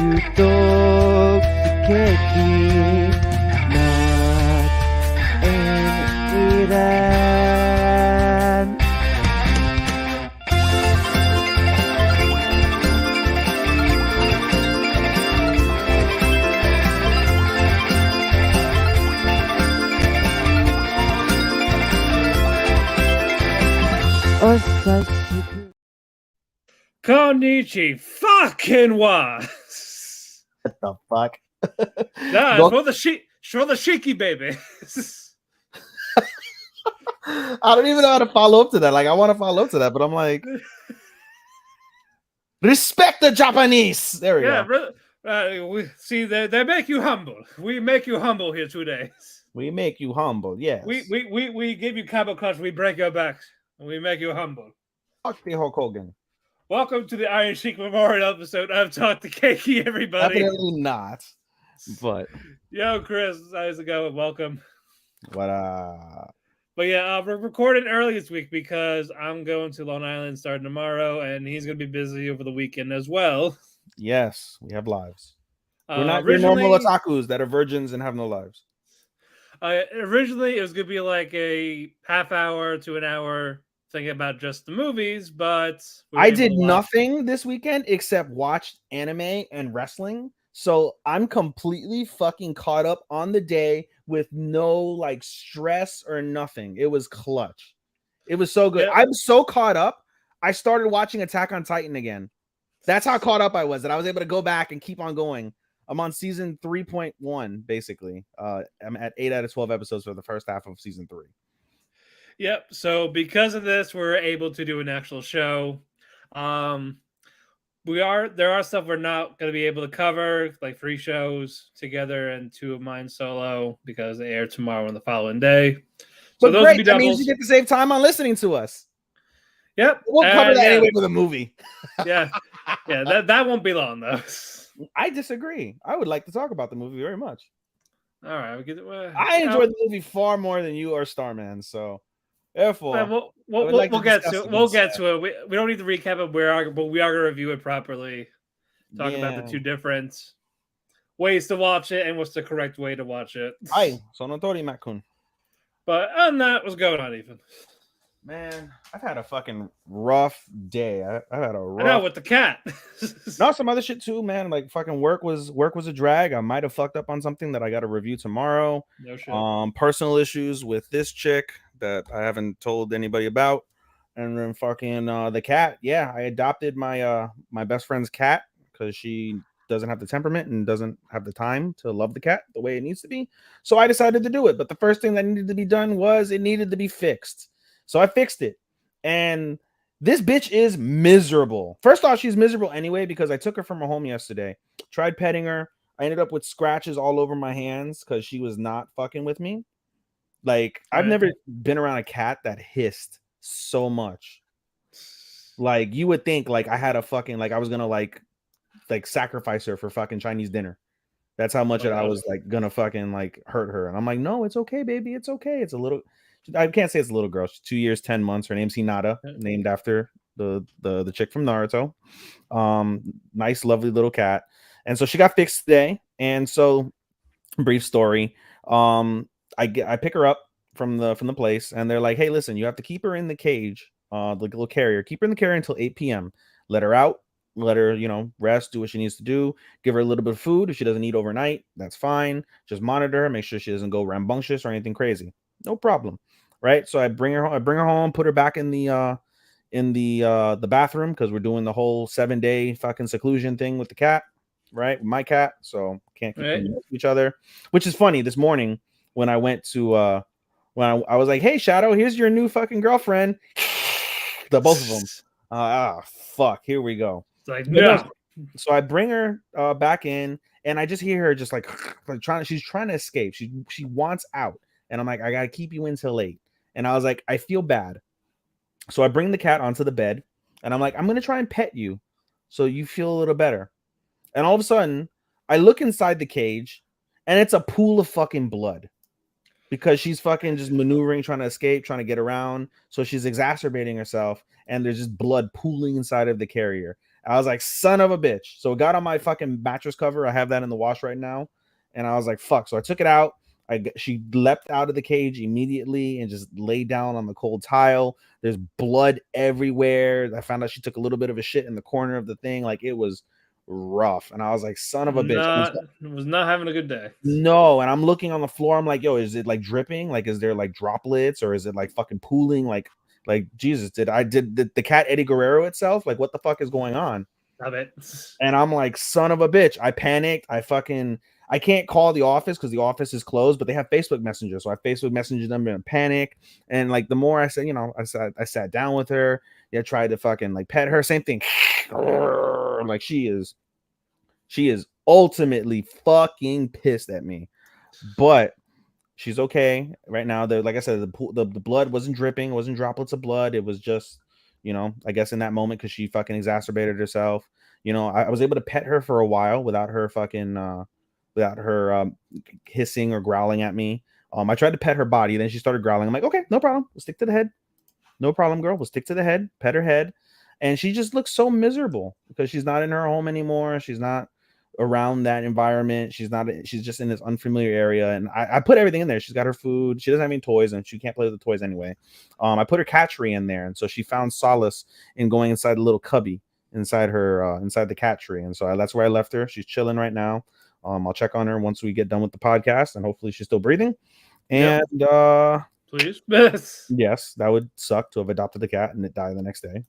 to Talk the Kēki, not in Iran. Konnichi fucking wa. What the fuck? Nah, Go- for the shiki baby. I don't even know how to follow up to that. Like, I want to follow up to that, but I'm like, respect the Japanese. There we go. We see they make you humble. We make you humble here today. We make you humble. Yes. We give you cabo cuts. We break your backs. And we make you humble. Fuck the Hulk Hogan. Welcome to the Iron Sheik Memorial episode of Talk the Kēki, everybody. Definitely not. But yo, Chris, how's it going? Welcome. But yeah, we're recording early this week because I'm going to Long Island starting tomorrow, and he's going to be busy over the weekend as well. Yes, we have lives. We're not your normal otakus that are virgins and have no lives. Originally, it was going to be like a half hour to an hour thinking about just the movies, but I did nothing this weekend except watch anime and wrestling. So I'm completely fucking caught up on the day with no like stress or nothing. It was clutch. It was so good. Yeah. I'm so caught up. I started watching Attack on Titan again. That's how caught up I was, that I was able to go back and keep on going. I'm on season 3.1, basically. I'm at 8 out of 12 episodes for the first half of season 3. Yep. So because of this, we're able to do an actual show. There are stuff we're not going to be able to cover, like 3 shows together and 2 of mine solo because they air tomorrow and the following day. So but those great, that means you get to save time on listening to us. Yep. We'll cover that anyway with a movie. Yeah. That won't be long though. I disagree. I would like to talk about the movie very much. All right. I enjoyed the movie far more than you or Starman, so therefore we'll get to it. We'll get to it. We don't need to recap it, but we are going to review it properly. Talk about the 2 different ways to watch it and what's the correct way to watch it. Aye, sono tori Makun. But on that, what's going on, Ethan? Man, I've had a fucking rough day. I had a rough. I know, with the cat. No, some other shit too, man. Like fucking work was a drag. I might have fucked up on something that I got to review tomorrow. No shit. Personal issues with this chick that I haven't told anybody about, and then fucking the cat. Yeah, I adopted my my best friend's cat because she doesn't have the temperament and doesn't have the time to love the cat the way it needs to be. So I decided to do it. But the first thing that needed to be done was it needed to be fixed. So I fixed it, and this bitch is miserable. First off, she's miserable anyway because I took her from her home yesterday, tried petting her. I ended up with scratches all over my hands because she was not fucking with me. Like, I've never been around a cat that hissed so much. Like, you would think like I had a fucking, like I was gonna like sacrifice her for fucking Chinese dinner. That's how much I was like gonna fucking like hurt her. And I'm like, no, it's okay, baby. It's okay. It's a little, I can't say it's a little girl. She's 2 years, 10 months. Her name's Hinata, named after the chick from Naruto. Nice, lovely little cat. And so she got fixed today. And so, brief story. I pick her up from the place, and they're like, hey, listen, you have to keep her in the cage, the little carrier. Keep her in the carrier until 8 p.m. Let her out. Let her, rest, do what she needs to do. Give her a little bit of food. If she doesn't eat overnight, that's fine. Just monitor her. Make sure she doesn't go rambunctious or anything crazy. No problem. Right. So I bring her home, put her back in the bathroom because we're doing the whole 7-day fucking seclusion thing with the cat, right? With my cat. So can't keep them next to each other, which is funny. This morning when I went to when I was like, hey, Shadow, here's your new fucking girlfriend. The both of them. Fuck. Here we go. It's like, no. So I bring her back in, and I just hear her just like she's trying to escape. She wants out. And I'm like, I got to keep you until 8. And I was like, I feel bad. So I bring the cat onto the bed, and I'm like, I'm going to try and pet you so you feel a little better. And all of a sudden, I look inside the cage, and it's a pool of fucking blood. because she's fucking just maneuvering, trying to escape, trying to get around. So she's exacerbating herself, and there's just blood pooling inside of the carrier. I was like, son of a bitch. So it got on my fucking mattress cover. I have that in the wash right now. And I was like, fuck. So I took it out. She leapt out of the cage immediately and just laid down on the cold tile. There's blood everywhere. I found out she took a little bit of a shit in the corner of the thing. Like, it was rough. And I was like, son of a bitch. Was not having a good day. No, and I'm looking on the floor. I'm like, yo, is it like dripping? Like, is there like droplets, or is it like fucking pooling? Like Jesus, did the cat Eddie Guerrero itself? Like, what the fuck is going on? Love it. And I'm like, son of a bitch. I panicked. I can't call the office because the office is closed, but they have Facebook Messenger. So I Facebook Messenger them in a panic. And like, the more I said, I sat down with her. Yeah, tried to fucking like pet her. Same thing. Like, she is ultimately fucking pissed at me. But she's okay right now. Like I said, the blood wasn't dripping, wasn't droplets of blood. It was just, I guess in that moment, because she fucking exacerbated herself. I was able to pet her for a while without her fucking without her hissing or growling at me. I tried to pet her body, then she started growling. I'm like, okay, no problem. We'll stick to the head. No problem, girl. We'll stick to the head, pet her head. And she just looks so miserable because she's not in her home anymore. She's not around that environment. She's just in this unfamiliar area. And I put everything in there. She's got her food. She doesn't have any toys, and she can't play with the toys anyway. I put her cat tree in there. And so she found solace in going inside the little cubby inside the cat tree. And so that's where I left her. She's chilling right now. I'll check on her once we get done with the podcast, and hopefully she's still breathing. And please. Yes, that would suck to have adopted the cat and it die the next day.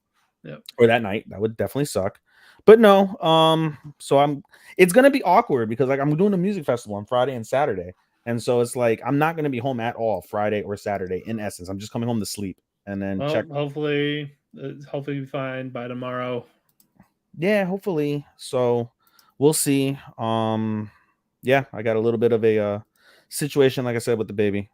Yep. Or that night. That would definitely suck. But no, so it's gonna be awkward because like I'm doing a music festival on Friday and Saturday. And so it's like I'm not gonna be home at all Friday or Saturday. In essence, I'm just coming home to sleep and then check. Hopefully be fine by tomorrow. Yeah, hopefully. So we'll see. Yeah, I got a little bit of a situation, like I said, with the baby,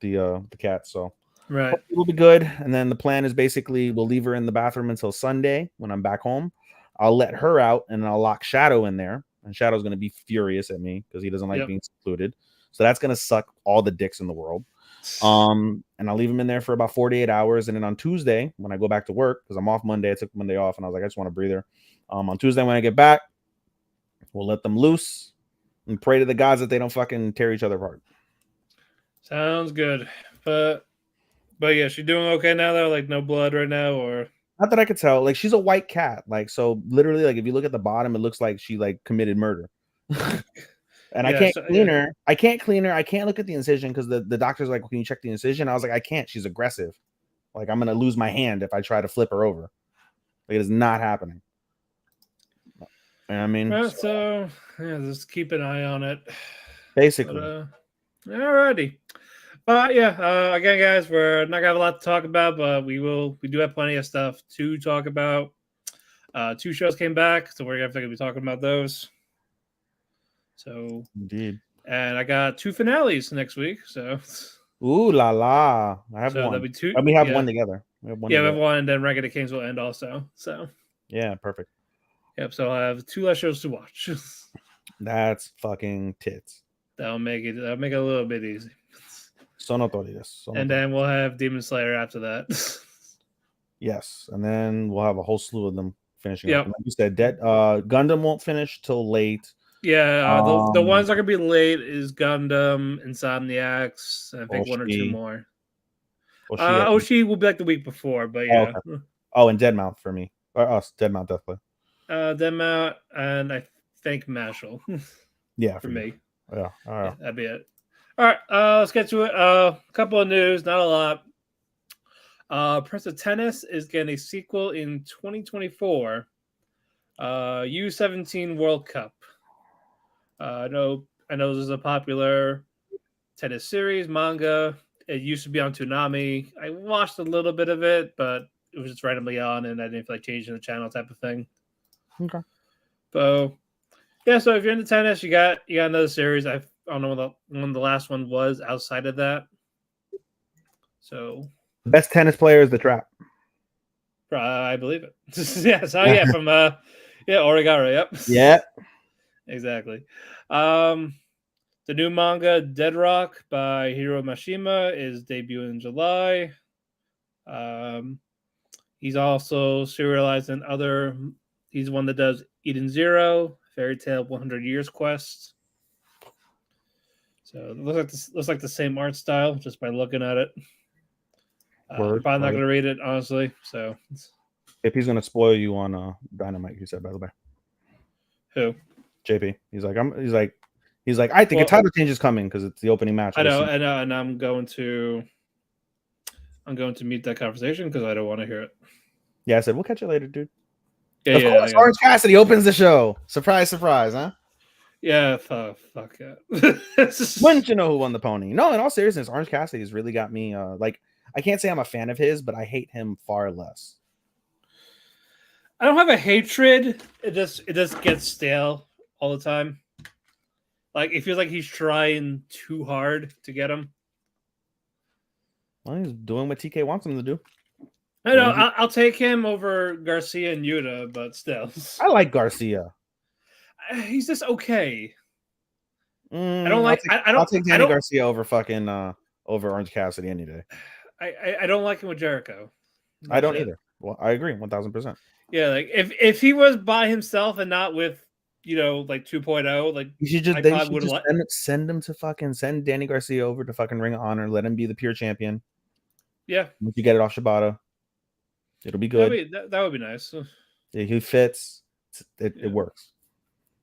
the cat. So right, it'll be good. And then the plan is basically we'll leave her in the bathroom until Sunday when I'm back home. I'll let her out and I'll lock Shadow in there. And Shadow's going to be furious at me because he doesn't like being secluded. So that's going to suck all the dicks in the world. And I'll leave him in there for about 48 hours. And then on Tuesday, when I go back to work, because I'm off Monday, I took Monday off and I was like, I just want a breather. On Tuesday, when I get back, we'll let them loose and pray to the gods that they don't fucking tear each other apart. Sounds good. But yeah, she's doing okay now though? Like no blood right now, or not that I could tell. Like she's a white cat. Like so literally, like if you look at the bottom, it looks like she like committed murder. And I can't clean her. I can't clean her. I can't look at the incision because the doctor's like, can you check the incision? I was like, I can't. She's aggressive. Like I'm gonna lose my hand if I try to flip her over. Like it is not happening. I mean, so yeah, just keep an eye on it. Basically. Alrighty. But yeah, again, guys, we're not gonna have a lot to talk about, but we do have plenty of stuff to talk about. 2 shows came back, so we're gonna be talking about those. So indeed. And I got 2 finales next week. So ooh la la. I have one. That'll be 2. And we have one together. We have one, and then Rank of the Kings will end also. So yeah, perfect. Yep, so I have 2 less shows to watch. That's fucking tits. That'll make it a little bit easy. And then we'll have Demon Slayer after that. Yes, and then we'll have a whole slew of them finishing up. And like you said, Gundam won't finish till late. Yeah, the ones that are gonna be late is Gundam, Insomniacs, I think Oshi. 1 or 2 more. Oshi will be like the week before, but yeah. Oh, and Deadmount for me. Or us, Deadmount definitely. Deadmount, and I think Mashal. Yeah, for me. Yeah, all right. Yeah, that'd be it. All right, let's get to it. A couple of news, not a lot. Prince of Tennis is getting a sequel in 2024. U17 World Cup. I know this is a popular tennis series, manga. It used to be on Toonami. I watched a little bit of it, but it was just randomly on, and I didn't feel like changing the channel type of thing. Okay. So, yeah. So if you're into tennis, you got another series. I don't know when the last one was outside of that. So the best tennis player is the Trap. I believe it. Yeah. So yeah, from Origara. Yep. Yeah. Exactly. The new manga Dead Rock by Hiro Mashima is debuting in July. He's also serialized in other. He's one that does Eden Zero, Fairy Tale 100 Years Quest. So it looks like the same art style just by looking at it. I'm probably not going to read it, honestly. So if he's going to spoil you on Dynamite, he said, by the way. Who? JP. He's like, I think a title change is coming because it's the opening match. I know, and I'm going to mute that conversation because I don't want to hear it. Yeah, I said we'll catch you later, dude. Yeah, of course, Orange Cassidy opens the show. Surprise, surprise, huh? Yeah, fuck yeah. Wouldn't you know who won the pony? No, in all seriousness, Orange Cassidy has really got me. Like, I can't say I'm a fan of his, but I hate him far less. I don't have a hatred. It just gets stale all the time. Like, it feels like he's trying too hard to get him. Well, he's doing what TK wants him to do. I know. I'll take him over Garcia and Yuta, but still. I like Garcia. He's just okay. I don't like. I'll take Danny Garcia over fucking over Orange Cassidy any day. I don't like him with Jericho. I don't either. Well, I agree 1000%. Yeah, like if he was by himself and not with like 2.0, like you should just send him to fucking send Danny Garcia over to fucking Ring of Honor. Let him be the pure champion. Yeah, once you get it off Shibata, it'll be good. That would be nice. Yeah, he fits. It works.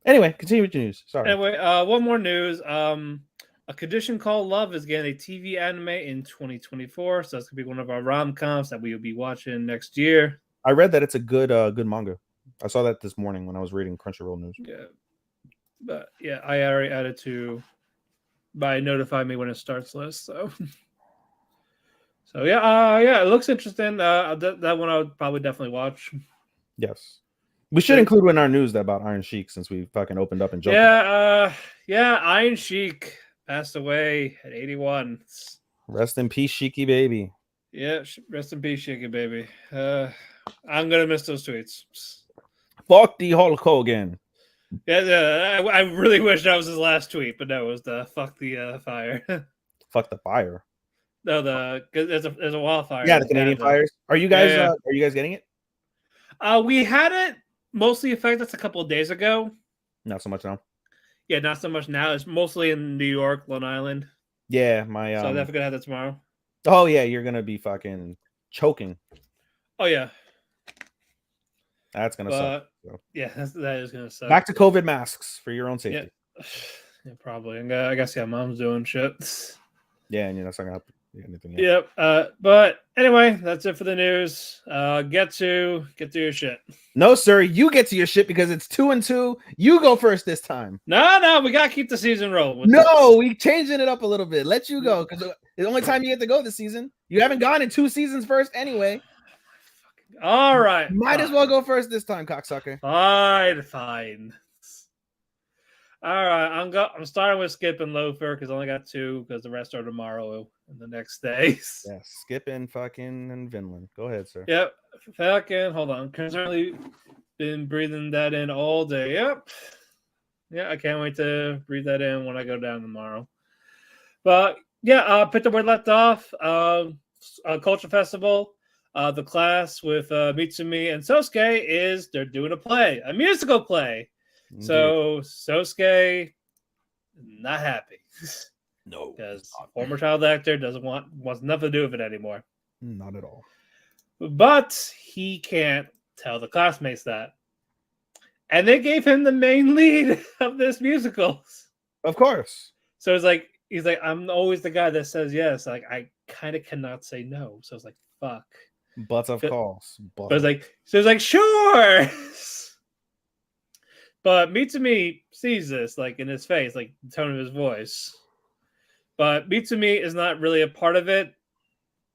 Anyway, continue with your news. Sorry. Anyway, one more news. A Condition Called Love is getting a TV anime in 2024, so that's gonna be one of our rom-coms that we will be watching next year. I read that it's a good manga. I saw that this morning when I was reading Crunchyroll news. Yeah, but yeah, I already added to by notify me when it starts list. So yeah, it looks interesting. That one I would probably definitely watch. Yes. We should include in our news about Iron Sheik since we fucking opened up and jumped. Yeah, Iron Sheik passed away at 81. Rest in peace, Sheiky baby. Yeah, rest in peace, Sheiky baby. I'm gonna miss those tweets. Fuck the Hulk Hogan. Yeah, I really wish that was his last tweet, but no, it was the fuck the fire. Fuck the fire. No, there's a wildfire. Yeah, the Canadian fires. Are you guys are you guys getting it? We had it mostly affect us a couple of days ago. Not so much now. Yeah, not so much now. It's mostly in New York, Long Island. Yeah, my so I'm definitely gonna have that tomorrow. Oh yeah, you're gonna be fucking choking. Oh yeah. That's gonna suck. So. Yeah, that is gonna suck. Back to COVID masks for your own safety. Yeah probably. I guess mom's doing shit. Yeah, and that's not gonna help anything. Yet. Yep. But anyway, that's it for the news. Get to your shit. No, sir, you get to your shit because it's 2-2. You go first this time. No, we gotta keep the season rolling. We changing it up a little bit. Let you go because the only time you get to go this season. You haven't gone in 2 seasons first anyway. All right. Might as well go first this time, cocksucker. Fine. All right, I'm starting with Skip and Loafer because I only got 2 because the rest are tomorrow and the next day. Yeah, Skip and fucking and Vinland. Go ahead, sir. Yep. Fucking hold on. Currently been breathing that in all day. Yep. Yeah, I can't wait to breathe that in when I go down tomorrow. But yeah, picked up where we left off. Culture Festival. The class with Mitsumi and Sosuke they're doing a musical play. Indeed. So Sosuke not happy. No, because former child actor wants nothing to do with it anymore. Not at all. But he can't tell the classmates that, and they gave him the main lead of this musical. Of course. So he's like, I'm always the guy that says yes. Like I kind of cannot say no. So it's like, fuck. But of course. But it's like, sure. But Mitsumi sees this, like, in his face, like, the tone of his voice. But Mitsumi is not really a part of it,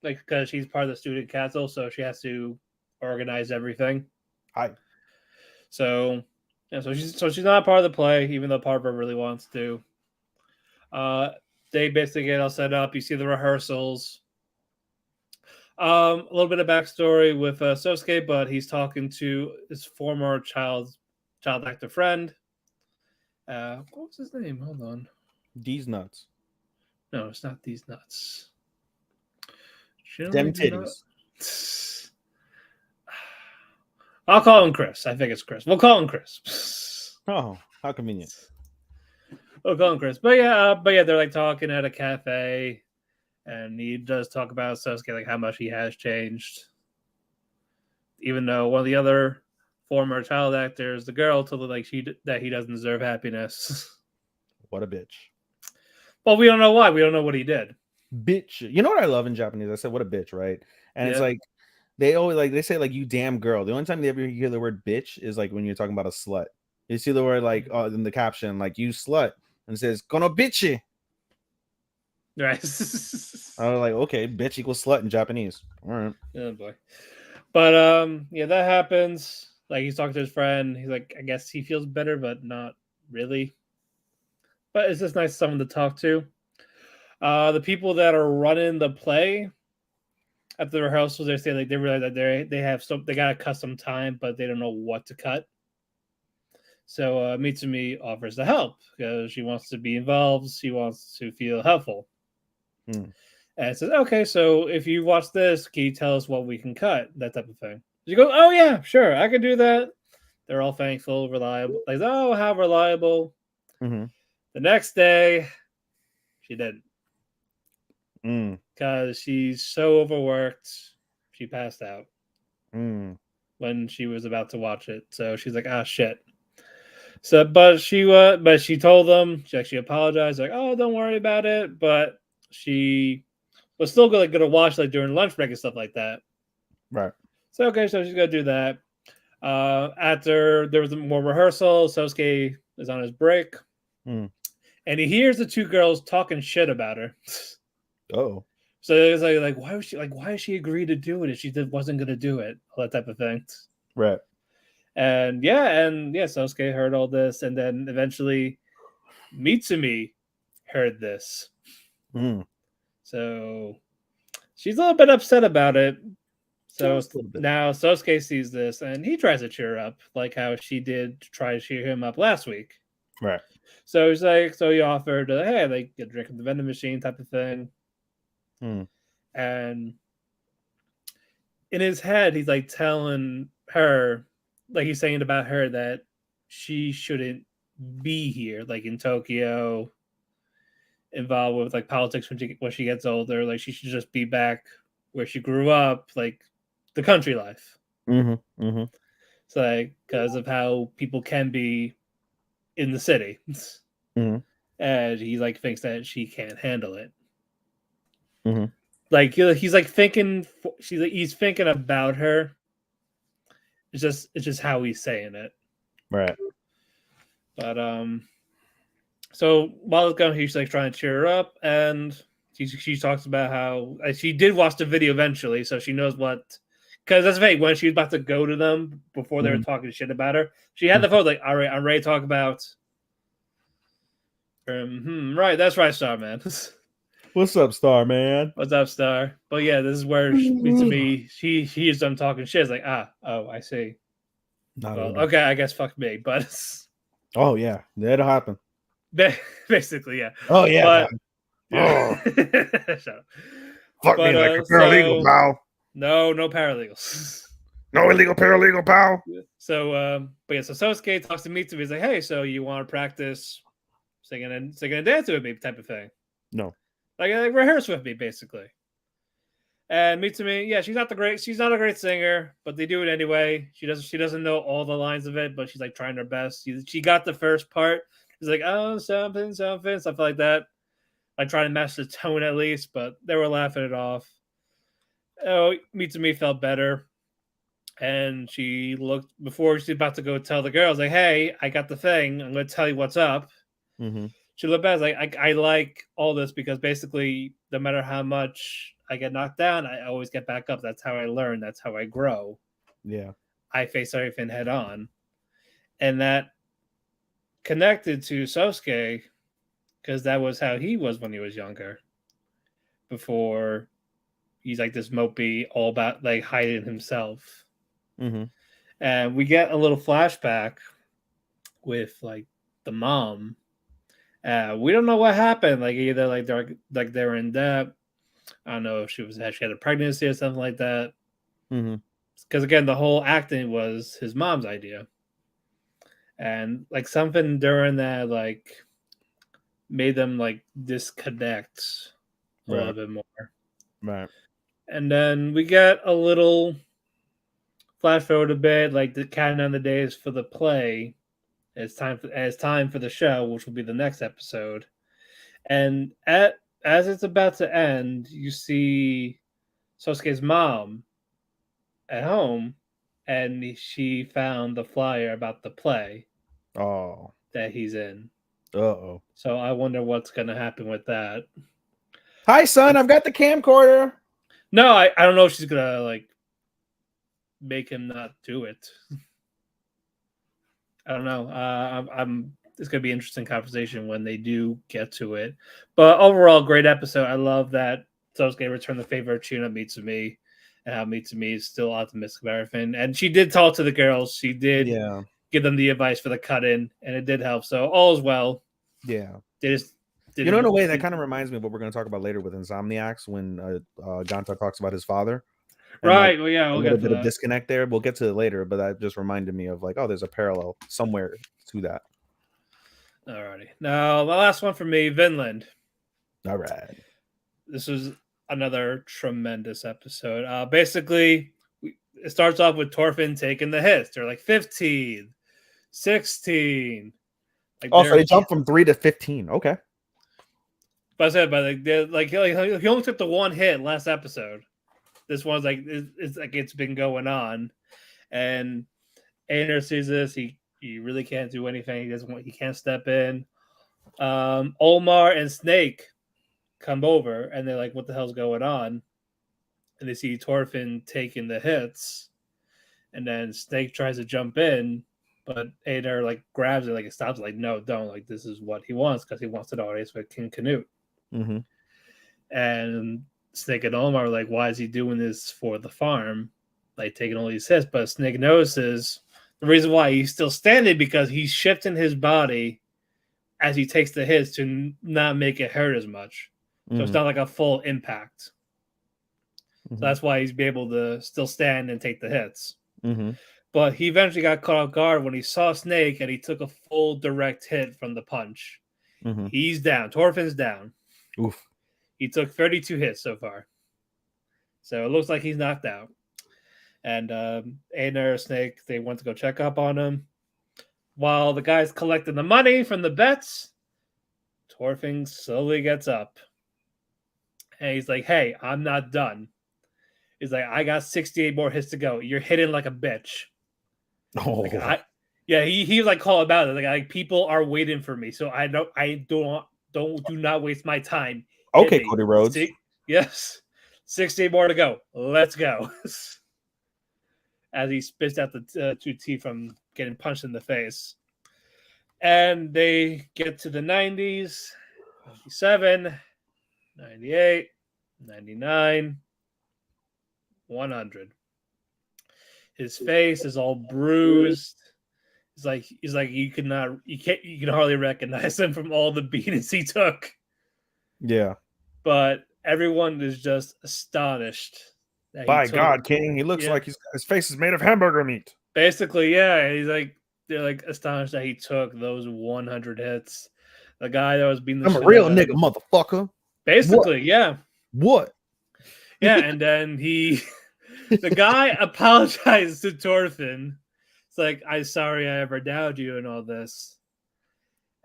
like, because she's part of the student council, so she has to organize everything. Hi. So she's not a part of the play, even though part of her really wants to. They basically get all set up. You see the rehearsals. A little bit of backstory with Sosuke, but he's talking to his former child actor friend. What was his name? Hold on. These nuts. No, it's not these nuts. Generally Them do not. titties. I'll call him Chris. I think it's Chris. We'll call him Chris. Oh, how convenient. We'll call him Chris. But yeah, they're like talking at a cafe, and he does talk about Sasuke, like how much he has changed. Even though one of the other former child actors, the girl, told him like that he doesn't deserve happiness. What a bitch. Well, we don't know why. We don't know what he did. Bitch. You know what I love in Japanese? I said, what a bitch, right? And it's Yeah. like, they always like, they say, like, you damn girl. The only time they ever hear the word bitch is like when you're talking about a slut. You see the word, like, in the caption, like, you slut. And it says, kono bitchy. Right. I was like, okay, bitch equals slut in Japanese. All right. Oh boy. But yeah, that happens. Like he's talking to his friend. He's like, I guess he feels better, but not really. But it's just nice someone to talk to. The people that are running the play at the rehearsals, they say like they realize that they got a custom time, but they don't know what to cut. So Mitsumi offers to help because she wants to be involved. She wants to feel helpful. Hmm. And it says, okay, so if you watch this, can you tell us what we can cut? That type of thing. You go, oh yeah, sure, I can do that. They're all thankful, reliable. Like, oh, how reliable. Mm-hmm. The next day, she didn't. Mm. Because she's so overworked, she passed out Mm. when she was about to watch it. So she's like, ah, shit. So, but she told them, she actually apologized, like, oh, don't worry about it. But she was still gonna watch like during lunch break and stuff like that. Right. So okay, so she's gonna do that. After there was more rehearsal, Sosuke is on his break, Mm. and he hears the two girls talking shit about her. Oh. So it's like why did she agree to do it if she wasn't gonna do it? All that type of thing. Right. And yeah, Sosuke heard all this, and then eventually Mitsumi heard this. Mm. So she's a little bit upset about it. So Just a little bit. now Sosuke sees this and he tries to cheer her up, like how she did try to cheer him up last week. Right. So he's like, so he offered, hey, like get a drink at the vending machine type of thing. Mm. And in his head, he's like telling her, like he's saying about her that she shouldn't be here, like in Tokyo, involved with like politics when she gets older. Like she should just be back where she grew up, like the country life. Mm-hmm. Mm-hmm. It's like because of how people can be in the city, Mm-hmm. and he like thinks that she can't handle it. Mm-hmm. Like he's like thinking, he's thinking about her. It's just how he's saying it. Right. But so while it's going, he's like trying to cheer her up, and she talks about how she did watch the video eventually, so she knows what. Because that's fake. When she was about to go to them before they were Mm-hmm. talking shit about her, she had the phone like, "All right, I'm ready to talk about." Right, that's right, Star Man. What's up, Star Man? What's up, Star? But yeah, this is where to me, she hears them talking shit. It's like, oh, I see. Not Well, over. okay, I guess fuck me, but Oh yeah, that'll happen. basically, yeah. Oh yeah. But Oh, shut up. fuck me But like a paralegal, pal. no paralegals. No illegal paralegal, pal. So, but yeah, so Sosuke talks to Mitsumi. He's like, hey, so you want to practice singing and dancing with me, type of thing. No. Like rehearse with me, basically. And Mitsumi, yeah, she's not a great singer, but they do it anyway. She doesn't know all the lines of it, but she's like trying her best. She got the first part. She's like, oh, something, stuff like that. I tried to match the tone at least, but they were laughing it off. Oh, Mitsumi felt better. And she looked before she's about to go tell the girls, like, hey, I got the thing. I'm going to tell you what's up. Mm-hmm. She looked back, like, I like all this because basically, no matter how much I get knocked down, I always get back up. That's how I learn. That's how I grow. Yeah. I face everything head on. And that connected to Sosuke because that was how he was when he was younger. Before he's like this mopey, all about like hiding himself. Mm-hmm. And we get a little flashback with like the mom We don't know what happened. Like either they were in debt. I don't know if she had a pregnancy or something like that. Mm-hmm. Because again, the whole acting was his mom's idea, and like something during that like made them like disconnect a little Right. bit more. Right. And then we get a little flash forward a bit, like the counting down the days for the play. It's time for the show, which will be the next episode. And as it's about to end, you see Sosuke's mom at home, and she found the flyer about the play Oh. that he's in. Uh-oh. So I wonder what's going to happen with that. Hi, son. I've got the camcorder. No, I don't know if she's going to like make him not do it. I don't know. I'm it's going to be an interesting conversation when they do get to it. But overall, great episode. I love that Sosuke returned the favor of cheering up Mitsumi, and how Mitsumi is still optimistic about everything. And she did talk to the girls. She did give them the advice for the cut-in, and it did help. So all is well. Yeah. They just You know, in a way, that kind of reminds me of what we're going to talk about later with Insomniacs when Ganta talks about his father. And right. like Well, yeah, a we'll little get to bit of that. disconnect there. We'll get to it later, but that just reminded me of like, oh, there's a parallel somewhere to that. Alrighty. Now, the last one for me, Vinland. All right. This was another tremendous episode. Basically, it starts off with Torfin taking the hits. They're like 15, 16. Like Also, they jumped from 3 to 15. Okay. But I said, but like he only took the one hit last episode. This one's like it's like it's been going on, and Aner sees this. He really can't do anything. He can't step in. Omar and Snake come over, and they're like, "What the hell's going on?" And they see Torfin taking the hits, and then Snake tries to jump in, but Aner like grabs it, like it stops, like, "No, don't! Like this is what he wants because he wants it always with King Canute." Mm-hmm. And Snake and Omar are like, "Why is he doing this for the farm? Like taking all these hits?" But Snake notices the reason why he's still standing because he's shifting his body as he takes the hits to not make it hurt as much. So it's not like a full impact. So that's why he's be able to still stand and take the hits. But he eventually got caught off guard when he saw Snake and he took a full direct hit from the punch. He's down. Torfin's down. Oof. He took 32 hits so far. So it looks like he's knocked out. And Aner, Snake, they went to go check up on him. While the guy's collecting the money from the bets, Torfin slowly gets up. And he's like, "Hey, I'm not done." He's like, "I got 68 more hits to go. You're hitting like a bitch." Oh. Like, he like call about it. Like people are waiting for me. So do not waste my time. Okay, Cody Rhodes. Yes. 68 more to go. Let's go. As he spits out the two teeth from getting punched in the face. And they get to the 90s, 97, 98, 99, 100. His face is all bruised. He's like you can hardly recognize him from all the beatings he took. Yeah. But everyone is just astonished. By God, King, he looks like his face is made of hamburger meat. Basically, yeah. They're like astonished that he took those 100 hits. The guy that was being I'm a real nigga, motherfucker. Basically, what? Yeah. What? Yeah, and then the guy apologized to Torfin. It's like, "I'm sorry I ever doubted you and all this."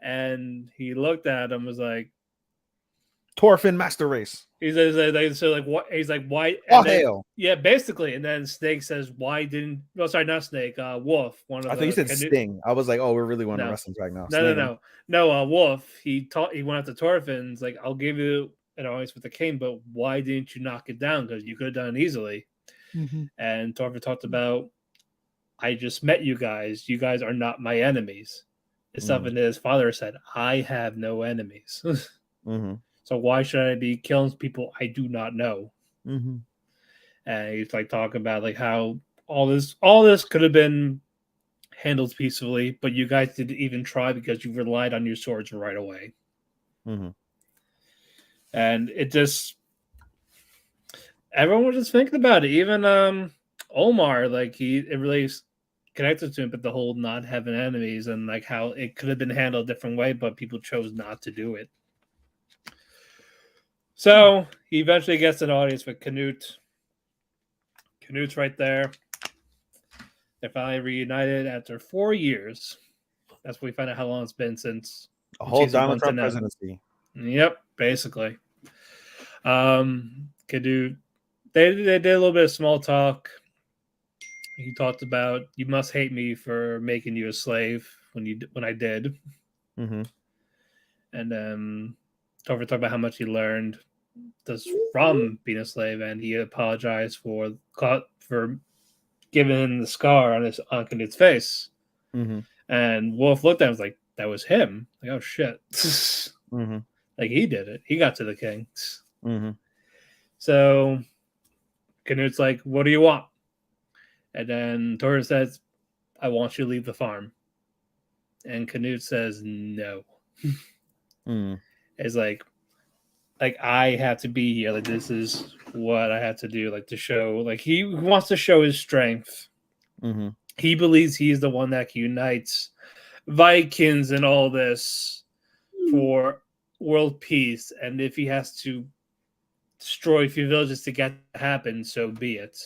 And he looked at him, was like, Torfin Master Race. He's like, what? He's like, "Why?" Oh, hell. Yeah, basically. And then Snake says, "Why didn't?" No, sorry, not Snake. Wolf. I thought you said Sting. I was like, "Oh, we're really going to wrestling track now." No. Wolf. He went out to Torfin. It's like, "I'll give you an always with the king, but why didn't you knock it down? Because you could have done it easily." And Torfin talked about, "I just met you guys. You guys are not my enemies." It's something that his father said. "I have no enemies." So why should I be killing people I do not know? And he's like talking about like how all this could have been handled peacefully, but you guys didn't even try because you relied on your swords right away. Mm-hmm. And it just everyone was just thinking about it. Even Omar, like it really connected to him, but the whole not having enemies and like how it could have been handled a different way, but people chose not to do it. So he eventually gets an audience with Canute. Canute's right there. They're finally reunited after 4 years. That's when we find out how long it's been since A whole season Donald 1 to Trump now. presidency. Yep, basically. Canute, they did a little bit of small talk. He talked about you must hate me for making you a slave when I did, Mm-hmm. and Topher talked about how much he learned just from being a slave, and he apologized for giving him the scar on Canute's face. Mm-hmm. And Wolf looked at him and was like, "That was him." Like, oh shit, Mm-hmm. like he did it. He got to the king. Mm-hmm. So Canute's like, "What do you want?" And then Topher says, "I want you to leave the farm." And Canute says, "No." Mm-hmm. It's like I have to be here. Like this is what I have to do. Like to show. Like he wants to show his strength. Mm-hmm. He believes he's the one that unites Vikings and all this for world peace. And if he has to destroy a few villages to get to happen, so be it.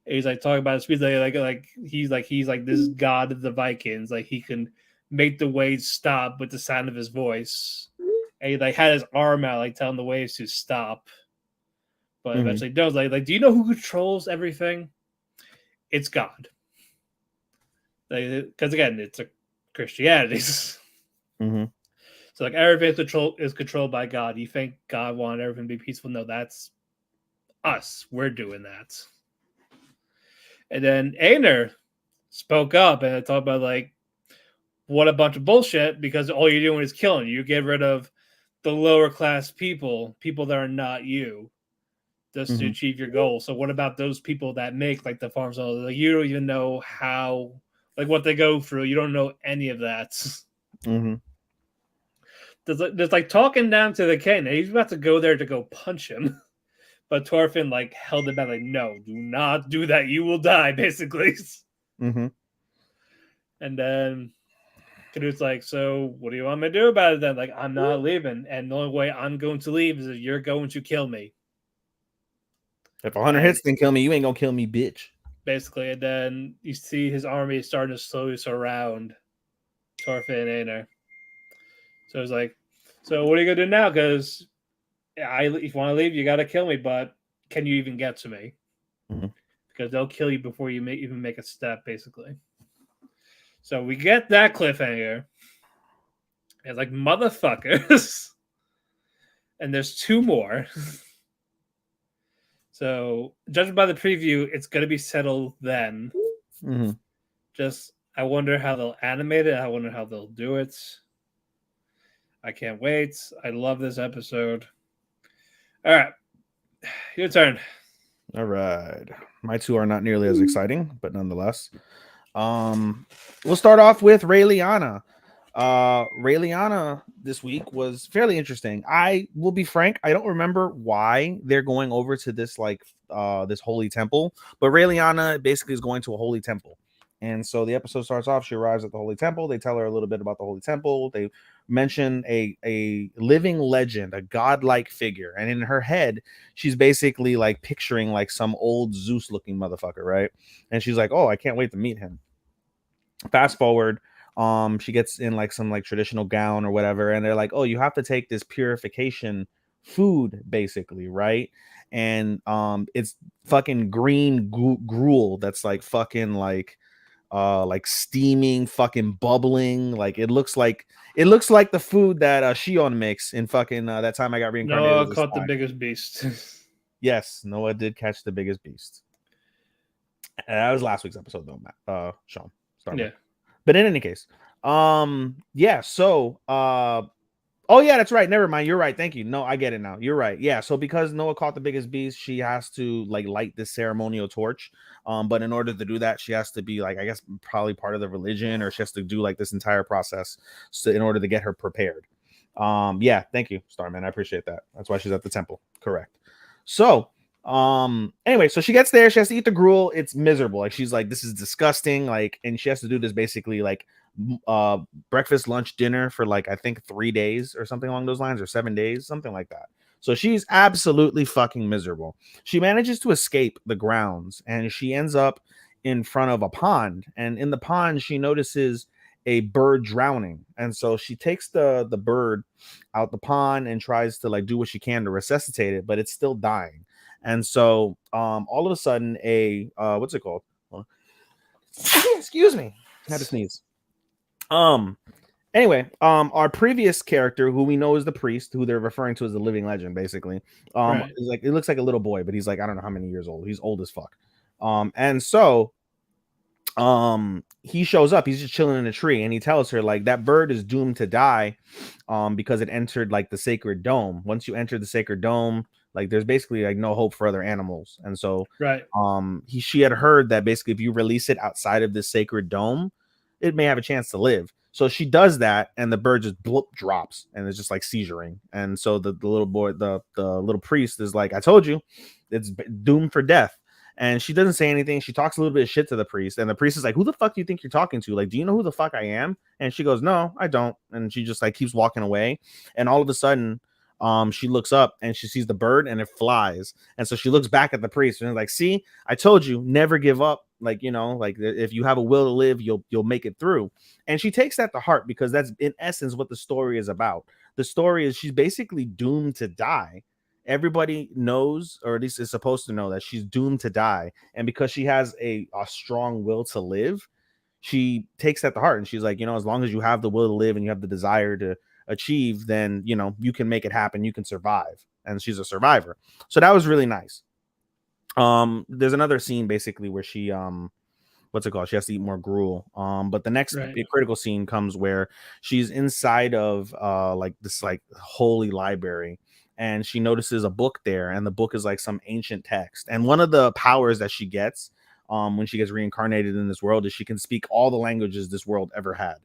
He's like talking about his speed, like he's like this god of the Vikings. Like he can make the waves stop with the sound of his voice. And he like had his arm out, like telling the waves to stop. But Mm-hmm. eventually does. Like, do you know who controls everything? It's God. Because again, it's a Christianity. Mm-hmm. So like everything is controlled by God. You think God wanted everything to be peaceful? No, that's us. We're doing that. And then Aner spoke up and talked about like what a bunch of bullshit because all you're doing is killing. You get rid of the lower class people that are not you, just to Mm-hmm. achieve your goal. So what about those people that make like the farms? Like you don't even know how, like what they go through. You don't know any of that. Mm-hmm. There's like talking down to the king. He's about to go there to go punch him, but Torfin like held him back. Like, no, do not do that. You will die, basically. Mm-hmm. And then Canute's like, so what do you want me to do about it then? Like, I'm not leaving, and the only way I'm going to leave is if you're going to kill me. If 100 hits didn't kill me, you ain't gonna kill me, bitch. Basically, and then you see his army starting to slowly surround Torfin and Aner. So it's like, so what are you gonna do now? Because if you want to leave, you got to kill me. But can you even get to me? Mm-hmm. Because they'll kill you before you even make a step, basically. So we get that cliffhanger. It's like motherfuckers, and there's 2 more. So judging by the preview, it's gonna be settled then. Mm-hmm. Just I wonder how they'll animate it. I wonder how they'll do it. I can't wait. I love this episode. All right, your turn. All right. My 2 are not nearly as exciting, but nonetheless. We'll start off with Raeliana. Raeliana this week was fairly interesting. I will be frank, I don't remember why they're going over to this like this holy temple, but Raeliana basically is going to a holy temple. And so the episode starts off, she arrives at the holy temple, they tell her a little bit about the holy temple, they mention a living legend, a godlike figure, and in her head she's basically like picturing like some old Zeus looking motherfucker, right? And she's like, oh, I can't wait to meet him. Fast forward, she gets in like some like traditional gown or whatever, and they're like, oh, you have to take this purification food basically, right? And it's fucking green gruel that's like fucking like steaming, fucking bubbling. Like it looks like the food that Shion makes in fucking that time I got reincarnated. Noah caught the biggest beast. Yes, Noah did catch the biggest beast. That was last week's episode though, Sean. Sorry. Yeah. But in any case, yeah, so oh yeah, that's right. Never mind. You're right. Thank you. No, I get it now. You're right. Yeah. So because Noah caught the biggest beast, she has to like light this ceremonial torch. But in order to do that, she has to be like, I guess probably part of the religion, or she has to do like this entire process so in order to get her prepared. Yeah, thank you, Starman. I appreciate that. That's why she's at the temple. Correct. So, anyway, so she gets there, she has to eat the gruel. It's miserable. Like she's like, this is disgusting. Like, and she has to do this basically like uh breakfast, lunch, dinner for like I think 3 days or something along those lines, or 7 days, something like that. So she's absolutely fucking miserable. She manages to escape the grounds and she ends up in front of a pond. And in the pond, she notices a bird drowning. And so she takes the bird out the pond and tries to like do what she can to resuscitate it, but it's still dying. And so all of a sudden a what's it called? Excuse me. I had to sneeze. Um Anyway, our previous character, who we know is the priest, who they're referring to as the living legend, basically, Right. is like, it looks like a little boy, but he's like I don't know how many years old. He's old as fuck. And so he shows up. He's just chilling in a tree, and he tells her like that bird is doomed to die, because it entered like the sacred dome. Once you enter the sacred dome, like there's basically like no hope for other animals. And so, Right. she had heard that basically if you release it outside of this sacred dome, it may have a chance to live. So she does that, and the bird just bloop drops, and it's just like seizuring. And so the little boy, the little priest is like, "I told you, it's doomed for death." And she doesn't say anything. She talks a little bit of shit to the priest, and the priest is like, "Who the fuck do you think you're talking to? Like, do you know who the fuck I am?" And she goes, "No, I don't." And she just like keeps walking away. And all of a sudden, she looks up and she sees the bird, and it flies. And so she looks back at the priest and is like, "See, I told you, never give up. Like, you know, like if you have a will to live, you'll make it through." And she takes that to heart because that's in essence what the story is about. The story is she's basically doomed to die. Everybody knows, or at least is supposed to know, that she's doomed to die. And because she has a strong will to live, she takes that to heart. And she's like, you know, as long as you have the will to live and you have the desire to achieve, then, you know, you can make it happen. You can survive. And she's a survivor. So that was really nice. There's another scene basically where she, what's it called? She has to eat more gruel. But the next Right. critical scene comes where she's inside of like this like holy library, and she notices a book there, and the book is like some ancient text. And one of the powers that she gets when she gets reincarnated in this world is she can speak all the languages this world ever had,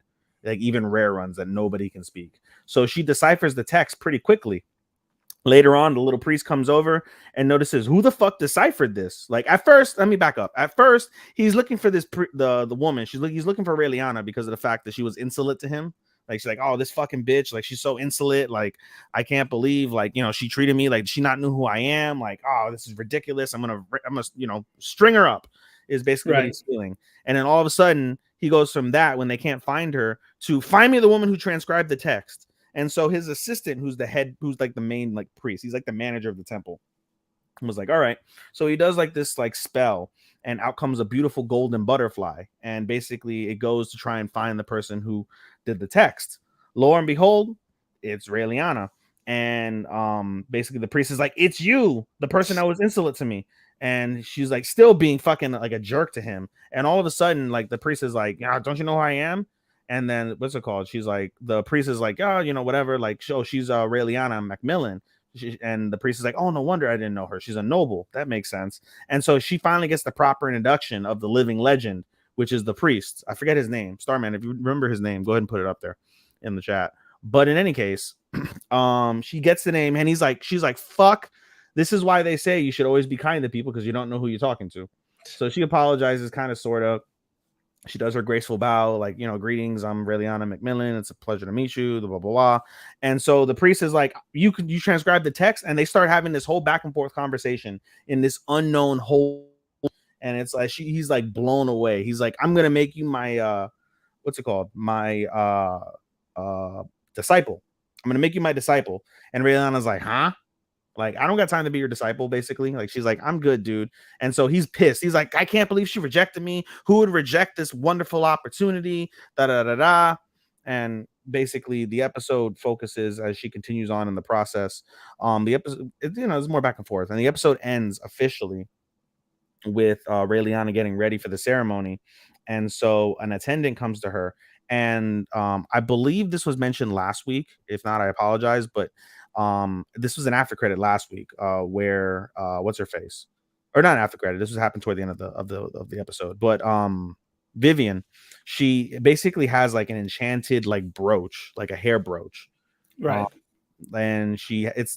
like even rare ones that nobody can speak. So she deciphers the text pretty quickly. Later on, the little priest comes over and notices who the fuck deciphered this. Like at first, let me back up. At first, he's looking for the woman. He's looking for Raeliana because of the fact that she was insolent to him. Like she's like, oh, this fucking bitch. Like she's so insolent. Like I can't believe, like, you know, she treated me like she not knew who I am. Like, oh, this is ridiculous. I'm gonna you know, string her up. Is basically what Right. he's feeling. And then all of a sudden, he goes from that when they can't find her to find me the woman who transcribed the text. And so his assistant, who's the head, who's like the main like priest, he's like the manager of the temple, was like, all right. So he does like this like spell, and out comes a beautiful golden butterfly. And basically it goes to try and find the person who did the text. Lo and behold, it's Raeliana. And basically the priest is like, it's you, the person that was insolent to me. And she's like still being fucking like a jerk to him. And all of a sudden, like the priest is like, ah, don't you know who I am? And then what's it called? She's like, the priest is like, oh, you know, whatever. Like, she's Raeliana Macmillan. And the priest is like, oh, no wonder I didn't know her. She's a noble. That makes sense. And so she finally gets the proper introduction of the living legend, which is the priest. I forget his name. Starman, if you remember his name, go ahead and put it up there in the chat. But in any case, she gets the name, and she's like, fuck. This is why they say you should always be kind to people, because you don't know who you're talking to. So she apologizes, kind of, sort of. She does her graceful bow, like, you know, greetings, I'm Raeliana Macmillan. It's a pleasure to meet you, blah, blah, blah. And so the priest is like, you transcribe the text, and they start having this whole back and forth conversation in this unknown whole. And it's like, he's like blown away. He's like, I'm going to make you my, what's it called? My disciple. I'm going to make you my disciple. And Raeliana's like, huh? Like, I don't got time to be your disciple, basically. Like, she's like, I'm good, dude. And so he's pissed. He's like, I can't believe she rejected me. Who would reject this wonderful opportunity? Da da da da. And basically, the episode focuses as she continues on in the process. The episode, you know, there's more back and forth, and the episode ends officially with Raeliana getting ready for the ceremony. And so an attendant comes to her, and I believe this was mentioned last week. If not, I apologize. But this was an after credit last week, where what's her face, or not after credit. This was happened toward the end of the episode. But Vivian, she basically has like an enchanted like brooch, like a hair brooch, Right. And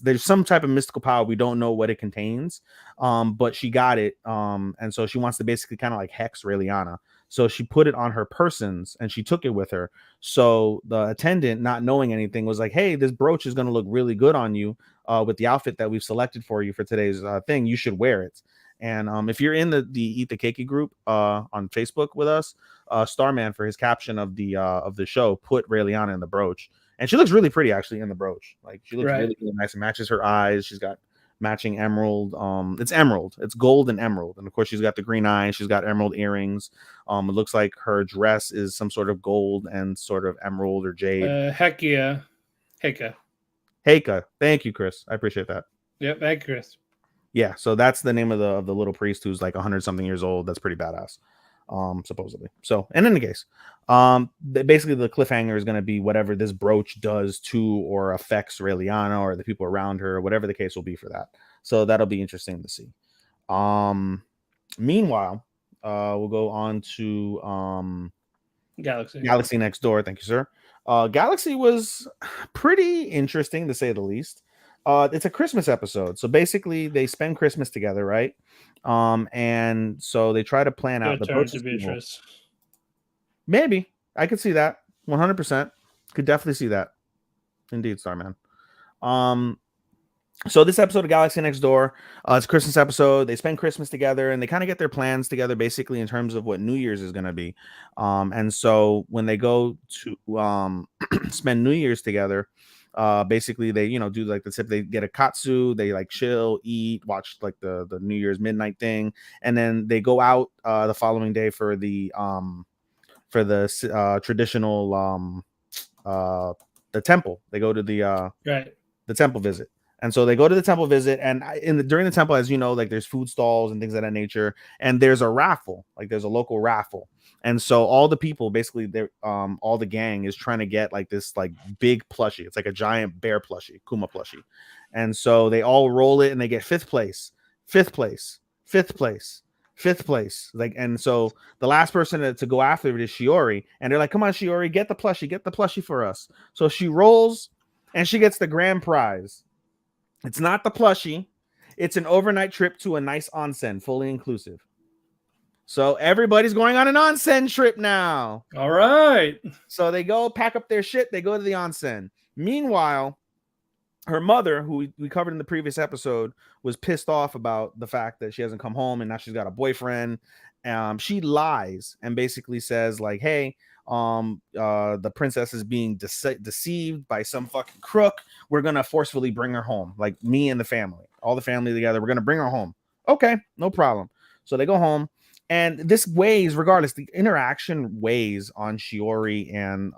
there's some type of mystical power. We don't know what it contains, but she got it, and so she wants to basically kind of like hex Raeliana. So she put it on her persons and she took it with her. So the attendant, not knowing anything, was like, hey, this brooch is going to look really good on you, with the outfit that we've selected for you for today's thing. You should wear it. And if you're in the Eat the Keki group on Facebook with us, Starman, for his caption of the show, put Raeliana in the brooch, and she looks really pretty actually in the brooch. Like she looks Right. really, really nice. It matches her eyes. She's got matching emerald. It's emerald. It's gold and emerald. And of course she's got the green eyes. She's got emerald earrings. It looks like her dress is some sort of gold and sort of emerald or jade. Hekia. Heka. Heika. Thank you, Chris. I appreciate that. Yep. Thank you, Chris. Yeah, so that's the name of the little priest who's like 100 something years old. That's pretty badass, supposedly. So, in any case, basically the cliffhanger is going to be whatever this brooch does to or affects Raeliana or the people around her, whatever the case will be for that. So that'll be interesting to see. Meanwhile, we'll go on to Galaxy Next Door. Thank you, sir. Galaxy was pretty interesting to say the least. It's a Christmas episode, so basically they spend Christmas together, right? And so they try to plan out Your the turn to Beatrice. Maybe I could see that 100%. Could definitely see that. Indeed, Starman. So this episode of Galaxy Next Door, it's a Christmas episode. They spend Christmas together and they kind of get their plans together basically in terms of what New Year's is going to be. And so when they go to spend New Year's together, basically they, do like the tip, they get a katsu, they like chill, eat, watch like the New Year's midnight thing. And then they go out the following day for the traditional, the temple. They go to the temple visit. And so they go to the temple visit, and during the temple, as you know, like there's food stalls and things of that nature, and there's a raffle, like there's a local raffle, and so all the people, basically, they're all the gang is trying to get like this like big plushie. It's like a giant bear plushie, Kuma plushie, and so they all roll it, and they get fifth place, like, and so the last person to go after it is Shiori, and they're like, "Come on, Shiori, get the plushie for us." So she rolls, and she gets the grand prize. It's not the plushie. It's an overnight trip to a nice onsen, fully inclusive. So everybody's going on an onsen trip now. All right. So they go pack up their shit. They go to the onsen. Meanwhile, her mother, who we covered in the previous episode, was pissed off about the fact that she hasn't come home and now she's got a boyfriend. She lies and basically says like, hey, the princess is being deceived by some fucking crook. We're gonna forcefully bring her home, like me and the family, all the family together. We're gonna bring her home. Okay, no problem. So they go home, and this weighs, regardless, the interaction weighs on Shiori and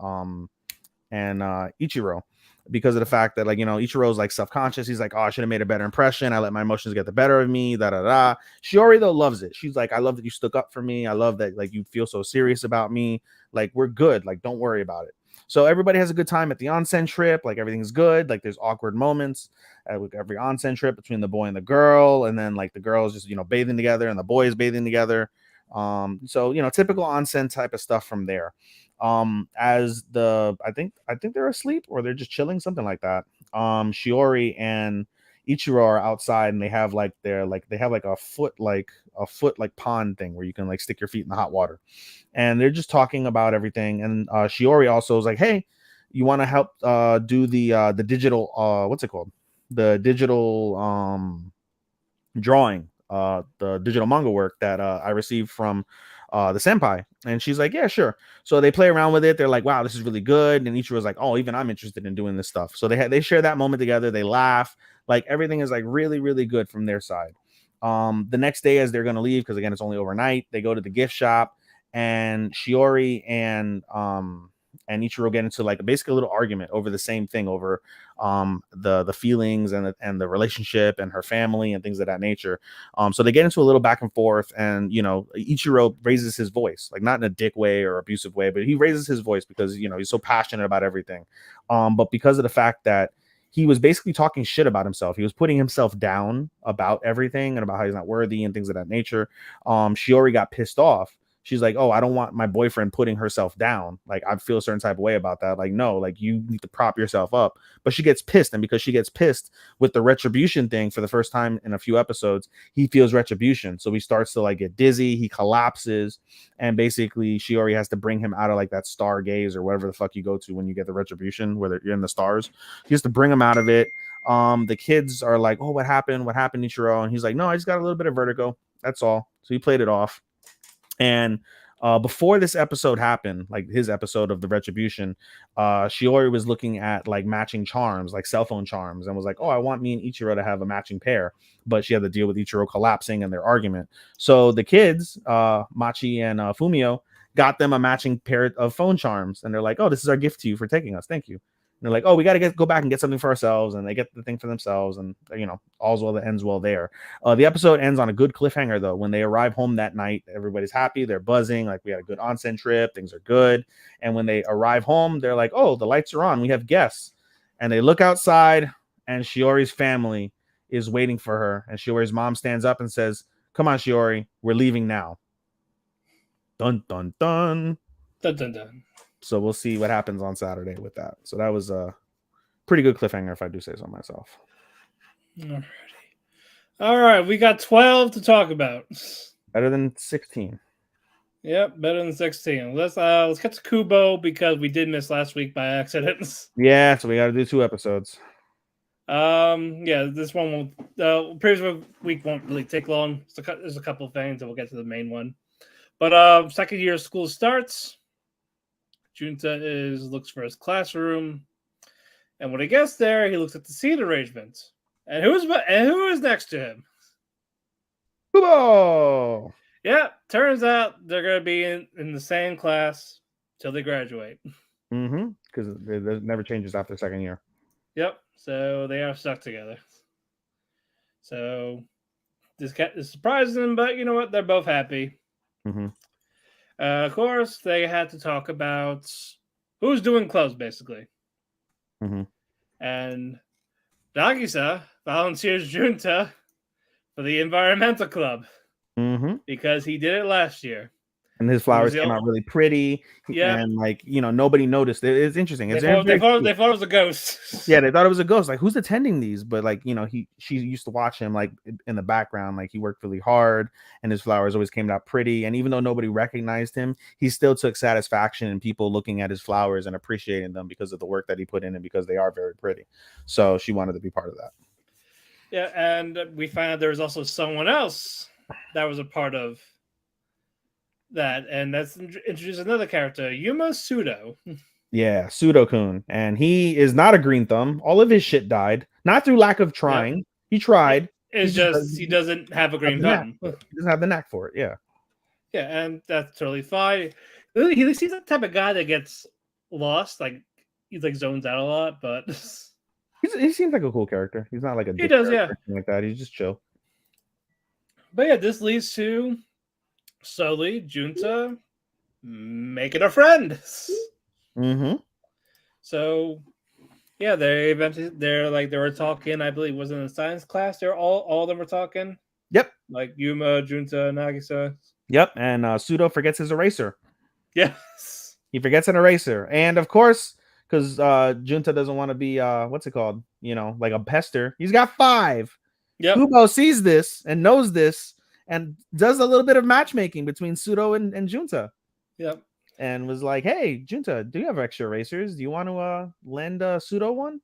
Ichiro, because of the fact that, like, Ichiro's like self-conscious. He's like, oh, I should have made a better impression. I let my emotions get the better of me. Shiori though loves it. She's like, I love that you stuck up for me. I love that like you feel so serious about me. Like, we're good. Like, don't worry about it. So everybody has a good time at the onsen trip. Like, everything's good. Like, there's awkward moments at every onsen trip between the boy and the girl, and then like the girls just bathing together and the boys bathing together. So typical onsen type of stuff from there. As I think they're asleep or they're just chilling, something like that. Shiori and Ichiro are outside, and they have like a foot pond thing where you can like stick your feet in the hot water, and they're just talking about everything. And Shiori also is like, hey, you want to help do the digital what's it called, the digital drawing, the digital manga work that I received from the senpai. And she's like, yeah, sure. So they play around with it. They're like, wow, this is really good. And Ichiro's like, oh, even I'm interested in doing this stuff. So they share that moment together. They laugh. Like, everything is like really, really good from their side. The next day, as they're going to leave, because again, it's only overnight, they go to the gift shop, and Shiori and Ichiro get into like basically a little argument over the same thing, over the feelings and the relationship and her family and things of that nature. So they get into a little back and forth, and Ichiro raises his voice, like not in a dick way or abusive way, but he raises his voice because he's so passionate about everything. But because of the fact that he was basically talking shit about himself, he was putting himself down about everything and about how he's not worthy and things of that nature. Shiori got pissed off. she's like, oh, I don't want my boyfriend putting herself down. Like, I feel a certain type of way about that. Like, no, like, you need to prop yourself up. But she gets pissed, and because she gets pissed with the retribution thing for the first time in a few episodes, he feels retribution. So he starts to like get dizzy, he collapses, and basically Shiori has to bring him out of like that stargaze or whatever the fuck you go to when you get the retribution, where you're in the stars. He has to bring him out of it. The kids are like, oh, what happened, Ichiro? And he's like, no, I just got a little bit of vertigo, that's all. So he played it off. And before this episode happened, like his episode of the retribution, Shiori was looking at like matching charms, like cell phone charms, and was like, oh, I want me and Ichiro to have a matching pair. But she had to deal with Ichiro collapsing and their argument. So the kids, Machi and Fumio, got them a matching pair of phone charms, and they're like, oh, this is our gift to you for taking us, thank you. And they're like, oh, we got to go back and get something for ourselves, and they get the thing for themselves, and all's well that ends well there. The episode ends on a good cliffhanger, though. When they arrive home that night, everybody's happy, they're buzzing, like we had a good onsen trip, things are good. And when they arrive home, they're like, oh, the lights are on, we have guests. And they look outside, and Shiori's family is waiting for her, and Shiori's mom stands up and says, come on, Shiori, we're leaving now. Dun dun dun. Dun dun dun. So we'll see what happens on Saturday with that. So that was a pretty good cliffhanger, if I do say so myself. Alrighty. All right, we got 12 to talk about. Better than 16. Yep, better than 16. Let's get to Kubo, because we did miss last week by accident. Yeah, so we got to do 2 episodes. Yeah, this one won't. Previous week won't really take long. There's a couple of things, and we'll get to the main one. But second year of school starts. Junta looks for his classroom, and when he gets there, he looks at the seat arrangement. And who is next to him? Kubo! Yeah, turns out they're gonna be in the same class till they graduate. Mm-hmm. Because it never changes after second year. Yep. So they are stuck together. So this is surprising, but you know what? They're both happy. Mm-hmm. Of course, they had to talk about who's doing clubs, basically. Mm-hmm. And Nagisa volunteers Junta for the environmental club, because he did it last year. And his flowers came out really pretty. Yeah. And like, nobody noticed. It's interesting. They thought it was a ghost. Yeah, they thought it was a ghost. Like, who's attending these? But like, she used to watch him like in the background. Like, he worked really hard, and his flowers always came out pretty. And even though nobody recognized him, he still took satisfaction in people looking at his flowers and appreciating them because of the work that he put in, and because they are very pretty. So she wanted to be part of that. Yeah, and we find out there was also someone else that was a part of that, and that's introduced another character, Yuma Pseudo. Yeah, Pseudo-kun. And he is not a green thumb. All of his shit died. Not through lack of trying. Yep. He tried. It's just he doesn't have a green thumb. He doesn't have the knack for it, yeah. Yeah, and that's totally fine. He's the type of guy that gets lost. Like, he's like zones out a lot, but he seems like a cool character. He's not like a he does, yeah, like that. He's just chill. But yeah, this leads to slowly Junta making a friend. Mm-hmm. So yeah, they were talking. I believe was in a science class. They're all of them were talking. Yep. Like Yuma, Junta, Nagisa. Yep. And Pseudo forgets his eraser. Yes. He forgets an eraser, and of course, because Junta doesn't want to be what's it called? Like a pester. He's got 5. Yep. Kubo sees this and knows this, and does a little bit of matchmaking between Pseudo and Junta. Yep. And was like, hey, Junta, do you have extra erasers? Do you want to lend Pseudo one?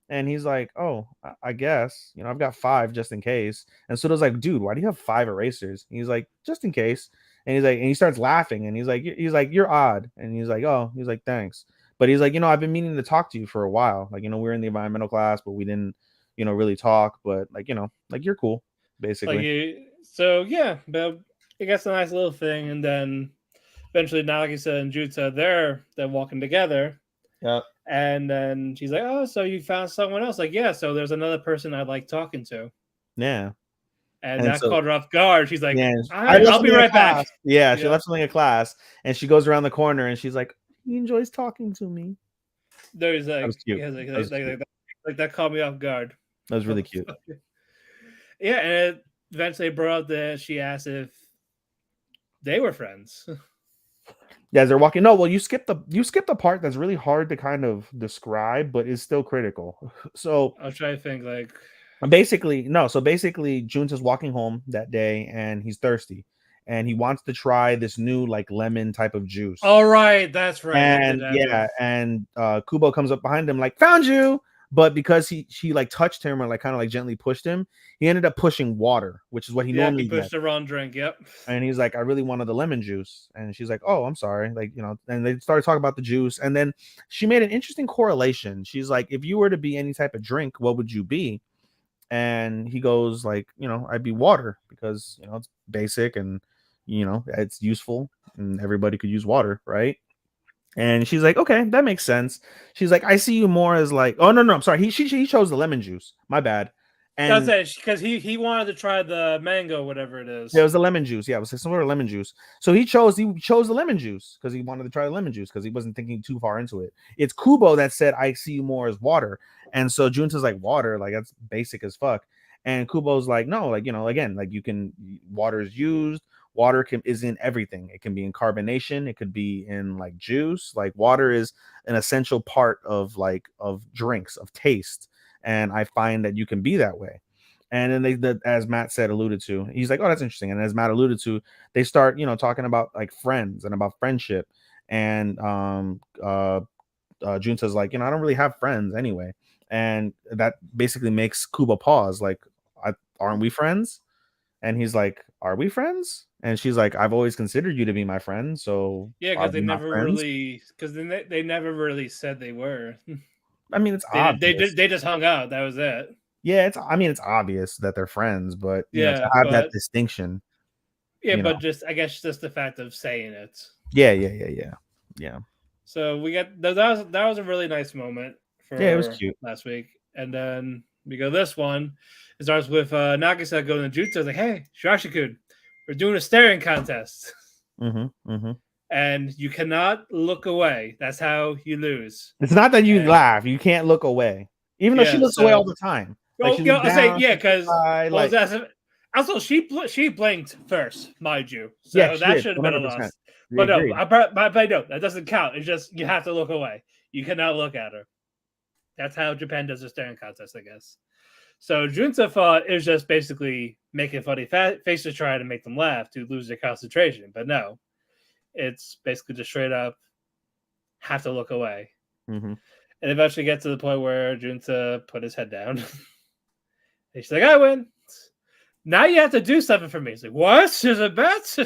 And he's like, oh, I guess. I've got 5 just in case. And Pseudo's like, dude, why do you have 5 erasers? And he's like, just in case. And he's like, and he starts laughing. And he's like, you're odd. And he's like, oh, he's like, thanks. But he's like, I've been meaning to talk to you for a while. Like, we were in the environmental class, but we didn't, really talk. But like, like, you're cool, basically. So yeah, but it gets a nice little thing, and then eventually Nagisa and Junta, they're walking together. Yeah. And then she's like, oh, so you found someone else? Like, yeah, so there's another person I like talking to. Yeah. And that caught her off guard. She's like, yeah, I'll be right back. Yeah, she left something in class, and she goes around the corner, and she's like, he enjoys talking to me. There's like, that was cute. Like that caught me off guard. That was really cute. Yeah, and eventually brought up that she asked if they were friends. Yeah, as they're walking. No, well, you skipped the part that's really hard to kind of describe, but is still critical. So I'll try to think like. basically, no. So basically, Junta's walking home that day, and he's thirsty, and he wants to try this new like lemon type of juice. All right, that's right. That did And happen. yeah, and Kubo comes up behind him like, "Found you!" But because she like touched him or like kind of like gently pushed him, he ended up pushing water, which is what he Yeah, he normally pushed gets. the wrong drink. Yep. And he's like, "I really wanted the lemon juice," and she's like, "Oh, I'm sorry," like And they started talking about the juice, and then she made an interesting correlation. She's like, "If you were to be any type of drink, what would you be?" And he goes like, "I'd be water because it's basic and it's useful and everybody could use water, right?" And she's like, "Okay, that makes sense." She's like, "I see you more as like, oh no, I'm sorry. He chose the lemon juice. My bad." That's And it. Because he wanted to try the mango, whatever it it is. was the lemon juice. Yeah, it was some sort of lemon juice. So he chose the lemon juice because he wanted to try the lemon juice because he wasn't thinking too far into it. It's Kubo that said, "I see you more as water," and so Junta's like, "Water, like that's basic as fuck." And Kubo's like, "No, like again, like water is used. Is in everything. It can be in carbonation. It could be in like juice. Like water is an essential part of drinks, of taste, and I find that you can be that way." And then as Matt said, alluded to, he's like, "Oh, that's interesting." And as Matt alluded to, they start, talking about like friends and about friendship. And Junta's like, "I don't really have friends anyway." And that basically makes Kubo pause, like, "Aren't we friends?" And he's like, "Are we friends?" And she's like, "I've always considered you to be my friend, so Yeah, are because we not friends?" they never really said they were. I mean, it's They did. obvious. They just hung out. That was it. Yeah, it's obvious that they're friends, but to Yeah, have that distinction, you know. but just I guess just the fact of saying it. Yeah, yeah, yeah, yeah. Yeah. So we got that was a really nice moment Yeah, it was for cute. last week, and then we go this one. It starts with Nagisa going to Jutsu. Like, hey, Shirashikun, we're doing a staring contest, Mhm, mhm. and you cannot look away. That's how you lose. It's not that you And laugh, you can't look away. Even though she yeah, looks away so all the time. Like, oh, she yeah, looks I'll say down, yeah, she looks because side, well, like that's also she blinked first, mind you. yeah, So she that did, should have been a 100%. loss. We But no, agreed. but no, that doesn't count. It's just you have to look away. You cannot look at her. That's how Japan does their staring contest, I guess. So Junta thought it was just basically making funny faces to try to make them laugh to lose their concentration, but no, it's basically just straight up have to look away. Mhm. And eventually get to the point where Junta put his head down. And she's like, "I win. Now you have to do something for me." He's like, "What? There's a bet?"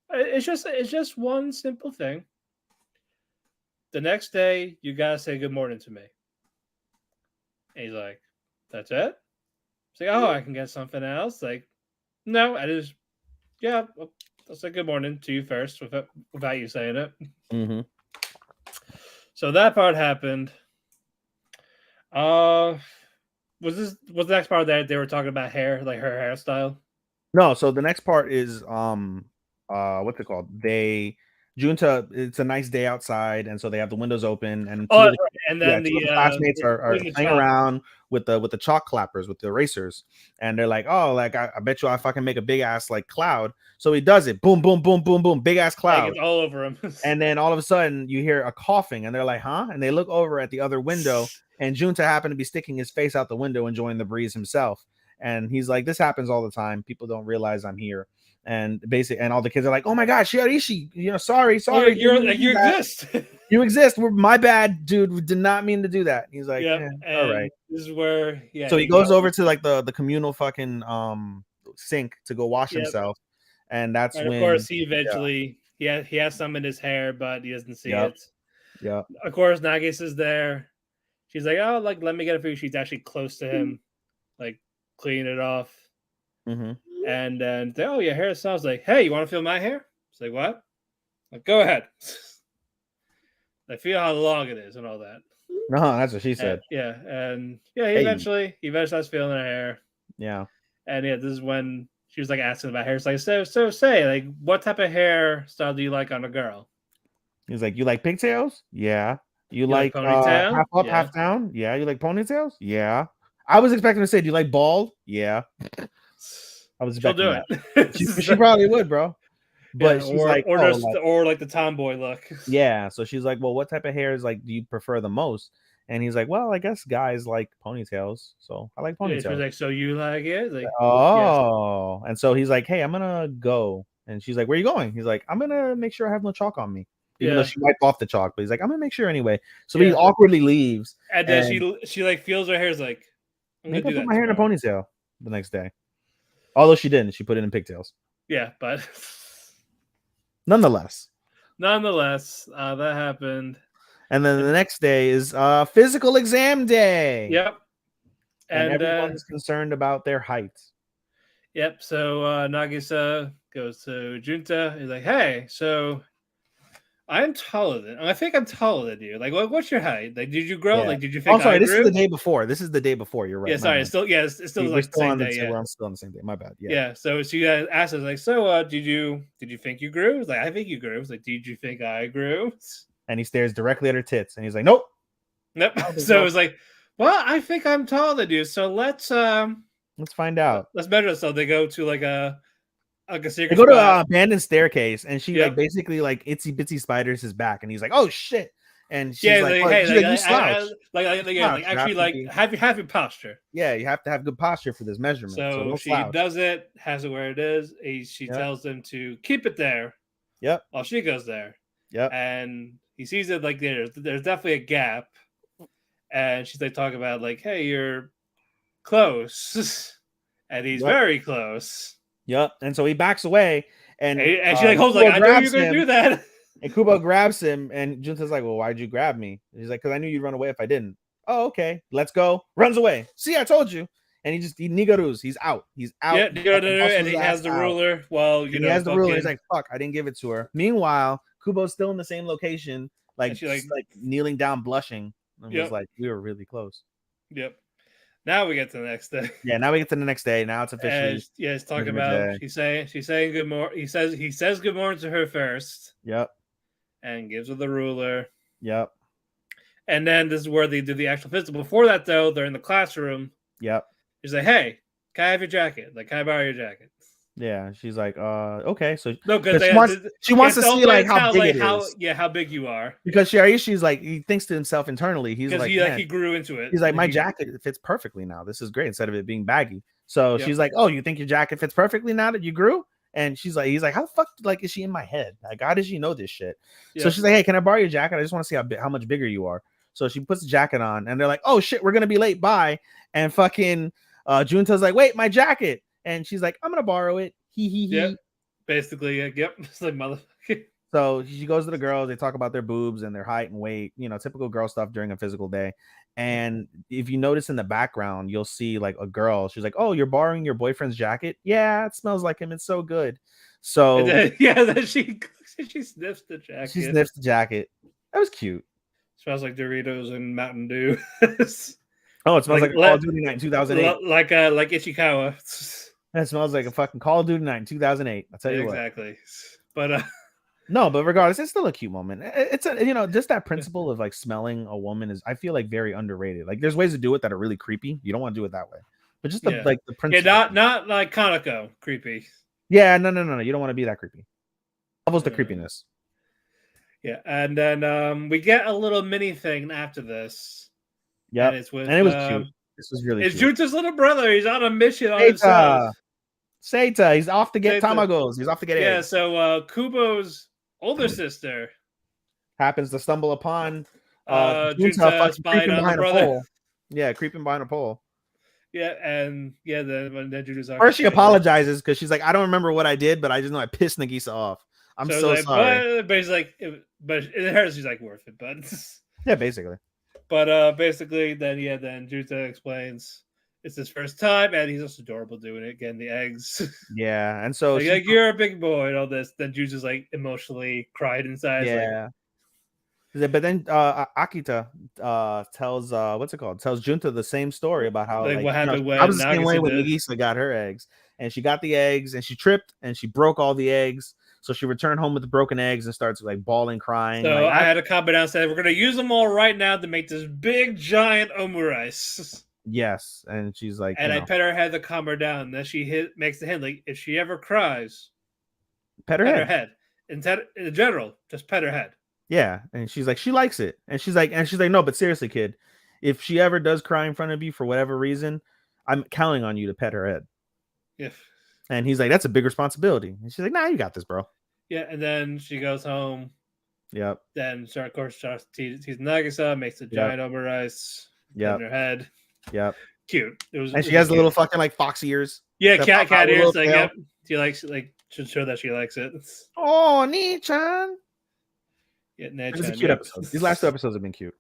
It's just one simple thing. The next day, you gotta say good morning to me. And he's like, "That's it?" It's like, "Oh, I can get something else." Like, no, I just yeah, I'll say good morning to you first without you saying it. Mhm. So that part happened. Uh, was the next part that they were talking about hair, like her hairstyle? No, so the next part is what's it called? Junta, it's a nice day outside, and so they have the windows open, and Oh, that's right. And then two of the classmates are putting the playing chalk. around with the chalk clappers, with the erasers, and they're like, "Oh, like I bet you if I can make a big ass like cloud." So he does it, boom, boom, boom, boom, boom, big ass Like cloud. it's all over him. And then all of a sudden you hear a coughing, and they're like, "Huh?" And they look over at the other window, and Junta happened to be sticking his face out the window, enjoying the breeze himself. And he's like, "This happens all the time. People don't realize I'm here." And basically, and all the kids are like, "Oh my God, Shiorishi, sorry, Oh, sorry, didn't mean to you do that. exist. You exist. My bad, dude. We did not mean to do that." He's like, Yep. all right. And this is where So he he goes over goes. to like the communal fucking sink to go wash Yep. himself, and that's And of course, when he yeah, eventually he has some in his hair, but he doesn't see yep, it. yep. Of course, Nagis is there. She's like, "Oh, like let me get it for you." She's actually close to him, like cleaning it off. Mm-hmm. And then, oh, your hair smells like, hey, you want to feel my hair? It's like, what? Like, go ahead. I feel how long it is and all that. No, that's what she said. Yeah, and yeah, Hey, he eventually starts feeling her hair, yeah. and yeah, this is when she was like asking about hair. It's like, so say, like, what type of hairstyle do you like on a girl? He's like, "You like pigtails? Yeah. You You like like ponytail? half up, Yeah. half down? Yeah. You like ponytails? Yeah." I was expecting to say, "Do you like bald?" Yeah. I was She'll expecting do that. it. She probably would, bro. But she's like, oh, like, or like the tomboy look. yeah. So she's like, well, what type of hair is like do you prefer the most? And he's like, well, I guess guys like ponytails, so I like Yeah, she was ponytails. like, so you like it? Like, yes. Oh, and so he's like, hey, I'm gonna go. And she's like, where are you going? He's like, I'm gonna make sure I have no chalk on me. Even though Yeah. she wiped off the chalk, but he's like, I'm gonna make sure anyway. So he Yeah. awkwardly leaves. And then And she like feels her hair is like, I'm gonna maybe I'll do put that my hair in a tomorrow. ponytail the next day. Although she didn't, she put it in pigtails. Yeah, but Nonetheless. nonetheless, that happened. And then the And, next day is physical exam day. yep. And And everyone's concerned about their height. yep. So Nagisa goes to Junta. He's like, hey, so I think I'm taller than you. Like, what's your height? Like, did you grow? Yeah. Like, did you Oh, think sorry. I This is the grew? day before. This is the day before. You're right. Yeah, My sorry. bad. It's still, yeah, it's still We're like the still same on the day. Yeah. we're still on the same day. My bad. Yeah. Yeah. So she asks us like, so did you think you grew? It's like, I think you grew. It's like, did you think I grew? And he stares directly at her tits, and he's like, "Nope." Nope. think So so. it was like, well, I think I'm taller than you. So let's find out. let's measure. So they go to like a They secret go to an spot. abandoned staircase, and she like Yep. basically like itsy bitsy spiders his back, and he's like, "Oh shit!" And she's Yeah, like, like, "Well," hey, she's like, "You slouch." Slouch, actually, you have to like, have your posture. yeah, you have to have good posture for this measurement. So So don't she slouch. does it, has it where it is. She Yep. tells him to keep it there Yep. while she goes there, Yep. and he sees it like there's definitely a gap, and she's like talking about like, hey, you're close, and he's Yep. very close. Yep. And so he backs away, and And she like holds like, I know you're gonna do that. And Kubo grabs him, and Junta's like, "Well, why'd you grab me?" He's like, "Because I knew you'd run away if I didn't." Oh, okay, let's go. Runs away. See, I told you. And he nigarus. He's out. He's out. Yeah, He and he has the ruler. Well, and he has the ruler. He's like, "Fuck, I didn't give it to her." Meanwhile, Kubo's still in the same location, like she, just, like kneeling down, blushing, and Yep. was like, "We were really close." Yep. Now we get to the next day. Yeah, now we get to the next day. Now it's officially. Yeah, he's talking about day. she's saying good morning. He says good morning to her first. Yep. And gives her the ruler. Yep. And then this is where they do the actual physical. Before that, though, they're in the classroom. Yep. He's like, "Hey, can I have your jacket? Like, can I borrow your jacket?" Yeah, she's like, okay. So no, because she wants to see like how big it is. Yeah, how big you are. Because she's like, he thinks to himself internally. He's like, he grew into it. He's like, my jacket fits perfectly now. This is great. Instead of it being baggy. So she's like, oh, you think your jacket fits perfectly now that you grew? And he's like, how the fuck like is she in my head? Like, how does she know this shit? Yep. So she's like, hey, can I borrow your jacket? I just want to see how much bigger you are. So she puts the jacket on, and they're like, oh shit, we're gonna be late. Bye. And fucking Junta's like, wait, my jacket. And she's like, I'm gonna borrow it. Yep. Basically, yep. It's like motherfucker. So she goes to the girls. They talk about their boobs and their height and weight. You know, typical girl stuff during a physical day. And if you notice in the background, you'll see like a girl. She's like, "Oh, you're borrowing your boyfriend's jacket? Yeah, it smells like him. It's so good." So then she sniffs the jacket. She sniffs the jacket. That was cute. Smells like Doritos and Mountain Dew. Oh, it smells like a Call of Duty night in 2008. Like Ichikawa. It smells like a fucking Call of Duty night in 2008. I'll tell you what. Exactly. But no, but regardless, it's still a cute moment. It's a, just that principle of like smelling a woman is, I feel like, very underrated. Like, there's ways to do it that are really creepy. You don't want to do it that way, but just the like the principle. Yeah, not like Kaneko creepy. Yeah, no. You don't want to be that creepy. Levels the creepiness. Yeah, and then we get a little mini thing after this. Yeah, and it was cute. This was really. It's Junta's little brother. He's on a mission on himself. Seita, he's off to get tamagos. He's off to get eggs. Yeah, so Kubo's older sister happens to stumble upon Junta creeping behind a pole. Yeah, creeping behind a pole. Yeah, and then Junta's first she apologizes because she's like, I don't remember what I did, but I just know I pissed Nagisa off. I'm so sorry. But he's like, but in her, she's like worth it, but yeah, basically. But basically, then Junta explains it's his first time, and he's just adorable doing it, getting the eggs. Yeah, and so like you're a big boy and all this. Then Junta's like emotionally cried inside. Yeah. But then Akita tells tells Junta the same story about how what happened when I was the same way when Nagisa got her eggs, and she got the eggs and she tripped and she broke all the eggs. So she returned home with the broken eggs and starts like bawling, crying. So like, I had a comment down said, we're gonna use them all right now to make this big giant omurice. Yes, and she's like, and I pet her head to calm her down. And then she makes the hint like, if she ever cries, Pet her Pet head. her head. In general, just pet her head. Yeah, and she's like, she likes it, and she's like, no, but seriously, kid, if she ever does cry in front of you for whatever reason, I'm counting on you to pet her head. Yeah. And he's like, that's a big responsibility. And she's like, nah, you got this, bro. Yeah, and then she goes home. Yep. Then, of course, starts teasing Nagisa, makes a giant omurice, Yep. petting her head. Yep. Cute. And she has the little fucking like fox ears. Yeah, cat ears. Like, tail. yep. She likes like should show that she likes it. Oh, Nichan. Yeah, It's a cute episode. These last 2 episodes have been cute.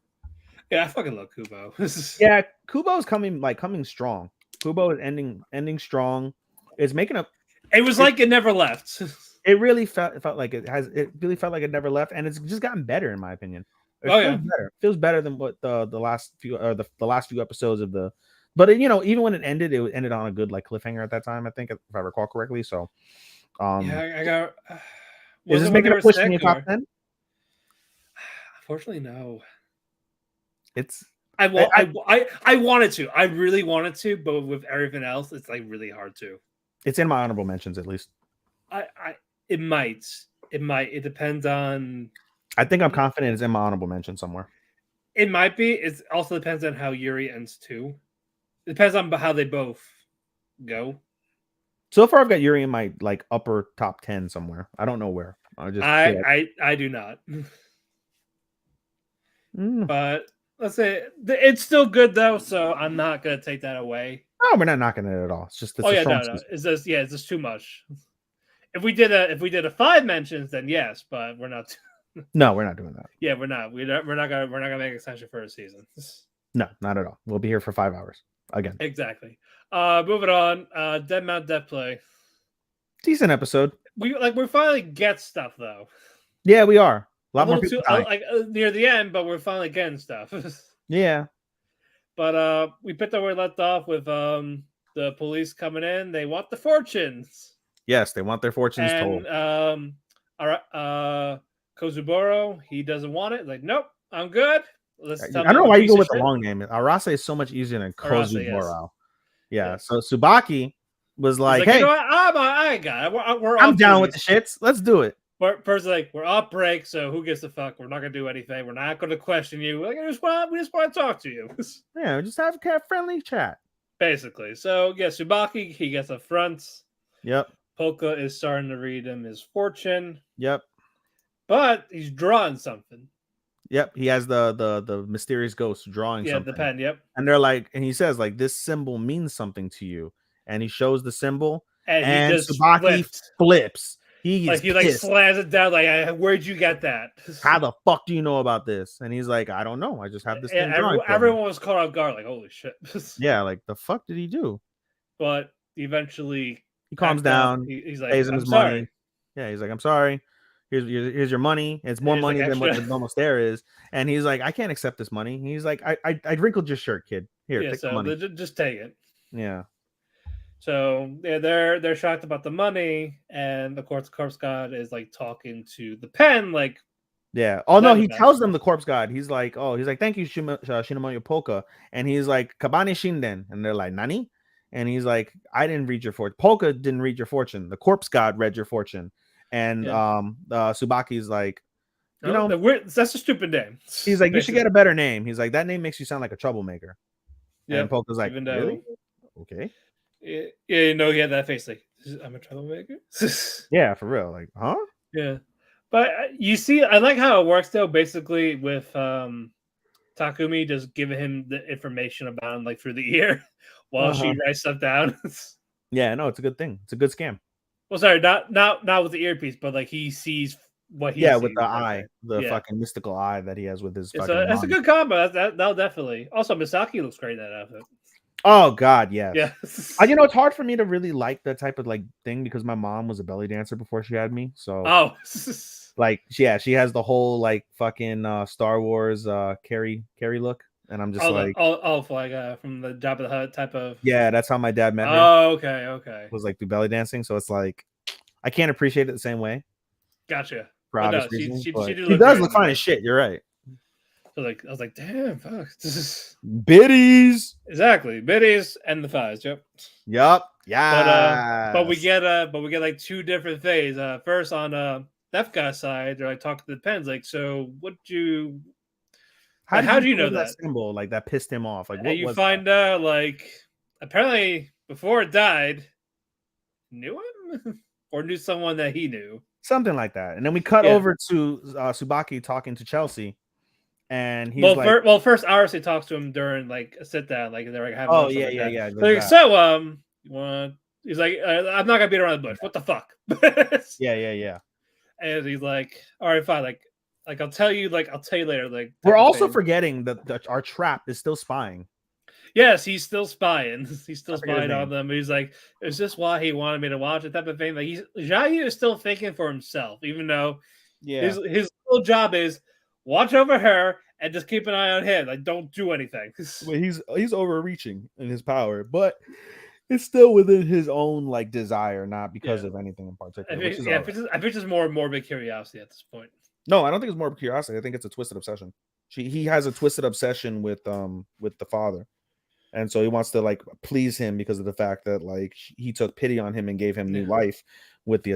Yeah, I fucking love Kubo. Yeah, Kubo's coming strong. Kubo is ending strong. It's making up. It was like it never left. It really felt like it has. It really felt like it never left, and it's just gotten better in my opinion. It feels better. It feels better than what the last few or the last few episodes of the. But even when it ended on a good like cliffhanger at that time. I think if I recall correctly. So, yeah, I got. Is this making a push in your top 10? Unfortunately, no. It's I wanted to. I really wanted to, but with everything else, it's like really hard to. It's in my honorable mentions at least. It might. It depends on. I think I'm confident it's in my honorable mention somewhere. It might be. It also depends on how Yuri ends too. It depends on how they both go. So far, I've got Yuri in my like upper top 10 somewhere. I don't know where. I do not. But let's say it's still good though, so I'm not gonna take that away. No, we're not knocking it at all. It's just no. It's just too much. If we did a 5 mentions, then yes, but we're not. No, we're not doing that. Yeah, we're not. We're not gonna make an extension for a season. No, not at all. We'll be here for 5 hours again. Exactly. Moving on. Dead Mount Death Play. Decent episode. We finally get stuff though. Yeah, we are. A lot more people near the end, but we're finally getting stuff. Yeah. But we picked up where we left off with the police coming in. They want the fortunes. Yes, they want their fortunes told. Kozuboro, he doesn't want it. Like, nope, I'm good. I don't know why you go with the long name. Arase is so much easier than Kozuboro. Yeah. So Tsubaki was like, hey, you know what? I got it. I'm down with the shits. Let's do it. Person's like, we're off break, so who gives a fuck? We're not gonna do anything. We're not gonna question you. Like, we just want to talk to you. Yeah, just have a friendly chat. Basically. So yeah, Tsubaki, he gets a front. Yep. Polka is starting to read him his fortune. Yep. But he's drawing something. Yep. He has the mysterious ghost drawing something. Yeah, the pen, yep. And they're like, and he says, like, this symbol means something to you. And he shows the symbol. And he just Tsubaki flips. He slams it down. Like, where'd you get that? How the fuck do you know about this? And he's like, I don't know. I just have this thing. Everyone was caught off guard. Like, holy shit. Yeah, like the fuck did he do? But eventually he calms down. He's like, pays him his money. Yeah, he's like, I'm sorry. Here's your money. It's more money than what the normal stare is. And he's like, I can't accept this money. He's like, I wrinkled your shirt, kid. Here, take the money. Just take it. Yeah. So yeah, they're shocked about the money, and of course the corpse god is like talking to the pen, like, yeah. Oh no, he tells them the corpse god. He's like, thank you, Shinamoyo Polka, and he's like, Kabane Shinden, and they're like, Nani? And he's like, I didn't read your fortune. Polka didn't read your fortune. The corpse god read your fortune, and Tsubaki's like, that's a stupid name. He's like, you should get a better name. He's like, that name makes you sound like a troublemaker. Yeah. And Polka's like, really? Okay. Yeah, he had that face like, I'm a troublemaker. Yeah, for real. Like, huh? Yeah, but you see, I like how it works though. Basically, with Takumi just giving him the information about him like through the ear while she writes stuff down. Yeah, no, it's a good thing. It's a good scam. Well, sorry, not with the earpiece, but like he sees what he sees with the eye, fucking mystical eye that he has with his. That's a good combo. That'll definitely. Also, Misaki looks great in that outfit. Oh God, yes. Yeah. It's hard for me to really like that type of like thing because my mom was a belly dancer before she had me. So like, she has the whole like fucking Star Wars Carrie look, and I'm just from the Jabba the Hutt type of. Yeah, that's how my dad met her. Oh, okay. Was like through belly dancing, so it's like I can't appreciate it the same way. Gotcha. For obvious reasons, she does look fine as shit. You're right. So I was like, damn, fuck. Biddies. Exactly. Biddies and the thighs. Yep. But Yes. we get like two different things. First on that guy's side, they're like talking to the pens, like, so what you How like? did How you do you know deliver that that? symbol? Like that pissed him off. Like And what you was that? find out like apparently before it died, knew him or knew someone that he knew. Something like that. And then we cut Yeah. over to Tsubaki talking to Chelsea, and he's like, First, Arcee talks to him during like a sit down, like they're like having "Oh lunch, yeah, something like yeah, that. yeah." There's Like, that. so, you want? He's like, I'm not gonna beat around the bush. What the fuck? Yeah, yeah, yeah. And he's like, all right, fine. Like I'll tell you later, like We're type of also thing. forgetting that our trap is still spying. Yes, he's still spying. He's I still forget his spying on name. them. He's like, is this why he wanted me to watch it? Type of thing. Like Jayu is still thinking for himself, even though Yeah. his whole job is watch over her and just keep an eye on him. Like, don't do anything. Well, he's overreaching in his power, but it's still within his own like desire, not because Yeah. of anything in particular, which I is yeah, all right. I think it's more morbid curiosity at this point. No, I don't think it's more curiosity. I think it's a twisted obsession. He has a twisted obsession with the father. And so he wants to like please him because of the fact that like he took pity on him and gave him new Yeah. life with the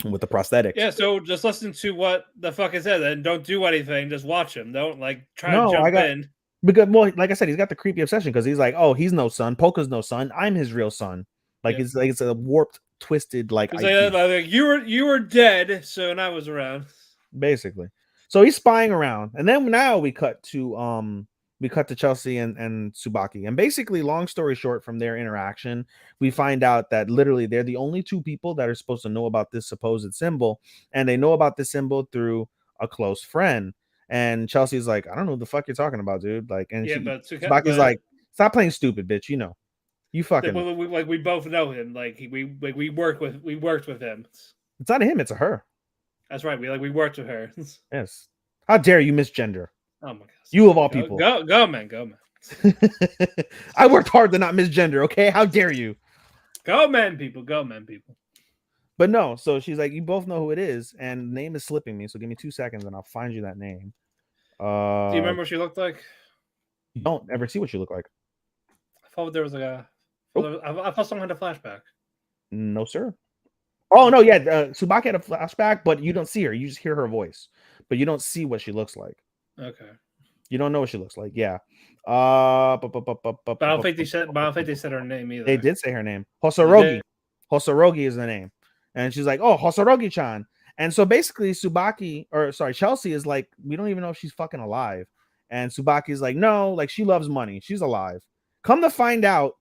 prosthetics. Yeah, so just listen to what the fuck it says and don't do anything. Just watch him. Don't like try to No, I jump got in. because well, like I said, he's got the creepy obsession because he's like, oh, he's no son, Polka's no son, I'm his real son. Like Yeah. it's a warped, twisted like He's idea, like you were dead, so when I was around. basically. So he's spying around, and then now we cut to Chelsea and Tsubaki, and basically, long story short, from their interaction, we find out that literally they're the only two people that are supposed to know about this supposed symbol, and they know about this symbol through a close friend. And Chelsea's like, I don't know what the fuck you're talking about, dude. Like, and Yeah, Tsubaki's like, stop playing stupid, bitch. You know, you fucking know. we both know him. Like we worked with him. It's not a him, it's a her. That's right. We worked with her. Yes. How dare you misgender? Oh my god. You of all people. Go man. I worked hard to not misgender, okay? How dare you? Go man, people. Go man, people. But no, so she's like, you both know who it is, and name is slipping me. So give me 2 seconds, and I'll find you that name. Do you remember what she looked like? You don't ever see what you look like. I thought there was like a. I thought someone had a flashback. No, sir. Oh no, yeah, Tsubaki had a flashback, but you don't see her. You just hear her voice, but you don't see what she looks like. Okay. You don't know what she looks like. Yeah. But I don't think they said. But I don't think they said her name either. They did say her name. Hosorogi. Hosorogi is the name, and she's like, "Oh, Hosorogi-chan." And so basically, Chelsea is like, we don't even know if she's fucking alive. And Tsubaki is like, no, like she loves money. She's alive. Come to find out,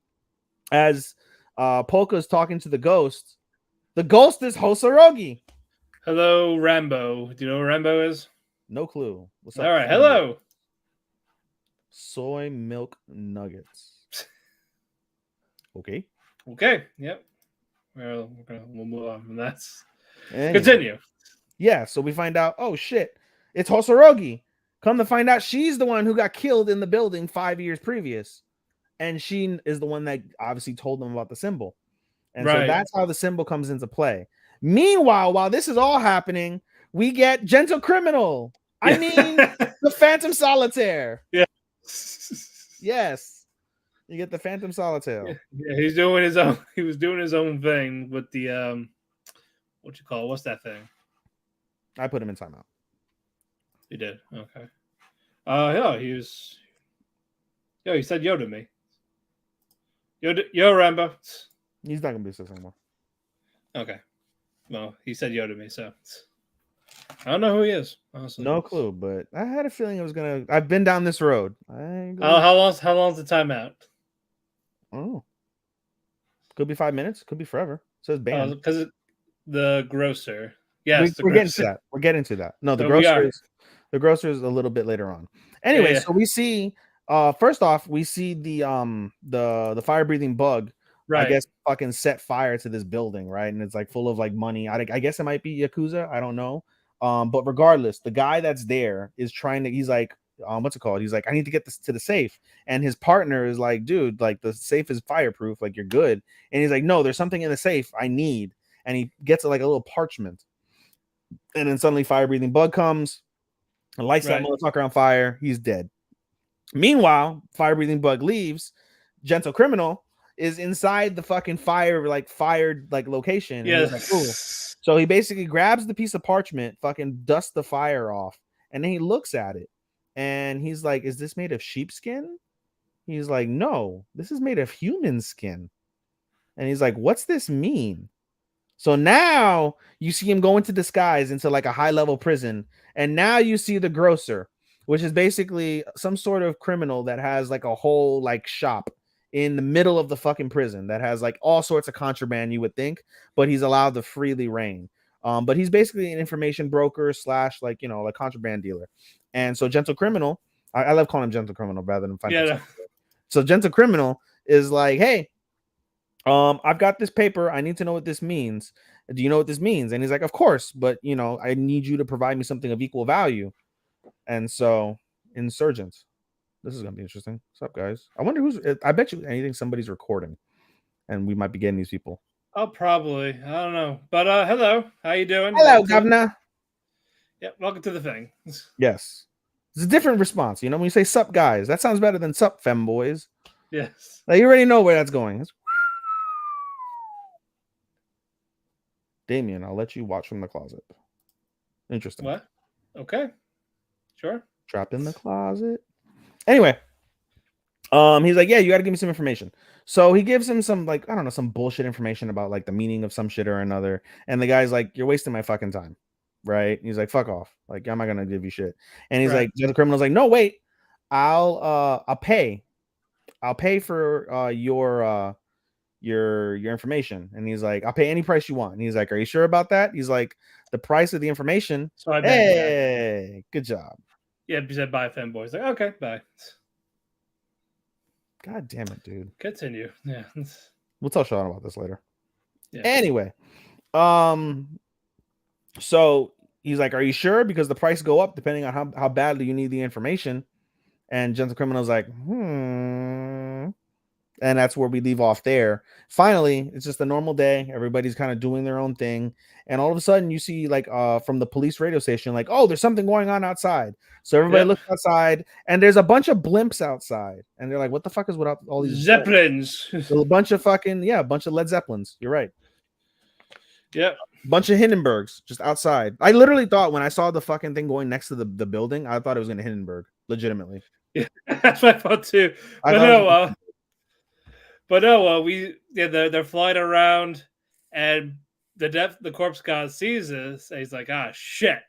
as Polka is talking to the ghost is Hosorogi. Hello, Rambo. Do you know who Rambo is? No clue. What's up? All right. Hello. Soy milk nuggets. Okay. Yep. We'll move on from that. Anyway. Continue. Yeah, so we find out, oh shit, it's Hosorogi. Come to find out, she's the one who got killed in the building 5 years previous. And she is the one that obviously told them about the symbol. And so that's how the symbol comes into play. Meanwhile, while this is all happening, we get Gentle Criminal. I mean, the Phantom Solitaire. Yeah. Yes. You get the Phantom Solitaire. Yeah, he's doing his own. He was doing his own thing with the what you call it? What's that thing? I put him in timeout. You did. Okay. Yeah, he was. Yo, he said yo to me. Yo, Rambo. He's not gonna be this anymore. Okay. Well, he said yo to me, so I don't know who he is. Honestly, no clue. But I had a feeling it was gonna. I've been down this road. How long's the timeout? Oh, could be 5 minutes. Could be forever. It says banned because the grocer. Yes, we're getting to that. We're getting to that. No, the grocer is a little bit later on. Anyway, so we see. First off, we see the fire breathing bug. Right. I guess fucking set fire to this building, right? And it's like full of like money. I guess it might be Yakuza. I don't know. But regardless, the guy that's there is trying to. He's like, what's it called? He's like, I need to get this to the safe. And his partner is like, dude, like the safe is fireproof. Like you're good. And he's like, no, there's something in the safe I need. And he gets like a little parchment. And then suddenly fire breathing bug comes and lights that motherfucker on fire. He's dead. Meanwhile, fire breathing bug leaves. Gentle Criminal is inside the fucking fire, like fired like location. And Yeah. he's like, cool. So he basically grabs the piece of parchment, fucking dusts the fire off, and then he looks at it and he's like, is this made of sheepskin? He's like, no, this is made of human skin. And he's like, what's this mean? So now you see him go into disguise into like a high level prison. And now you see the grocer, which is basically some sort of criminal that has like a whole like shop in the middle of the fucking prison that has like all sorts of contraband, you would think, but he's allowed to freely reign. But he's basically an information broker slash like, you know, like contraband dealer. And so Gentle Criminal, I love calling him Gentle Criminal rather than Fine. Yeah. So Gentle Criminal is like, hey, I've got this paper. I need to know what this means. Do you know what this means? And he's like, of course, but you know, I need you to provide me something of equal value. And so, Insurgents. This is gonna be interesting. What's up, guys? I wonder who's. I bet you anything somebody's recording, and we might be getting these people. Oh, probably. I don't know. But hello, how you doing? Hello, governor. Yeah, welcome to the thing. Yes, it's a different response. You know, when you say "sup, guys," that sounds better than "sup, femboys." Yes. Like you already know where that's going. It's... Damien, I'll let you watch from the closet. Interesting. What? Okay. Sure. Trapped in the closet. Anyway, he's like, yeah, you got to give me some information. So he gives him some like, I don't know, some bullshit information about like the meaning of some shit or another. And the guy's like, you're wasting my fucking time. Right? He's like, fuck off. Like, I'm not gonna give you shit. And he's like, the criminal's like, no, wait, I'll pay for your information. And he's like, I'll pay any price you want. And he's like, are you sure about that? He's like, the price of the information. So I bet, hey, good job. Yeah, he said bye, fanboys. Like, okay, bye. God damn it, dude. Continue. Yeah. We'll tell Sean about this later. Yeah. Anyway, so he's like, are you sure? Because the price go up depending on how badly you need the information. And Gentle Criminal's like, and that's where we leave off there. Finally, it's just a normal day. Everybody's kind of doing their own thing. And all of a sudden you see like from the police radio station, like, oh, there's something going on outside. So everybody looks outside and there's a bunch of blimps outside. And they're like, what the fuck is with all these Zeppelins? A bunch of fucking, a bunch of Led Zeppelins. You're right. Yep. Bunch of Hindenburgs just outside. I literally thought when I saw the fucking thing going next to the building, I thought it was going to Hindenburg. Legitimately. Yeah, that's what I thought too. But no, they're flying around, and the corpse god sees this, and he's like, ah, shit.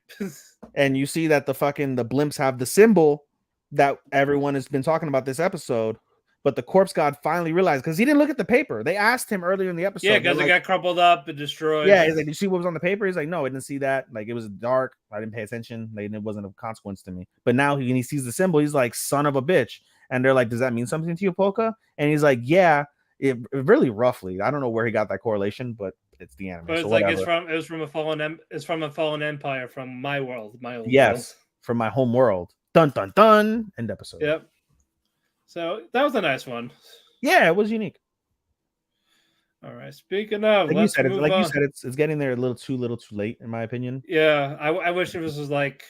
And you see that the blimps have the symbol that everyone has been talking about this episode, but the corpse god finally realized because he didn't look at the paper. They asked him earlier in the episode. Yeah, because it got crumpled up and destroyed. Yeah, he's like, did you see what was on the paper? He's like, no, I didn't see that. Like, it was dark. I didn't pay attention. Like, it wasn't of consequence to me. But now he sees the symbol. He's like, son of a bitch. And they're like, does that mean something to you, Polka? And he's like, yeah. It really roughly. I don't know where he got that correlation, but it's the anime. But it's so like it's from a fallen empire from my world, my old world. From my home world. Dun dun dun. End episode. Yep. So that was a nice one. Yeah, it was unique. All right. Speaking of, you said, it's getting there a little too late, in my opinion. Yeah, I wish it was like,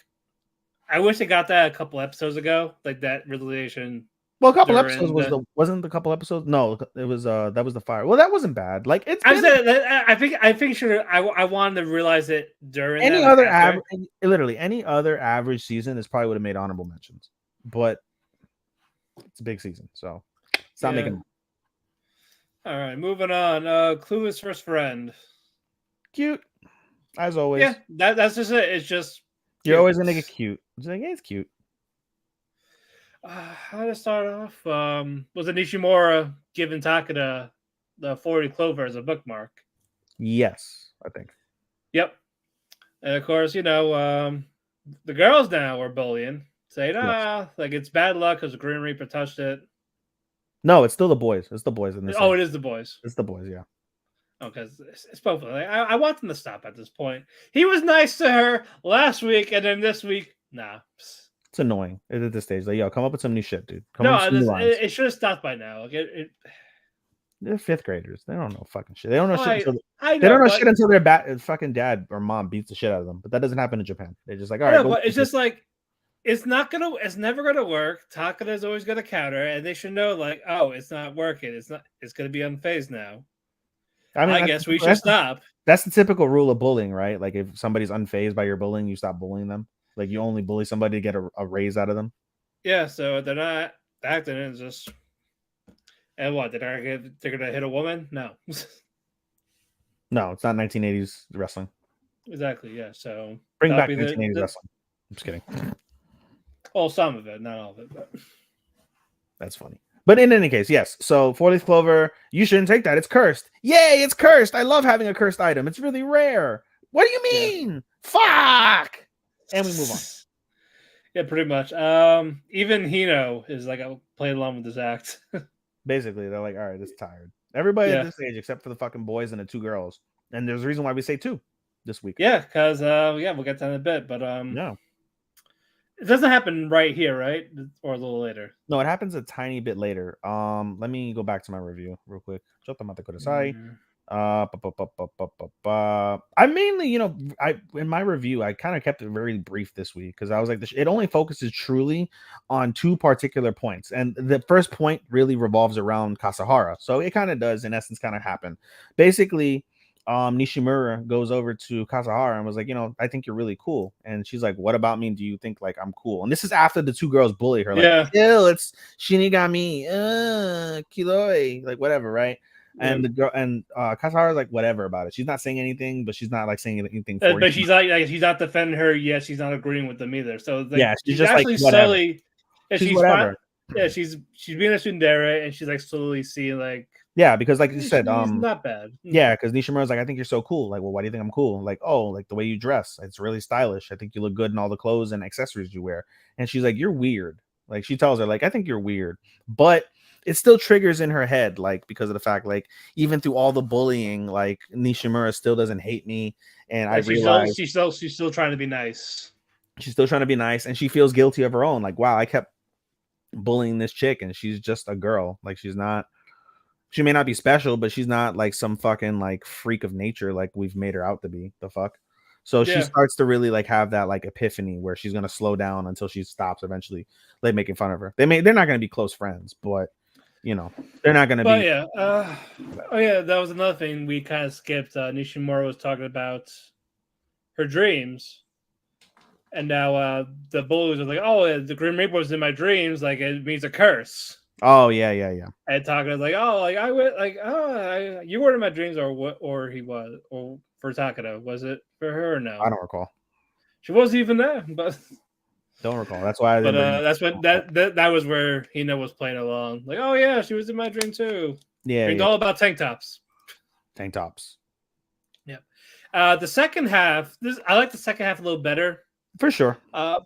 I wish it got that a couple episodes ago, like that realization. Well, a couple episodes wasn't the couple episodes. No, it was that was the fire. Well, that wasn't bad. Like it's. I think sure. I wanted to realize it during any other average. Literally, any other average season is probably would have made honorable mentions, but it's a big season, so it's not making. All right, moving on. Clueless first friend. Cute, as always. Yeah, that's just it. It's just you're always gonna get cute. It's like, hey, it's cute. How to start off? Was it Nishimura giving Takeda the 40 clover as a bookmark? Yes, I think. Yep. And of course, the girls now are bullying, saying, like it's bad luck because the Green Reaper touched it. No, it's still the boys. It's the boys in this. Oh, it is the boys. It's the boys, yeah. Okay, it's both. Like, I want them to stop at this point. He was nice to her last week, and then this week, nah. It's annoying at this stage. Like, yo, come up with some new shit, dude. It should have stopped by now. Like they're fifth graders. They don't know fucking shit. They don't know shit until they don't know shit until their fucking dad or mom beats the shit out of them. But that doesn't happen in Japan. They're just like, all right. But it's just like It's never gonna work. Takada's always gonna counter, and they should know, like, oh, it's not working. It's gonna be unfazed now. I mean, I guess we should stop. That's the typical rule of bullying, right? Like if somebody's unfazed by your bullying, you stop bullying them. Like you only bully somebody to get a raise out of them. Yeah, so they're not acting. It's just, and what they're gonna hit a woman? No, No, it's not 1980s wrestling. exactly. Yeah, so Bring that'll back be 1980s wrestling. I'm just kidding. well, some of it, not all of it. But. That's funny. But in any case, yes. So 4-leaf clover, you shouldn't take that. It's cursed. Yay, it's cursed. I love having a cursed item. It's really rare. What do you mean? Yeah. Fuck. And we move on. Yeah, pretty much. Even Hino is like playing along with this act. Basically, they're like, all right, it's tired. Everybody at this age, except for the fucking boys and the 2 girls. And there's a reason why we say 2 this week. Yeah, because we'll get to that in a bit. But no. It doesn't happen right here, right? Or a little later. No, it happens a tiny bit later. Let me go back to my review real quick. I mainly, in my review, I kind of kept it very brief this week because I was like, it only focuses truly on 2 particular points, and the first point really revolves around Kasahara. So it kind of does, in essence, kind of happen. Basically, Nishimura goes over to Kasahara and was like, I think you're really cool. And she's like, what about me? Do you think like I'm cool? And this is after the 2 girls bully her, like, ew, it's Shinigami, Kiloi, like whatever, right? And the girl and Kasahara's like whatever about it. She's not saying anything, but she's not like saying anything. But she's like she's not defending her. Yeah, she's not agreeing with them either. So like, yeah, she's just actually like whatever. She's whatever. She's being a tsundere, and she's like slowly seeing like. Yeah, because like you said, not bad. Yeah, because Nishimura's like, I think you're so cool. Like, well, why do you think I'm cool? Like, oh, like the way you dress, it's really stylish. I think you look good in all the clothes and accessories you wear. And she's like, you're weird. Like she tells her, like, I think you're weird, but it still triggers in her head, like because of the fact, like even through all the bullying, like Nishimura still doesn't hate me, and I realize she's still trying to be nice. She's still trying to be nice, and she feels guilty of her own. Like, wow, I kept bullying this chick, and she's just a girl. Like she's not. She may not be special, but she's not like some fucking like freak of nature like we've made her out to be. The fuck. So she starts to really like have that like epiphany where she's gonna slow down until she stops eventually like making fun of her. They're not gonna be close friends, but they're not gonna be. Yeah. That was another thing we kind of skipped. Nishimura was talking about her dreams, and now the bullies are like, "Oh, the Grim Reaper was in my dreams. Like it means a curse." Oh yeah. And Takada's like, "Oh, like I went, like, oh, you were in my dreams, or what? Or he was, or for Takada, was it for her or no? I don't recall. She wasn't even there, but don't recall. That's why. That's when that was where Hina was playing along. Like, oh yeah, she was in my dream too. Yeah, it's all about tank tops. Tank tops. Yeah. The second half, I like the second half a little better. For sure.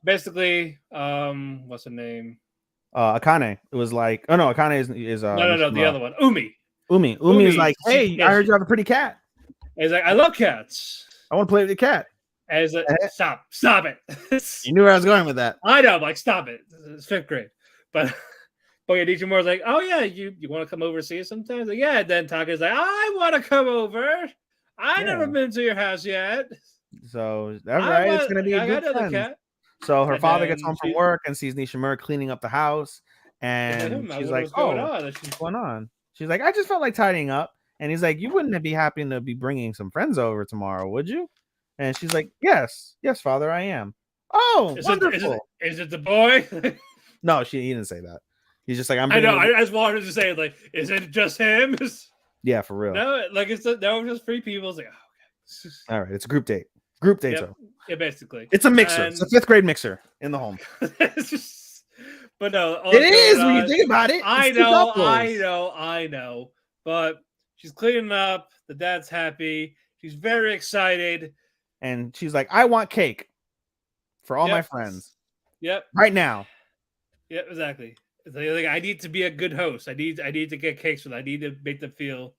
Basically, what's her name? Akane. It was like, oh no, Akane is no, the other one, Umi is like, hey, I heard you have a pretty cat. He's like, I love cats. I want to play with the cat. And he's like, stop it. You knew where I was going with that. I know, I'm like, stop it. It's 5th grade. But yeah, Nishimura's like, oh yeah, you want to come over and see us sometimes? Like, yeah. And then Taka's like, I want to come over. I never been to your house yet. So that's right. It's gonna be a good friend. Cat. So her father gets home from work and sees Nishimura cleaning up the house, and she's like, "Oh, what's going on?" She's like, "I just felt like tidying up," and he's like, "You wouldn't be happy to be bringing some friends over tomorrow, would you?" And she's like, "Yes, Father, I am." Oh, wonderful! Is it the boy? No, he didn't say that. He's just like, "I'm." I know. I just wanted to say, like, is it just him? Yeah, for real. No, like it's just 3 people. It's like, oh, okay. All right, it's a group date. Group date. Yep. Yeah, basically. It's a mixer. It's a 5th grade mixer in the home. But no, it is when you think about it. I know. But she's cleaning up. The dad's happy. She's very excited. And she's like, I want cake for all my friends. Yep. Right now. Yep, exactly. Like, I need to be a good host. I need to get cakes for them. I need to make them feel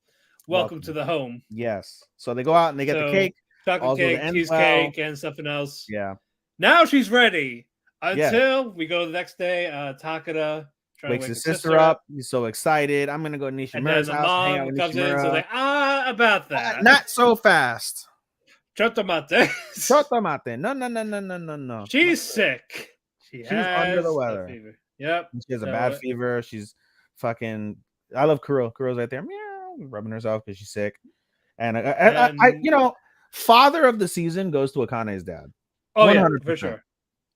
welcome to the home. Yes. So they go out and they get the cake. Chocolate cake, cheesecake, and something else. Yeah. Now she's ready. Until we go the next day. Takada wakes his sister up. He's so excited. I'm gonna go to Nishimura's house. Mom hang out with comes Nishimura. In, so like, about that. Not so fast. Chotomate. No. She's sick. She She's under the has the weather. fever. Yep. She has a bad So fever. She's fucking. I love Kuro. Kuro's right there, meow, rubbing herself because she's sick. And and father of the season goes to Akane's dad. oh yeah, 100%. for sure.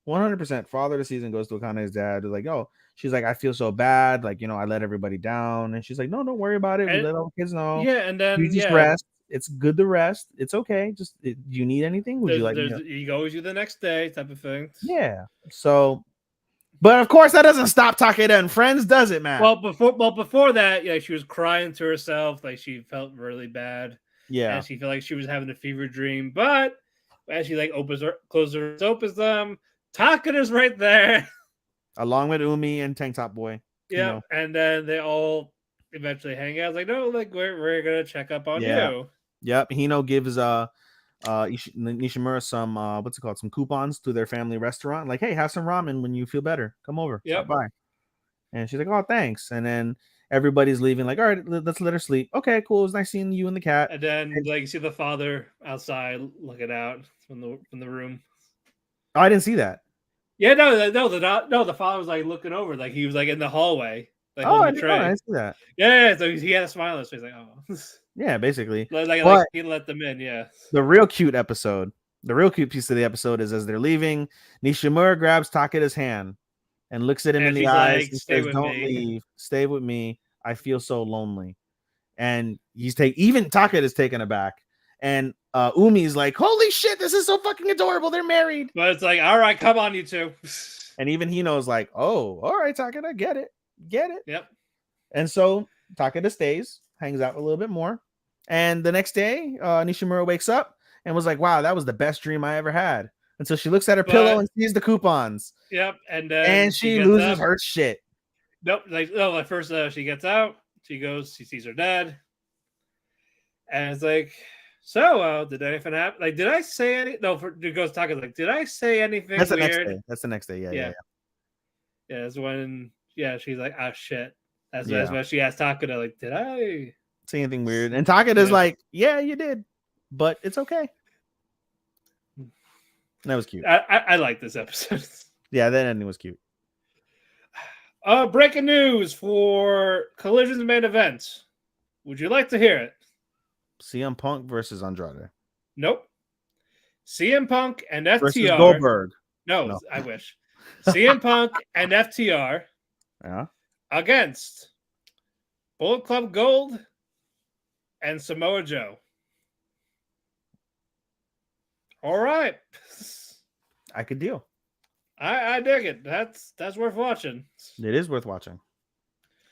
100%. Father of the season goes to Akane's dad. Like, oh, she's like, I feel so bad. Like, I let everybody down. And she's like, no, don't worry about it. We And, let all the kids know. yeah, and You then just rest. It's good to rest. It's okay. Just, do you need anything? Would you like me there's to? he goes you the next day type of thing. Yeah. So, but of course, that doesn't stop Takeda and friends, does it, Matt? Well, before that, yeah, she was crying to herself, like she felt really bad. Yeah. And she felt like she was having a fever dream. But as she like opens them, Takeda's right there. Along with Umi and Tank Top Boy. Yeah, and then they all eventually hang out. It's like, no, like we're gonna check up on you. Yep. Hino gives Nishimura some what's it called? Some coupons to their family restaurant. Like, hey, have some ramen when you feel better. Come over. Stop by. And she's like, oh, thanks. And then everybody's leaving, like, all right, let's let her sleep. Okay, cool. It was nice seeing you and the cat. And then like you see the father outside looking out from the room. Oh, I didn't see that. Yeah, the father was like looking over, like he was like in the hallway, like I the tray. didn't see that. Yeah, so he had a smile on his face, like, oh, yeah, basically, like he let them in. Yeah, the real cute piece of the episode is as they're leaving, Nishimura grabs Takeda's hand and looks at him in the eyes like, and says, "Don't leave, stay with me. I feel so lonely." And even Takeda's taken aback. And Umi's like, holy shit, this is so fucking adorable. They're married. But it's like, all right, come on, you two. And even Hino's like, oh, all right, Takeda, get it. Yep. And so Takeda stays, hangs out a little bit more. And the next day, Nishimura wakes up and was like, wow, that was the best dream I ever had. And so she looks at her pillow and sees the coupons. Yep. And then she loses her shit. Nope. At first she gets out. She sees her dad. And it's like, so, did anything happen? Like, did I say anything? No, it goes talking like, did I say anything That's the weird? next day. That's the next day. Yeah. Yeah, that's when, she's like, ah, shit. That's when she asked Takeda, like, did I say anything weird? And Takeda's like, yeah, you did, but it's okay. That was cute. I like this episode. Yeah, that ending was cute. Breaking news for Collision's main event. Would you like to hear it? CM Punk versus Andrade. Nope. CM Punk and FTR versus Goldberg. No, I wish. CM Punk and FTR. Yeah. Against Bullet Club Gold and Samoa Joe. All right. I could deal. I dig it. That's worth watching. It is worth watching.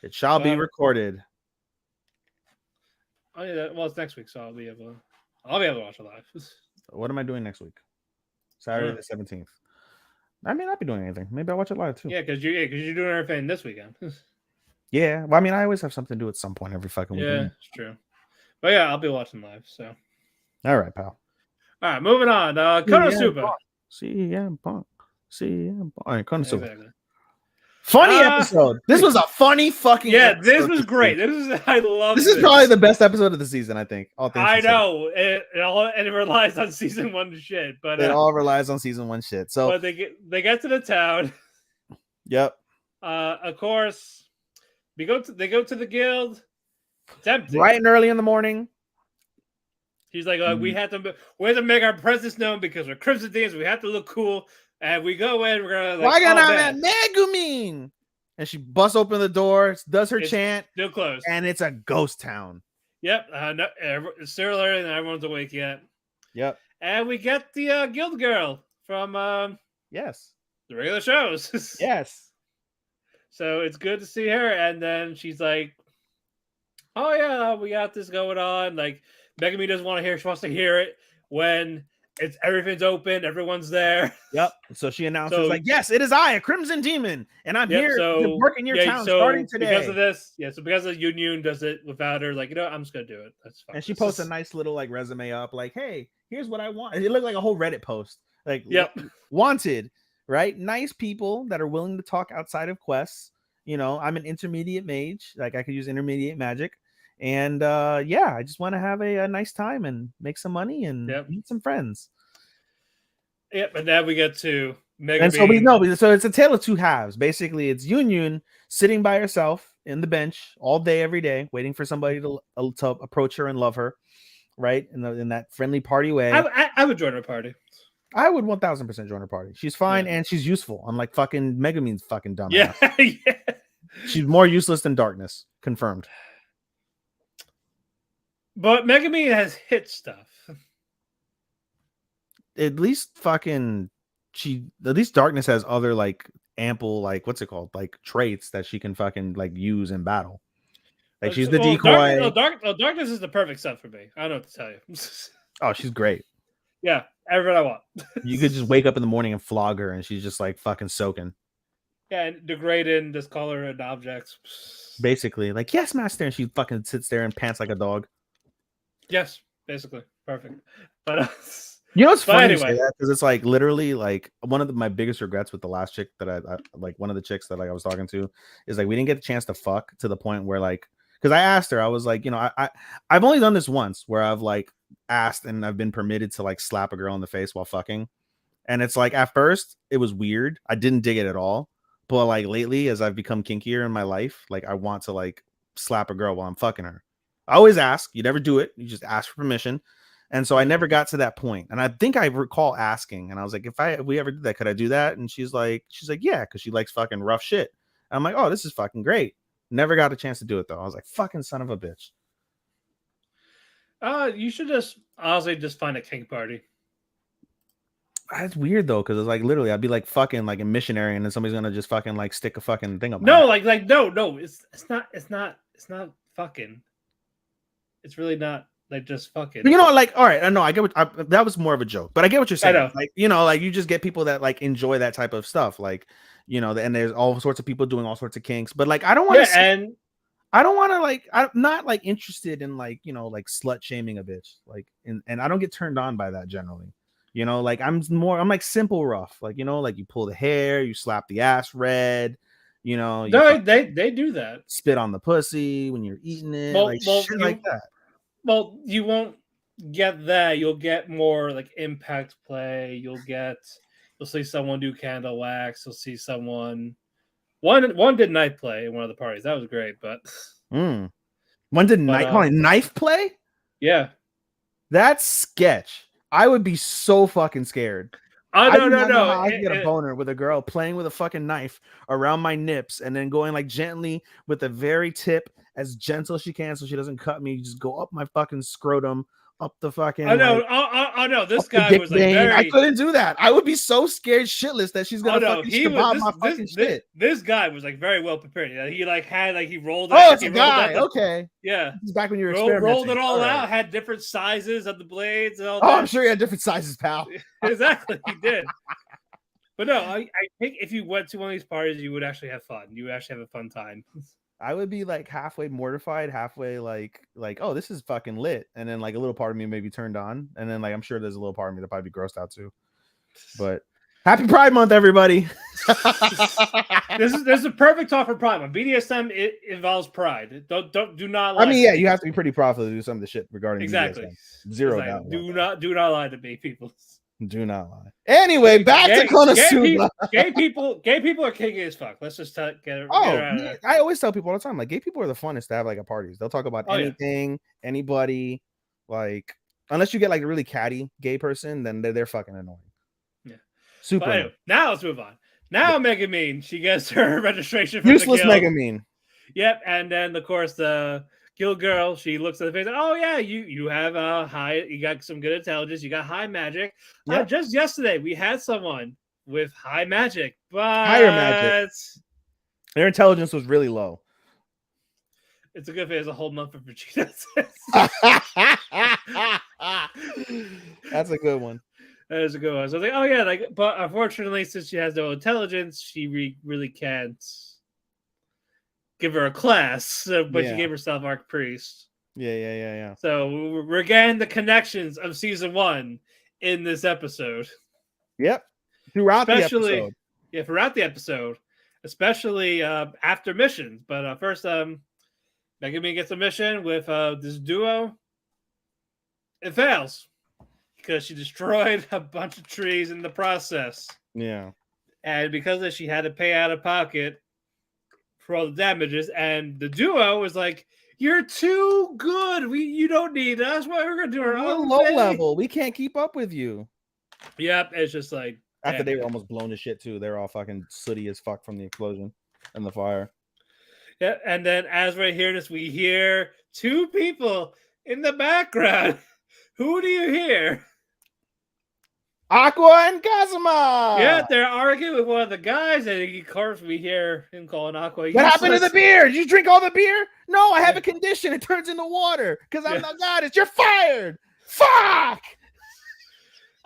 It shall be recorded. Oh yeah, well, it's next week, so I'll be able to watch it live. What am I doing next week? Saturday the 17th. I mean, I'll be doing anything. Maybe I'll watch it live too. Yeah, because you're doing everything this weekend. Yeah, well, I mean, I always have something to do at some point every fucking weekend. Yeah, it's true. But yeah, I'll be watching live. So, all right, pal. All right, moving on. Konosuba. CM Punk. All right, Konosuba. Exactly. Funny episode. This was a funny fucking episode. This was great. I love this. This is probably the best episode of the season, I think. I know. It relies on season 1 shit, but it all relies on season 1 shit. So but they get to the town. Yep. Of course, they go to the guild. Tempting. Right and early in the morning. He's like, we have to make our presence known because we're Crimson Demons. We have to look cool. And we go in, we're gonna like, Megumin. And she busts open the door, does her chant. Still closed. And it's a ghost town. Yep. It's still early and everyone's awake yet. Yep. And we get the guild girl from the regular shows. Yes. So it's good to see her. And then she's like, oh yeah, we got this going on. Like Megumi doesn't want to hear it. She wants to hear it when everything's open, everyone's there. Yep. So she announces like, yes, it is I, a Crimson Demon, and I'm here to work in your town starting today. Because of this, so because of Union does it without her, like, I'm just gonna do it. That's fine. And she posts a nice little like resume up, like, hey, here's what I want. It looked like a whole Reddit post. Like, wanted, right? Nice people that are willing to talk outside of quests. I'm an intermediate mage, like I could use intermediate magic. And I just want to have a nice time and make some money and meet some friends. Yep, and then we get to And so we Megumin. know, so it's a tale of two halves. Basically, it's Yun sitting by herself in the bench all day, every day, waiting for somebody to approach her and love her, right? In that friendly party way. I would join her party. I would 1000% join her party. She's fine Yeah. and she's useful, unlike fucking Megumin's fucking Yeah. dumbass. Yeah. She's more useless than Darkness. Confirmed. But Megumin has hit stuff. At least Darkness has other like ample like what's it called like traits that she can fucking like use in battle. Like she's the decoy. Darkness is the perfect stuff for me. I don't know what to tell you. Oh, she's great. Yeah, everyone I want. You could just wake up in the morning and flog her, and she's just like fucking soaking. Yeah, and degrade and discolor and objects. Basically, like yes, master, and she fucking sits there and pants like a dog. Yes, basically perfect. But you know what's funny anyway, because it's like literally like one of my biggest regrets with the last chick that I like one of the chicks that like I was talking to is like we didn't get a chance to fuck to the point where like because I asked her I was like I've only done this once where I've like asked and I've been permitted to like slap a girl in the face while fucking, and it's like at first it was weird, I didn't dig it at all, but like lately as I've become kinkier in my life, like I want to like slap a girl while I'm fucking her. I always ask, you never do it, you just ask for permission. And so I never got to that point. And I think I recall asking, and I was like, if we ever did that, could I do that? And she's like, yeah, because she likes fucking rough shit. And I'm like, oh, this is fucking great. Never got a chance to do it though. I was like, fucking son of a bitch. You should just honestly just find a kink party. That's weird though, because it's like literally I'd be like fucking like a missionary, and then somebody's gonna just fucking like stick a fucking thing up. No, like no, it's not fucking. It's really not like just fucking. But you know what? Like, all right, I know I get what that was more of a joke, but I get what you're saying. I know. Like, like you just get people that like enjoy that type of stuff, like, and there's all sorts of people doing all sorts of kinks, but like I don't want to. And I don't want to like. I'm not like interested in like like slut shaming a bitch, like, and I don't get turned on by that generally. Like I'm like simple rough, like like you pull the hair, you slap the ass red, you no, they do that. Spit on the pussy when you're eating it, like shit like that. Well, you won't get that. You'll get more like impact play. You'll see someone do candle wax. You'll see someone. One did knife play in one of the parties. That was great, but one did knife play. Yeah, that's sketch. I would be so fucking scared. No. I can get a boner with a girl playing with a fucking knife around my nips and then going like gently with the very tip as gentle as she can so she doesn't cut me. Just go up my fucking scrotum, up the fucking. I know. I know. This guy was like I couldn't do that. I would be so scared shitless that she's gonna fucking kebab my fucking shit. This guy was like very well prepared. He like had like he rolled. Oh, it's a guy. Okay. Yeah. This is back when you were rolled it all out. Had different sizes of the blades and all that. Oh, I'm sure he had different sizes, pal. Exactly, he did. But no, I think if you went to one of these parties, you would actually have fun. You would actually have a fun time. I would be like halfway mortified, halfway like, oh, this is fucking lit. And then like a little part of me may be turned on. And then like, I'm sure there's a little part of me that probably be grossed out too. But happy Pride Month, everybody. This is a perfect talk for Pride Month. BDSM, it involves pride. Do not lie. I mean, yeah, you have to be pretty profitable to do some of the shit regarding exactly. BDSM. Zero doubt. Do not lie to me, people. Do not lie. Anyway, back to Konosuba. Gay people are kinky as fuck. Let's just get it out of there. I always tell people all the time, like, gay people are the funnest to have like at parties. They'll talk about anything, anybody. Like, unless you get like a really catty gay person, then they're fucking annoying. Yeah, super. Anyway, now let's move on. Now Megumin, she gets her registration. Useless Megumin. Yep, and then of course the guild girl, she looks at the face. Oh yeah, you have you got some good intelligence. You got high magic. Yep. Just yesterday we had someone with high magic, but higher magic. Their intelligence was really low. It's a good thing. There's a whole month of Vegeta. That's a good one. That is a good one. So I was like, oh yeah, like, but unfortunately, since she has no intelligence, she really can't give her a class, but she gave herself Archpriest. Yeah. So we're getting the connections of season 1 in this episode. Yep. Throughout the episode. Yeah, throughout the episode, especially after missions. But first, Megumin gets a mission with this duo. It fails because she destroyed a bunch of trees in the process. Yeah. and because of this, she had to pay out of pocket for all the damages. And the duo was like, "You're too good. You don't need us. What we're gonna do our We're own low thing." level. We can't keep up with you. Yep, it's just like After damn they it. were almost blown to shit too. They're all fucking sooty as fuck from the explosion and the fire. Yeah, and then as we're hearing this, we hear two people in the background. Who do you hear? Aqua and Kazuma. Yeah, they're arguing with one of the guys, and of course we hear him calling Aqua. What happened to the beer? Did you drink all the beer? No, I have a condition. It turns into water because I'm the goddess. You're fired. Fuck.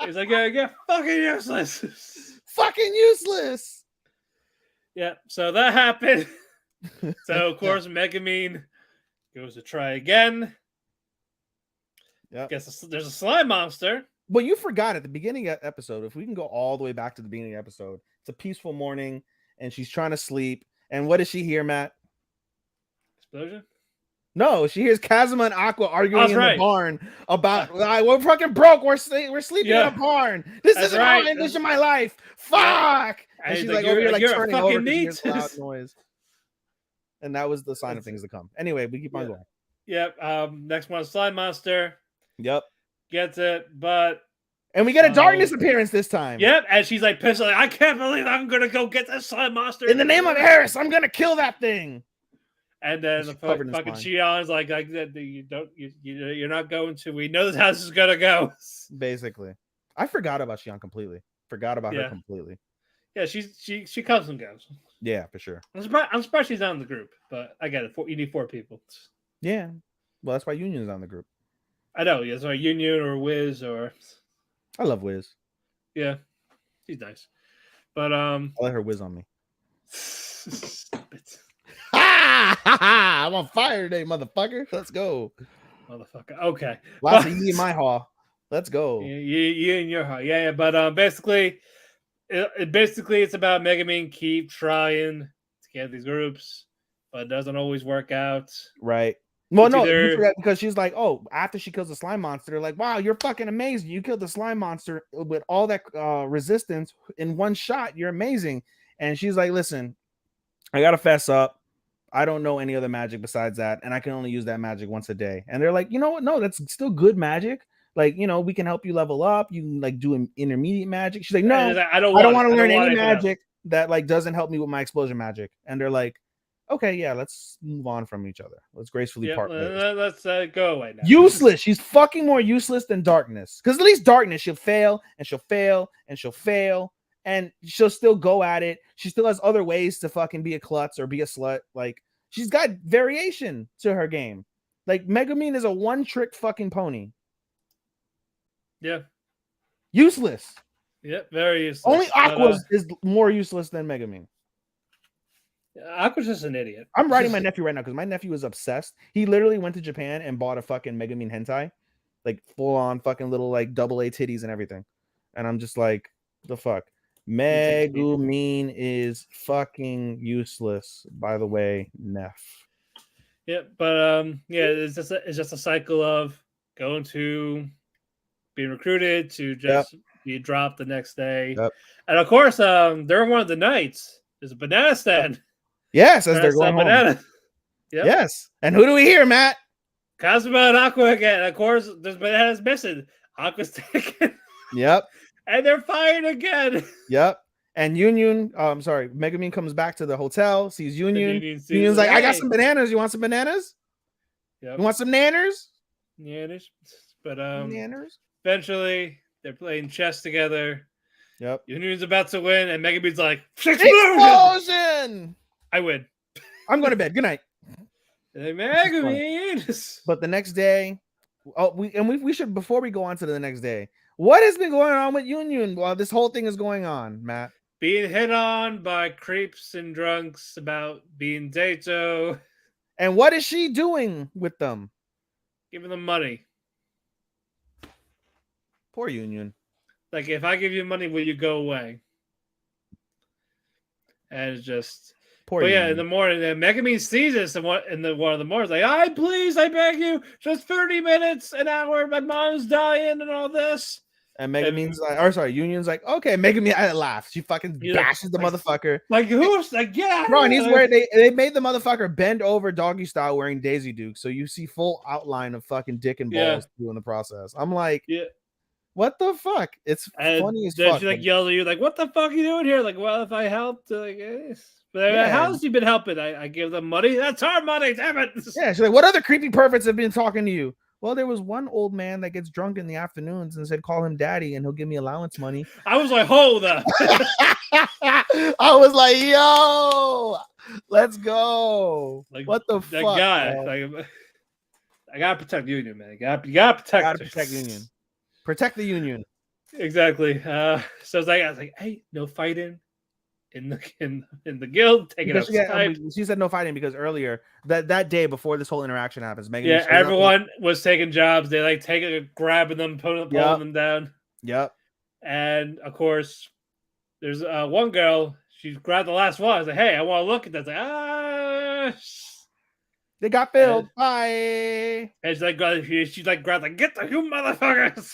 He's like, yeah, fucking useless. Fucking useless. Yeah, so that happened. So of course Megumin goes to try again. Yeah. Guess there's a slime monster. But you forgot at the beginning of the episode, if we can go all the way back to the beginning of the episode, it's a peaceful morning and she's trying to sleep. And what does she hear, Matt? Explosion? No, she hears Kazuma and Aqua arguing in the barn about we're fucking broke. We're sleeping in a barn. This isn't how I envision my life. Fuck. And she's like over here, like turning over because she hears loud noise. And that was the sign of things to come. Anyway, we keep on going. Yep. Next one, slime monster. Yep. Gets it, and we get a darkness appearance this time. Yep, and she's like pissed, like, I can't believe I'm gonna go get that slime monster. In the name of Eris, I'm gonna kill that thing. And then the fucking Shion's like you're not going to. We know this house is gonna go. Basically, I forgot about Shion completely. Forgot about her completely. Yeah, she comes and goes. Yeah, for sure. I'm surprised she's not in the group, but I get it. You need 4 people. Yeah, well, that's why Union's on the group. I know, yeah, so Union or Wiz or I love Wiz. Yeah, he's nice. But I let her whiz on me. Stop it. I'm on fire today, motherfucker. Let's go. Motherfucker. Okay. Lots of ye in my haw. Let's go. You in your haw. Yeah, but basically it's about Megumin keep trying to get these groups, but it doesn't always work out. Right. Well, no, you forgot because she's like, oh, after she kills the slime monster, they're like, wow, you're fucking amazing. You killed the slime monster with all that resistance in one shot. You're amazing. And she's like, listen, I gotta fess up. I don't know any other magic besides that, and I can only use that magic once a day. And they're like, you know what? No, that's still good magic. Like, you know, we can help you level up. You can like do an intermediate magic. She's like, no, I don't want to learn any magic that like doesn't help me with my explosion magic. And they're like, okay, yeah, let's move on from each other. Let's gracefully part ways. Let's go away now. Useless. She's fucking more useless than Darkness. Because at least Darkness, she'll fail and she'll fail and she'll fail and she'll still go at it. She still has other ways to fucking be a klutz or be a slut. Like, she's got variation to her game. Like, Megumin is a one-trick fucking pony. Yeah. Useless. Yep, very useless. Only Aqua is more useless than Megumin. Aqua's just an idiot. I'm writing my nephew right now because my nephew is obsessed. He literally went to Japan and bought a fucking Megumin hentai, like full on fucking little like AA titties and everything. And I'm just like, the fuck. Megumin is fucking useless. By the way, Neff. Yeah, but yeah, it's just a cycle of going to being recruited to just be dropped the next day, and of course, during one of the nights, there's a banana stand. Yes, as they're going home. Yep. Yes. And who do we hear, Matt? Kazuma and Aqua again. Of course, there's bananas missing. Aqua's taken. Yep. And they're fired again. Yep. And Megumin comes back to the hotel, sees Union. Union's like, I got some bananas. You want some bananas? Yep. You want some nanners? Nanners. But nanners. Eventually, they're playing chess together. Yep. Union's about to win, and Megumin's like, explosion! I win. I'm going to bed. Good night. Megumin. But the next day, we should, before we go on to the next day, what has been going on with Union while this whole thing is going on, Matt? Being hit on by creeps and drunks about being Dato. And what is she doing with them? Giving them money. Poor Union. Like, if I give you money, will you go away? And it's just... Poor but Union. yeah, in the morning, Megumin sees this in one of the mornings, like, I beg you, just 30 minutes, an hour, my mom's dying and all this. And Megumin's like, or sorry, Union's like, okay, Megumin. I laugh. She fucking bashes the motherfucker. Like who's like, yeah, bro? And he's wearing they made the motherfucker bend over doggy style wearing Daisy Duke, so you see full outline of fucking dick and balls doing the process. I'm like, what the fuck? It's funny as fuck. She like yells at you, like, what the fuck are you doing here? Like, well, if I helped, like, but how's you been helping? I give them money. That's our money, damn it. Yeah, she's like, what other creepy perverts have been talking to you? Well, there was one old man that gets drunk in the afternoons and said, call him daddy and he'll give me allowance money. I was like, hold up. I was like, yo, let's go. Like, what the fuck? Guy, like, I gotta protect Union, man. You gotta protect Union. Protect the Union. Exactly. So it's like, I was like, hey, no fighting in the guild. Take it outside. She said no fighting because earlier that day before this whole interaction happens, Megan. Yeah, everyone was taking jobs. They like grabbing them, pulling them down. Yep. And of course, there's one girl. She grabbed the last one. I was like, hey, I want to look at that. Like, they got filled. Bye. And she's like, grabbed like, get the you motherfuckers.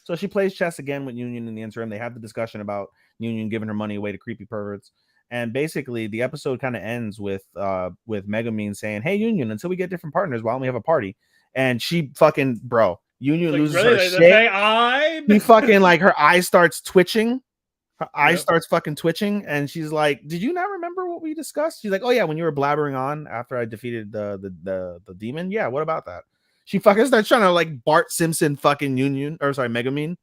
So she plays chess again with Union in the interim. They have the discussion about Union giving her money away to creepy perverts. And basically the episode kind of ends with Megumin saying, hey, Union, until we get different partners, why don't we have a party? And she fucking, Union like, loses really? her shit. He fucking, like, her eye starts twitching. Her eye starts fucking twitching. And she's like, did you not remember what we discussed? She's like, oh, yeah, when you were blabbering on after I defeated the demon. Yeah, what about that? She fucking starts trying to like Bart Simpson fucking Megumin.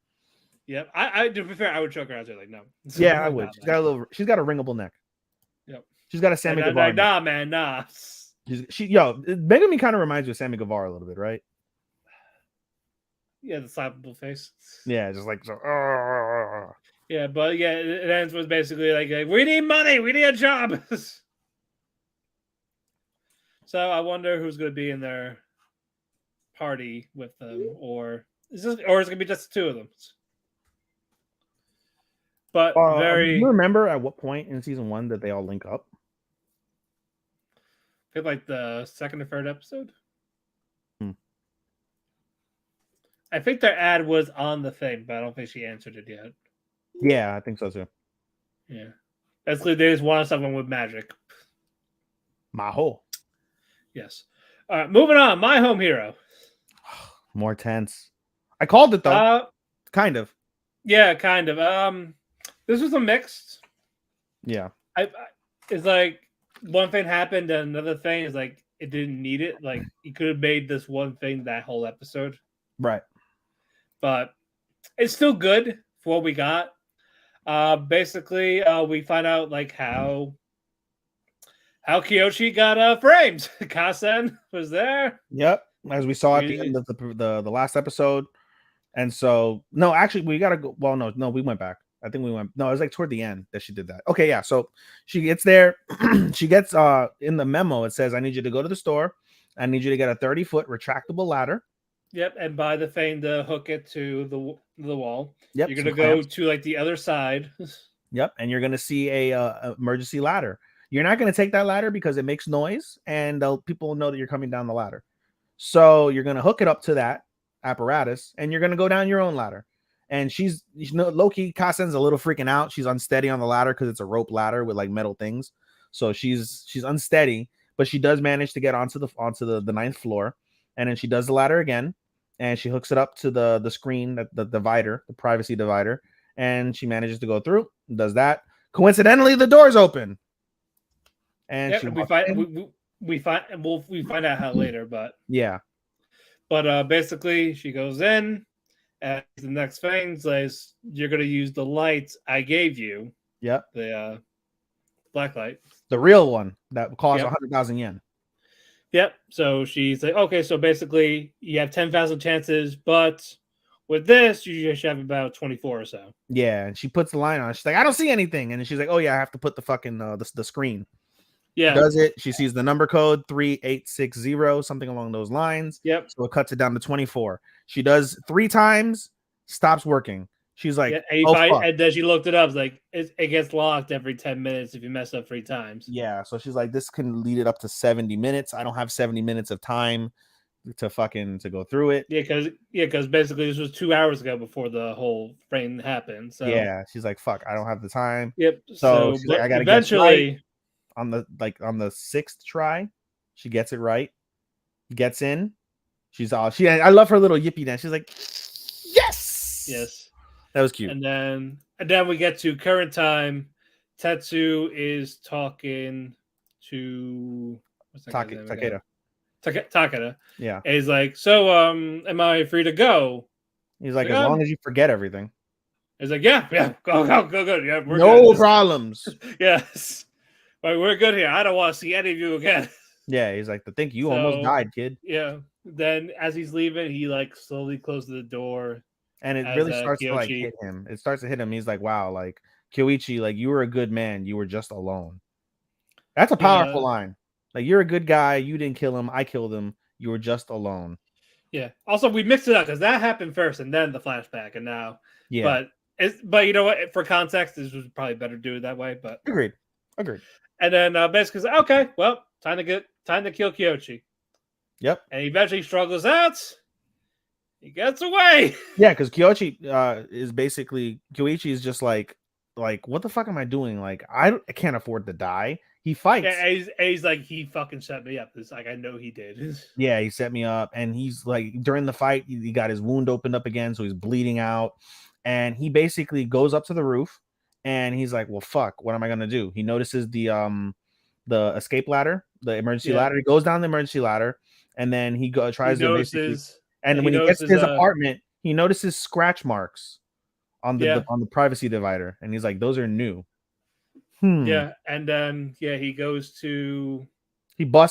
Yep. I to be fair, I would choke her out there. Like, no. Yeah, I would. She's got a ringable neck. Yep. She's got a Sammy Guevara. Nah, man, nah. Megumin kind of reminds you of Sammy Guevara a little bit, right? Yeah, the slappable face. Yeah, just like so. Yeah, but yeah, it ends with basically like we need money, we need a job. So I wonder who's going to be in their party with them, or is it going to be just the two of them? But do you remember at what point in season 1 that they all link up? I think like the second or third episode. I think their ad was on the thing, but I don't think she answered it yet. Yeah, I think so too. Yeah, basically they just wanted someone with magic. Maho. Yes. All right, moving on. My home hero. More tense. I called it though. Kind of. Yeah, kind of. This was a mixed. Yeah. It's like one thing happened and another thing is like it didn't need it. Like you could have made this one thing that whole episode. Right. But it's still good for what we got. Basically, we find out like how Kyoshi got framed. Kasen was there. Yep, as we saw at the end of the last episode. And so, no, actually, we gotta go. Well, no, we went back. I think we went. No, it was like toward the end that she did that. Okay, yeah. So she gets there. She gets in the memo. It says, "I need you to go to the store. I need you to get a 30-foot retractable ladder." Yep, and buy the thing to hook it to the wall. Yep, you're gonna go to like the other side. Yep, and you're gonna see a emergency ladder. You're not gonna take that ladder because it makes noise, and people will know that you're coming down the ladder. So you're gonna hook it up to that apparatus, and you're gonna go down your own ladder. And she's, low-key, Kasen's a little freaking out. She's unsteady on the ladder because it's a rope ladder with like metal things. So she's unsteady, but she does manage to get onto the 9th floor, and then she does the ladder again. And she hooks it up to the screen, the divider, the privacy divider, and she manages to go through. Does that? Coincidentally, the door's open. And we find out how later, but yeah. But basically, she goes in, and the next thing says you're going to use the lights I gave you. Yep. The black light, the real one that costs 100,000 yen. Yep. So she's like, okay, so basically you have 10,000 chances, but with this, you just have about 24 or so. Yeah. And she puts the line on. She's like, I don't see anything. And then she's like, oh, yeah, I have to put the fucking the screen. Yeah. She does it. She sees the number code 3860, something along those lines. Yep. So it cuts it down to 24. She does 3 times, stops working. She's like, and then she looked it up. It's like it gets locked every 10 minutes if you mess up 3 times. Yeah, so she's like, this can lead it up to 70 minutes. I don't have 70 minutes of time to go through it. Because basically this was 2 hours ago before the whole thing happened. So Yeah, she's like, fuck, I don't have the time. yep. So So she's like, but I gotta guess right eventually, on the sixth try. She gets it right. Gets in. She's all I love her little yippee dance. She's like, yes. yes. That was cute. And then we get to current time. Tetsu is talking to what's that guy's name again? Takeda. Takeda. Yeah. And he's like, so am I free to go? He's like, as long as you forget everything. He's like, yeah, go, yeah, we're no good. problems. Yes, like, we're good here. I don't want to see any of you again. Yeah, he's like, think you almost died, kid. Yeah. Then as he's leaving, he like slowly closes the door, and it really starts to like hit him. It starts to hit him. He's like, wow, like Kyoichi, like you were a good man. You were just alone. That's a powerful line. Like, you're a good guy. You didn't kill him. I killed him. You were just alone. Yeah. Also, we mixed it up because that happened first, and then the flashback, and now. Yeah. But you know what? For context, this was probably better to do it that way. But agreed. And then basically, okay, well, time to kill Kyoichi. Yep. And he eventually struggles out. He gets away. Yeah, because Kyoichi is basically Kyoichi is just like what the fuck am I doing? Like I can't afford to die. He fights. Yeah, he's like, he fucking set me up. It's like, I know he did. Yeah, he set me up, and he's like, during the fight, he got his wound opened up again, so he's bleeding out, and he basically goes up to the roof, and he's like, well, fuck, what am I gonna do? He notices the escape ladder, the emergency ladder. He goes down the emergency ladder, and then he tries to basically, and when he gets to his apartment, he notices scratch marks on the privacy divider, and he's like, those are new. Yeah, and then he busts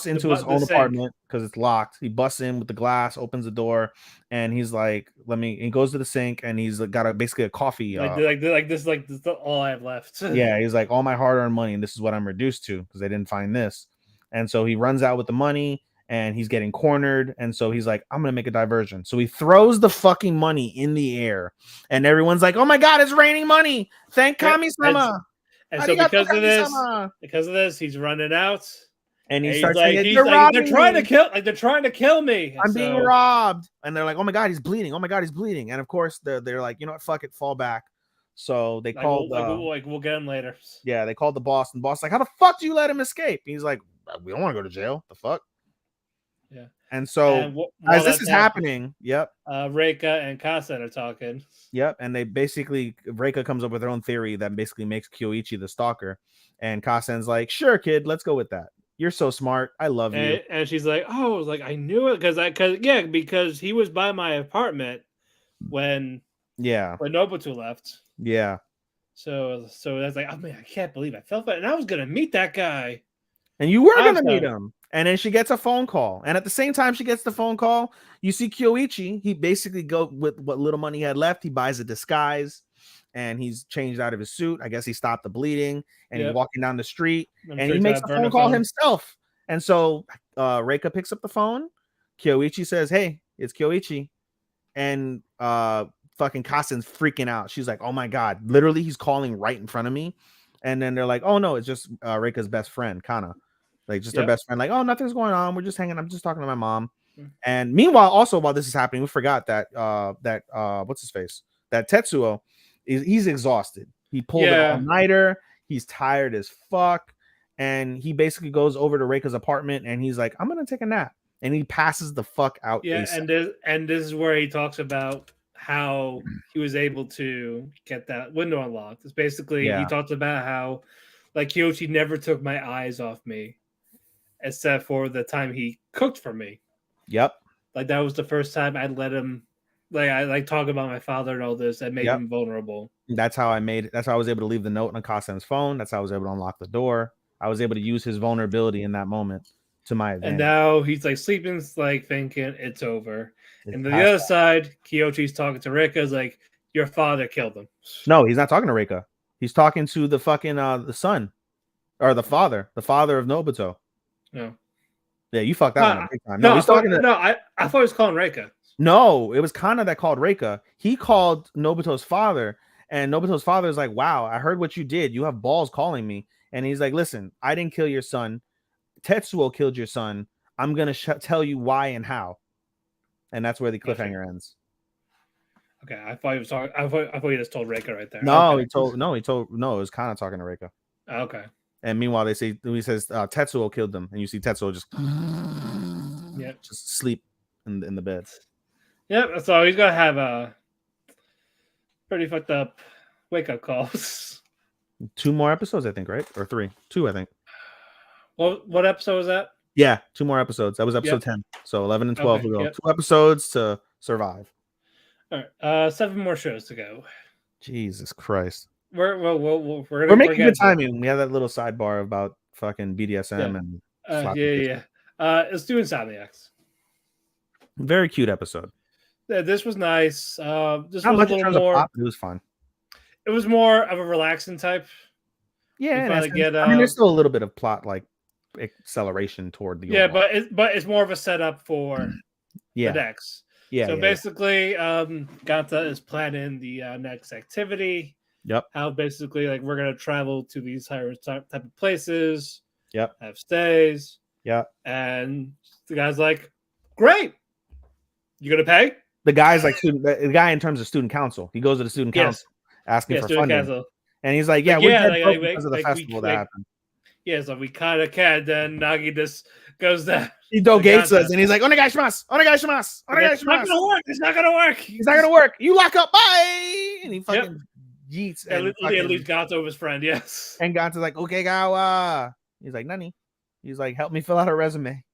into his own apartment because it's locked. He busts in with the glass, opens the door, and he's like, he goes to the sink, and he's got basically a coffee. This is all I have left. Yeah, he's like, all my hard-earned money, and this is what I'm reduced to because they didn't find this. And so he runs out with the money, and he's getting cornered, and so he's like, I'm gonna make a diversion. So he throws the fucking money in the air, and everyone's like, oh my god, it's raining money. Thank Kami-sama. And so because of this, he's running out, and he starts like, saying, they're trying to kill me. I'm being robbed, and they're like, oh my god, he's bleeding. Oh my god, he's bleeding. And of course, they're like, you know what, fuck it, fall back. So they called, we'll get him later. Yeah, they called the boss, and the boss like, how the fuck do you let him escape? And he's like, we don't want to go to jail. The fuck. Yeah. And so as this is happening, Reika and Kasen are talking. Yep, and they basically, Reika comes up with her own theory that basically makes Kyoichi the stalker, and Kasen's like, sure, kid, let's go with that. You're so smart. I love you. And she's like, oh, like, I knew it because he was by my apartment when Nobuto left. Yeah. So that's like, oh man, I can't believe I felt that, and I was gonna meet that guy. And you were gonna meet him. And then she gets a phone call. And at the same time she gets the phone call, you see Kyoichi. He basically go with what little money he had left. He buys a disguise and he's changed out of his suit. I guess he stopped the bleeding and he's walking down the street and he makes a phone call himself. And so Reika picks up the phone. Kyoichi says, hey, it's Kyoichi. And fucking Kasen's freaking out. She's like, oh my God, literally he's calling right in front of me. And then they're like, oh no, it's just Reika's best friend, Kana. Like, just her best friend, like, oh, nothing's going on. We're just hanging. I'm just talking to my mom. And meanwhile, also while this is happening, we forgot that what's his face? That Tetsuo, he's exhausted. He pulled an all-nighter. He's tired as fuck. And he basically goes over to Reika's apartment and he's like, I'm gonna take a nap. And he passes the fuck out. Yeah, and this is where he talks about how he was able to get that window unlocked. It's basically he talks about how, like, Kyoichi never took my eyes off me, except for the time he cooked for me. Yep. Like, that was the first time I'd let him, like, I like talk about my father and all this. That made him vulnerable. That's how I was able to leave the note on Kasen's phone. That's how I was able to unlock the door. I was able to use his vulnerability in that moment to my advantage. And now he's like sleeping, like thinking it's over. And the other side, Kyoichi's talking to Reika, is like, your father killed him. No, he's not talking to Reika. He's talking to the fucking the son. Or the father of Nobuto. No. Yeah, you fucked that one up big time. No, he's talking to... No, I thought he was calling Reika. No, it was Kana that called Reika. He called Nobuto's father, and Nobuto's father is like, wow, I heard what you did. You have balls calling me. And he's like, listen, I didn't kill your son. Tetsuo killed your son. I'm going to tell you why and how. and that's where the Gotcha. cliffhanger ends. Okay, I thought he was talking. I thought he just told Reika right there. No, Okay. he told no, it was Kana talking to Reika. Okay. And meanwhile, he says Tetsuo killed them, and you see Tetsuo just Yep. just sleep in the bed. Yep. So he's gonna have a pretty fucked up wake up calls. 2 more episodes, I think, right? Or 3? 2, I think. What episode was that? Yeah, 2 more episodes. That was episode Yep. 10. So 11 and 12 Okay, will go. yep. 2 episodes to survive. All right. 7 more shows to go. Jesus Christ. We're making good timing. We have that little sidebar about fucking BDSM and yeah. Let's do Insomniacs. Very cute episode. This was nice. This Not was much a in little terms of more. plot, but it was fun. It was more of a relaxing type. Yeah, finally get, I mean, there's still a little bit of plot like acceleration toward the overall. but it's more of a setup for the next. Yeah. So basically, Ganta is planning the next activity. Yep. How basically like we're gonna travel to these higher type of places. Yep. Have stays. Yep. And the guy's like, "Great, you gonna pay?" The guy's like the guy in terms of student council. He goes to the student council asking for funding, council. and he's like, "Yeah, we're because of the festival that happened." Yeah, so we kind of can. Then Nagi just goes down. He dogates us, and he's like, "Onegaishimasu, onegaishimasu, onegaishimasu." It's not gonna work. It's not gonna work. He's not gonna work. You lock up. Bye. And he fucking yeets. And leaves Ganto of his friend. Yes. And Ganto's like, "Okay, Gawa." He's like, "Nani?" He's like, "Help me fill out a resume."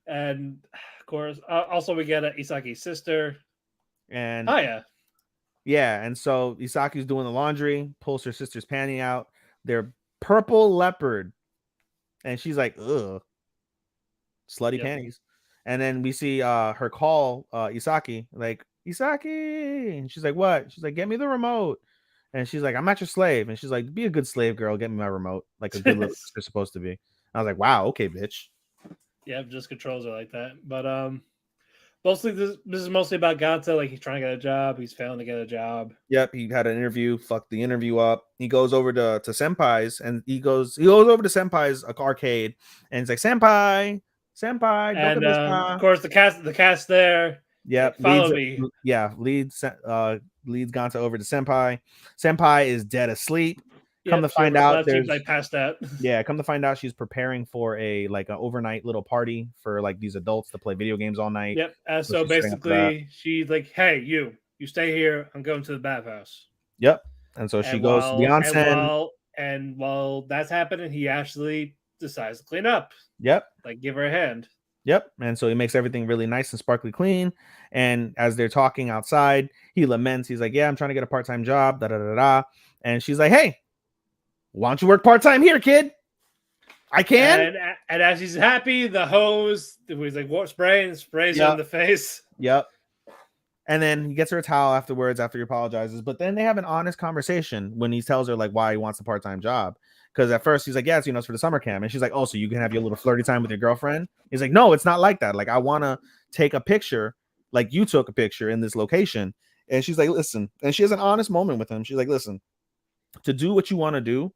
And of course, also we get Isaki's sister. And yeah. And so Isaki's doing the laundry, pulls her sister's panty out. They're purple leopard, and she's like, "Ugh, slutty panties." And then we see her call Isaki, like, "Isaki," and she's like, "What?" She's like, "Get me the remote." And she's like, "I'm not your slave." And she's like, "Be a good slave girl, get me my remote," like a good little sister supposed to be. And I was like, "Wow, okay, bitch." Yeah, just controls her like that. But mostly this is mostly about Ganta. Like he's trying to get a job, he's failing to get a job. Yep, he had an interview, fucked the interview up. He goes over to Senpai's, and he goes over to Senpai's arcade, and he's like, Senpai, and of course the cast there. Yep, like, follow me. Yeah, leads Ganta over to Senpai. Senpai is dead asleep. Come to find out, there's like passed out. Yeah, come to find out, she's preparing for an overnight little party for like these adults to play video games all night. Yep. So basically, she's like, "Hey, you stay here. I'm going to the bathhouse." Yep. And so she goes to the onsen. And while that's happening, he actually decides to clean up. Yep. Like give her a hand. Yep. And so he makes everything really nice and sparkly clean. And as they're talking outside, he laments. He's like, "Yeah, I'm trying to get a part-time job. Da da da da." And she's like, "Hey, why don't you work part-time here, kid? I can." And as he's happy, the hose, he's like, "What sprays her in the face?" Yep. And then he gets her a towel afterwards after he apologizes. But then they have an honest conversation when he tells her like why he wants the part-time job. Because at first he's like, "Yeah, it's for the summer camp." And she's like, "Oh, so you can have your little flirty time with your girlfriend?" He's like, "No, it's not like that. Like, I want to take a picture like you took a picture in this location." And she's like, "Listen." And she has an honest moment with him. She's like, "Listen, to do what you want to do,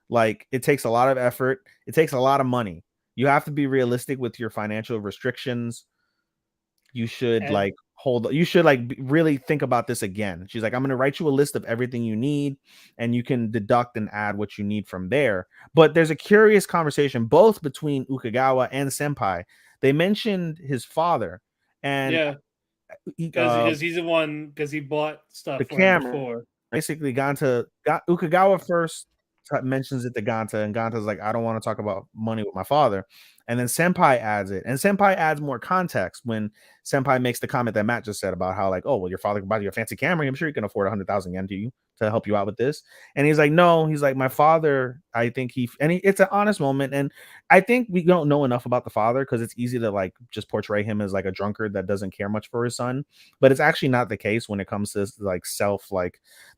like, it takes a lot of effort. It takes a lot of money. You have to be realistic with your financial restrictions. You should really think about this again." She's like, "I'm going to write you a list of everything you need, and you can deduct and add what you need from there." But there's a curious conversation both between Ukagawa and Senpai. They mentioned his father, and because he's the one, because he bought stuff the for camera. Him before. Basically, Ukagawa first mentions it to Ganta, and Ganta's like, "I don't want to talk about money with my father." And then Senpai adds it, and Senpai adds more context when Senpai makes the comment that Matt just said about how, like, "Oh, well, your father can buy you a fancy camera. I'm sure he can afford 100,000 yen to you to help you out with this." And he's like, "No," he's like, "My father, I think it's an honest moment." And I think we don't know enough about the father because it's easy to like just portray him as like a drunkard that doesn't care much for his son. But it's actually not the case when it comes to like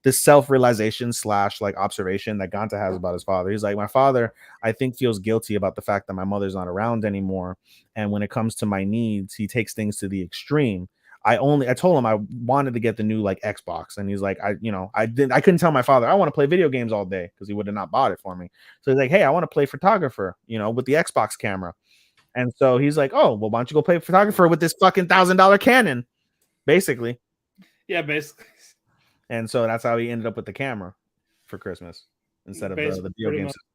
this self-realization / like observation that Ganta has about his father. He's like, "My father, I think, feels guilty about the fact that my mother's not around anymore. And when it comes to my needs, he takes things to the extreme. I told him I wanted to get the new like Xbox, and he's like, I couldn't tell my father I want to play video games all day because he would have not bought it for me. So he's like, hey, I want to play photographer, with the Xbox camera." And so he's like, "Oh, well, why don't you go play photographer with this fucking $1,000 Canon?" Basically. Yeah, basically. And so that's how he ended up with the camera for Christmas instead of the video Pretty game much. system.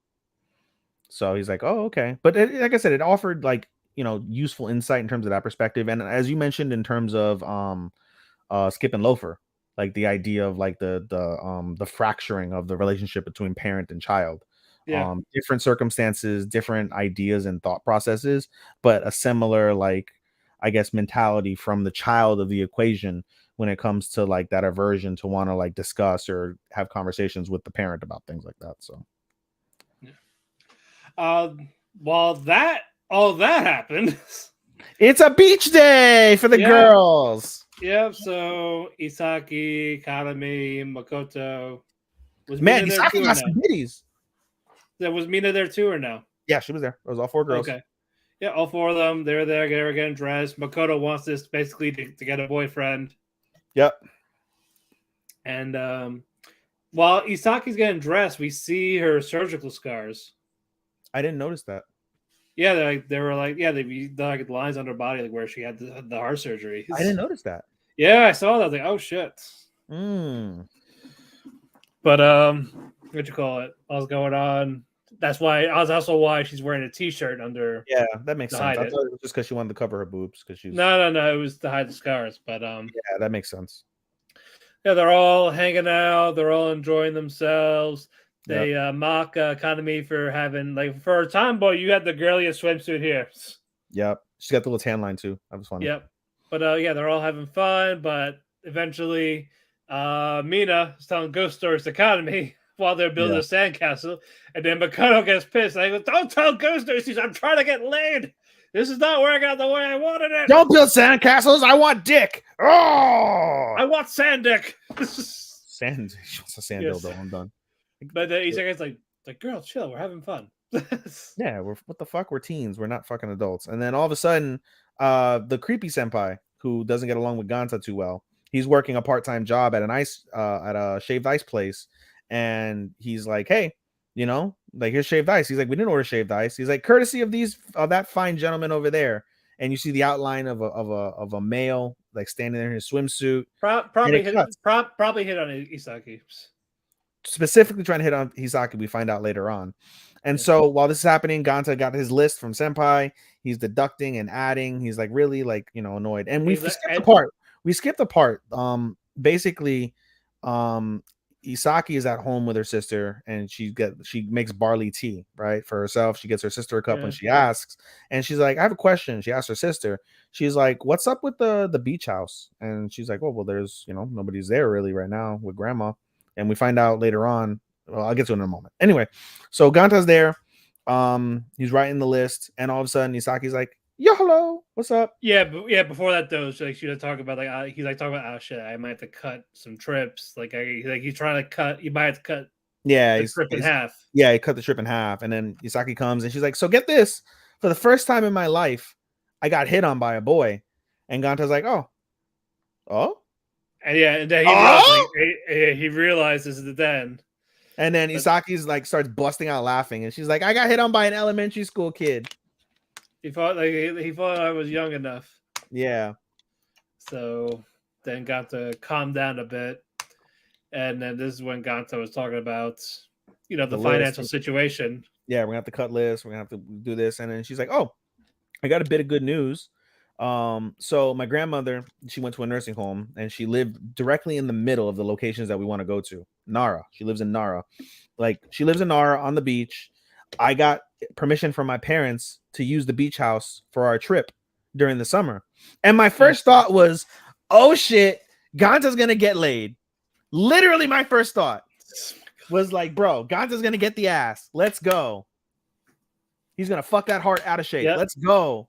So he's like, "Oh, okay." But like I said, it offered like, useful insight in terms of that perspective. And as you mentioned, in terms of Skip and Loafer, like the idea of like the fracturing of the relationship between parent and child. Yeah. Different circumstances, different ideas and thought processes, but a similar, like, I guess, mentality from the child of the equation when it comes to like that aversion to want to like discuss or have conversations with the parent about things like that. So While that all that happened, it's a beach day for the yeah, girls. yeah. So Isaki, Kaname, Makoto, was Man, Mina there Isaki too or got no? some bitties. There was Mina there too or no? Yeah, she was there. It was all 4 girls. Okay. Yeah, all four of them. They're there. They're getting dressed. Makoto wants this basically to get a boyfriend. Yep. And while Isaki's getting dressed, we see her surgical scars. I didn't notice that. Yeah, they were like, yeah, they like lines on her body, like where she had the heart surgery. I didn't notice that. Yeah, I saw that. I was like, oh shit. But what you call it? What was going on? That's why she's wearing a t-shirt under. Yeah, that makes to sense. hide I it. thought it was just because she wanted to cover her boobs because she's. No, it was to hide the scars. But Yeah, that makes sense. yeah, they're all hanging out. They're all enjoying themselves. They mock Kaname for having, like, for a tomboy, you had the girliest swimsuit here. Yep, she's got the little tan line too. That was funny. Yep. But yeah, they're all having fun. But eventually, Mina is telling ghost stories to Kaname while they're building a sandcastle, and then Makoto gets pissed. Like, don't tell ghost stories. I'm trying to get laid. This is not working out the way I wanted it. Don't build sandcastles. I want dick. Oh, I want sand dick. Sand. She wants a sand dildo. I'm done. But he's like, girl, chill. We're having fun. Yeah, what the fuck? We're teens. We're not fucking adults. And then all of a sudden, the creepy senpai who doesn't get along with Ganta too well, he's working a part-time job at at a shaved ice place, and he's like, "Hey, like, here's shaved ice." He's like, "We didn't order shaved ice." He's like, "Courtesy of that fine gentleman over there." And you see the outline of a male, like, standing there in his swimsuit. Probably hit on Isaki. Specifically trying to hit on Hisaki, we find out later on. And so while this is happening, Ganta got his list from Senpai. He's deducting and adding. He's like really, like, annoyed. And we skipped the part. We skipped the part. Basically, Isaki is at home with her sister, and she makes barley tea, right, for herself. She gets her sister a cup when she asks, and she's like, "I have a question." She asks her sister. She's like, "What's up with the beach house?" And she's like, well, there's nobody's there really right now with grandma. And we find out later on. Well, I'll get to it in a moment. Anyway, so Ganta's there. He's writing the list, and all of a sudden, Isaki's like, "Yo, hello, what's up?" Yeah, but before that though, she was talking about, like, he's like talking about, oh shit, I might have to cut some trips. He's trying to cut. You might have to cut. Yeah, the trip in half. Yeah, he cut the trip in half, and then Isaki comes, and she's like, "So get this, for the first time in my life, I got hit on by a boy," and Ganta's like, "Oh." And then he realizes it then. And then Isaki's like starts busting out laughing, and she's like, "I got hit on by an elementary school kid." He thought I was young enough. Yeah. So then Ganta calmed down a bit, and then this is when Ganta was talking about, the financial situation. Yeah, we're gonna have to cut lists. We're gonna have to do this, and then she's like, "Oh, I got a bit of good news." So my grandmother, she went to a nursing home, and she lived directly in the middle of the locations that we want to go to. Nara. She lives in Nara. Like, she lives in Nara on the beach. I got permission from my parents to use the beach house for our trip during the summer. And my first thought was, oh shit, Ganta's gonna get laid. Literally, my first thought was like, bro, Ganta's gonna get the ass. Let's go. He's gonna fuck that heart out of shape. Yep. Let's go.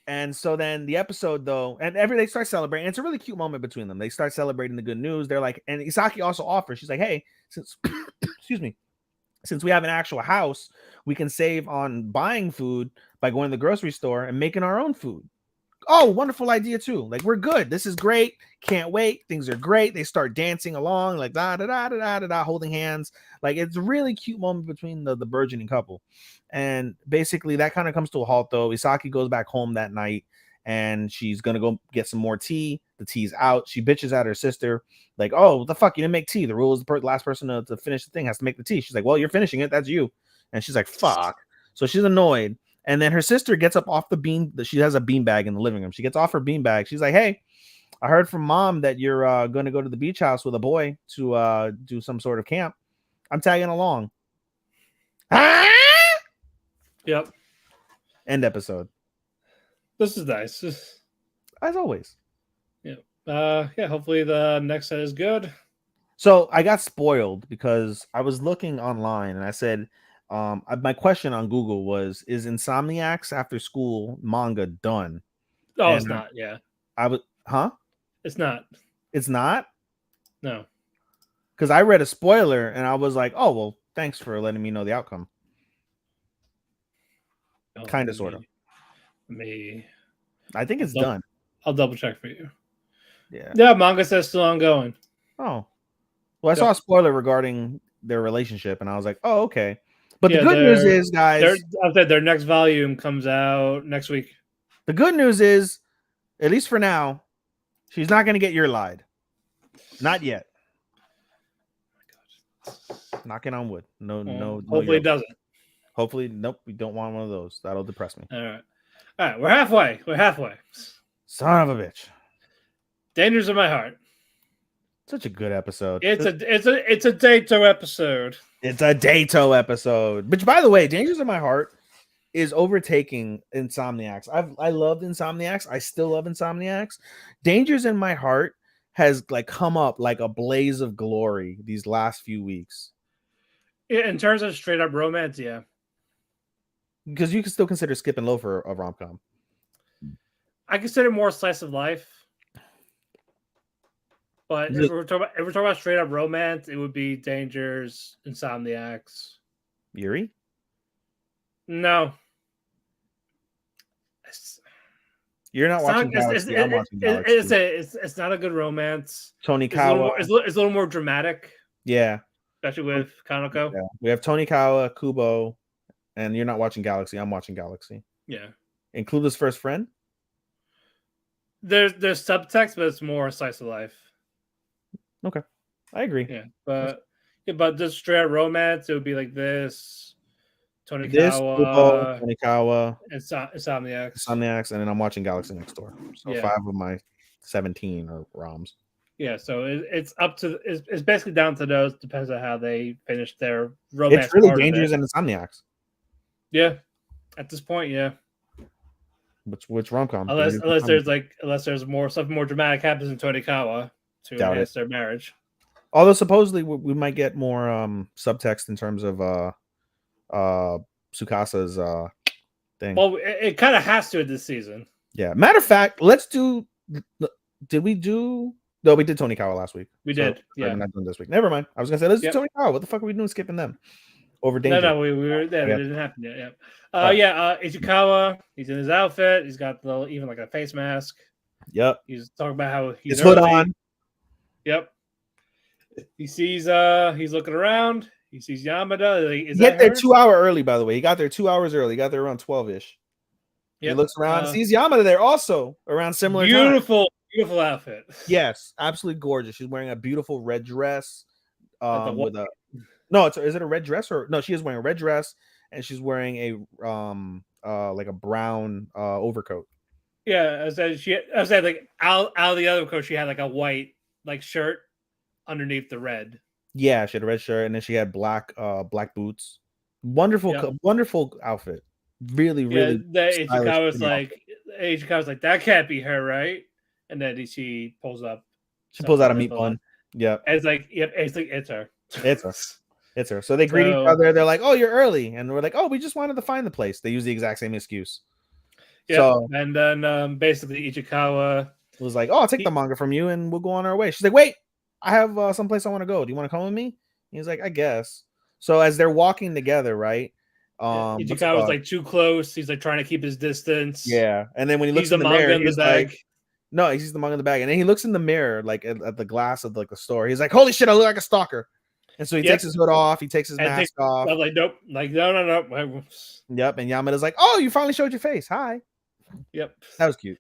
And so then the episode, though, and they start celebrating. It's a really cute moment between them. They start celebrating the good news. They're like, and Isaki also offers, she's like, hey, since since we have an actual house, we can save on buying food by going to the grocery store and making our own food. oh, wonderful idea too. Like, we're good. This is great. Can't wait. Things are great. They start dancing along, like da da da da da da, da holding hands. Like, it's a really cute moment between the burgeoning couple. And basically that kind of comes to a halt though. Isaki goes back home that night and she's gonna go get some more tea. The tea's out. She bitches at her sister, like, oh, what the fuck, you didn't make tea. The rule is the last person to finish the thing has to make the tea. She's like, well, you're finishing it. That's you. And she's like, fuck. So she's annoyed. And then her sister gets up off the bean. She has a bean bag in the living room. She gets off her bean bag. She's like, hey, I heard from mom that you're going to go to the beach house with a boy to do some sort of camp. I'm tagging along. Yep. End episode. This is nice. As always. Yeah. Yeah. Hopefully the next set is good. So I got spoiled because I was looking online and I said, my question on Google was, is Insomniacs After School manga done? Oh, And it's not. Yeah. I was, huh? It's not. It's not? No. Because I read a spoiler and I was like, oh, well, thanks for letting me know the outcome. Oh, Kind of, sort of. I think it's done. I'll double check for you. Yeah. Yeah, manga says still ongoing. Oh. Well, I saw a spoiler regarding their relationship and I was like, oh, okay. But the good news is, guys, I said their next volume comes out next week. The good news is, at least for now, she's not going to get your lied. Not yet. Oh my God. Knocking on wood. No. Hopefully it doesn't. Hopefully, nope. We don't want one of those. That'll depress me. All right. We're halfway. Son of a bitch. Dangers in My Heart. Such a good episode. It's a Dato episode. It's a Dato episode. Which, by the way, Dangers in My Heart is overtaking Insomniacs. I loved Insomniacs. I still love Insomniacs. Dangers in My Heart has like come up like a blaze of glory these last few weeks. In terms of straight up romance, yeah. Because you can still consider Skip and Loafer a rom-com. I consider more slice of life. But if we're talking about straight up romance, it would be Dangers, Insomniacs. Yuri? No. You're not watching Galaxy. I'm watching Galaxy. It's not a good romance. Tonikawa. It's a little more dramatic. Yeah. Especially with Kaneko. Yeah. We have Tonikawa, Kubo, and you're not watching Galaxy. I'm watching Galaxy. Yeah. Include his first friend? There's subtext, but it's more slice of life. Okay. I agree. Yeah. But just straight up romance, it would be like this. Tonikawa, Insomniacs, and then I'm watching Galaxy Next Door. So 5 of my 17 are ROMs. Yeah, so it's up to it's basically down to those. Depends on how they finish their romance. It's really Dangerous and Insomniacs. Yeah, at this point, yeah. Which rom-com? Unless there's more something more dramatic happens in Tonikawa to enhance their marriage. Although supposedly we might get more subtext in terms of Tsukasa's thing. Well, it kind of has to this season. Yeah. Matter of fact, let's do. Did we do? No, we did Tonikawa last week. We did. Yeah. We're not doing this week. Never mind. I was gonna say let's do Tonikawa. What the fuck are we doing skipping them? Over Danger. No, we were there. It didn't happen yet. Yeah. Ichikawa. He's in his outfit. He's got even like a face mask. Yep. He's talking about how he's hood on. Yep. He sees. He's looking around. He sees Yamada. He got there 2 hours early, by the way. He got there 2 hours early. He got there around 12-ish. Yep. He looks around, sees Yamada there also around similar time. Beautiful outfit. Yes, absolutely gorgeous. She's wearing a beautiful red dress. Is it a red dress or no? She is wearing a red dress and she's wearing a like a brown overcoat. Yeah, I said like out of the other coat, she had like a white like shirt underneath the red. Yeah, she had a red shirt and then she had black boots. Wonderful outfit. Really. Ichikawa's like, that can't be her, right? And then she pulls up. She pulls out a meat bun. Yeah. It's like, it's her. It's her. So they greet each other. They're like, "Oh, you're early," and we're like, "Oh, we just wanted to find the place." They use the exact same excuse. Yeah. So, and then basically Ichikawa was like, "Oh, I'll take the manga from you, and we'll go on our way." She's like, "Wait, I have someplace I want to go. Do you want to come with me?" He's like, "I guess." So as they're walking together, right? What's it Ichikawa's called? like too close. He's like trying to keep his distance. Yeah, and then when he He's looks the in the mirror, manga in the he's like, bag. no, he sees the mug in the bag, and then he looks in the mirror, like at the glass of like the store. He's like, "Holy shit, I look like a stalker!" And so he takes his hood off, he takes his And take, mask off. I'm like, nope, like no. Yep, and Yamada's like, "Oh, you finally showed your face. Hi." Yep. That was cute.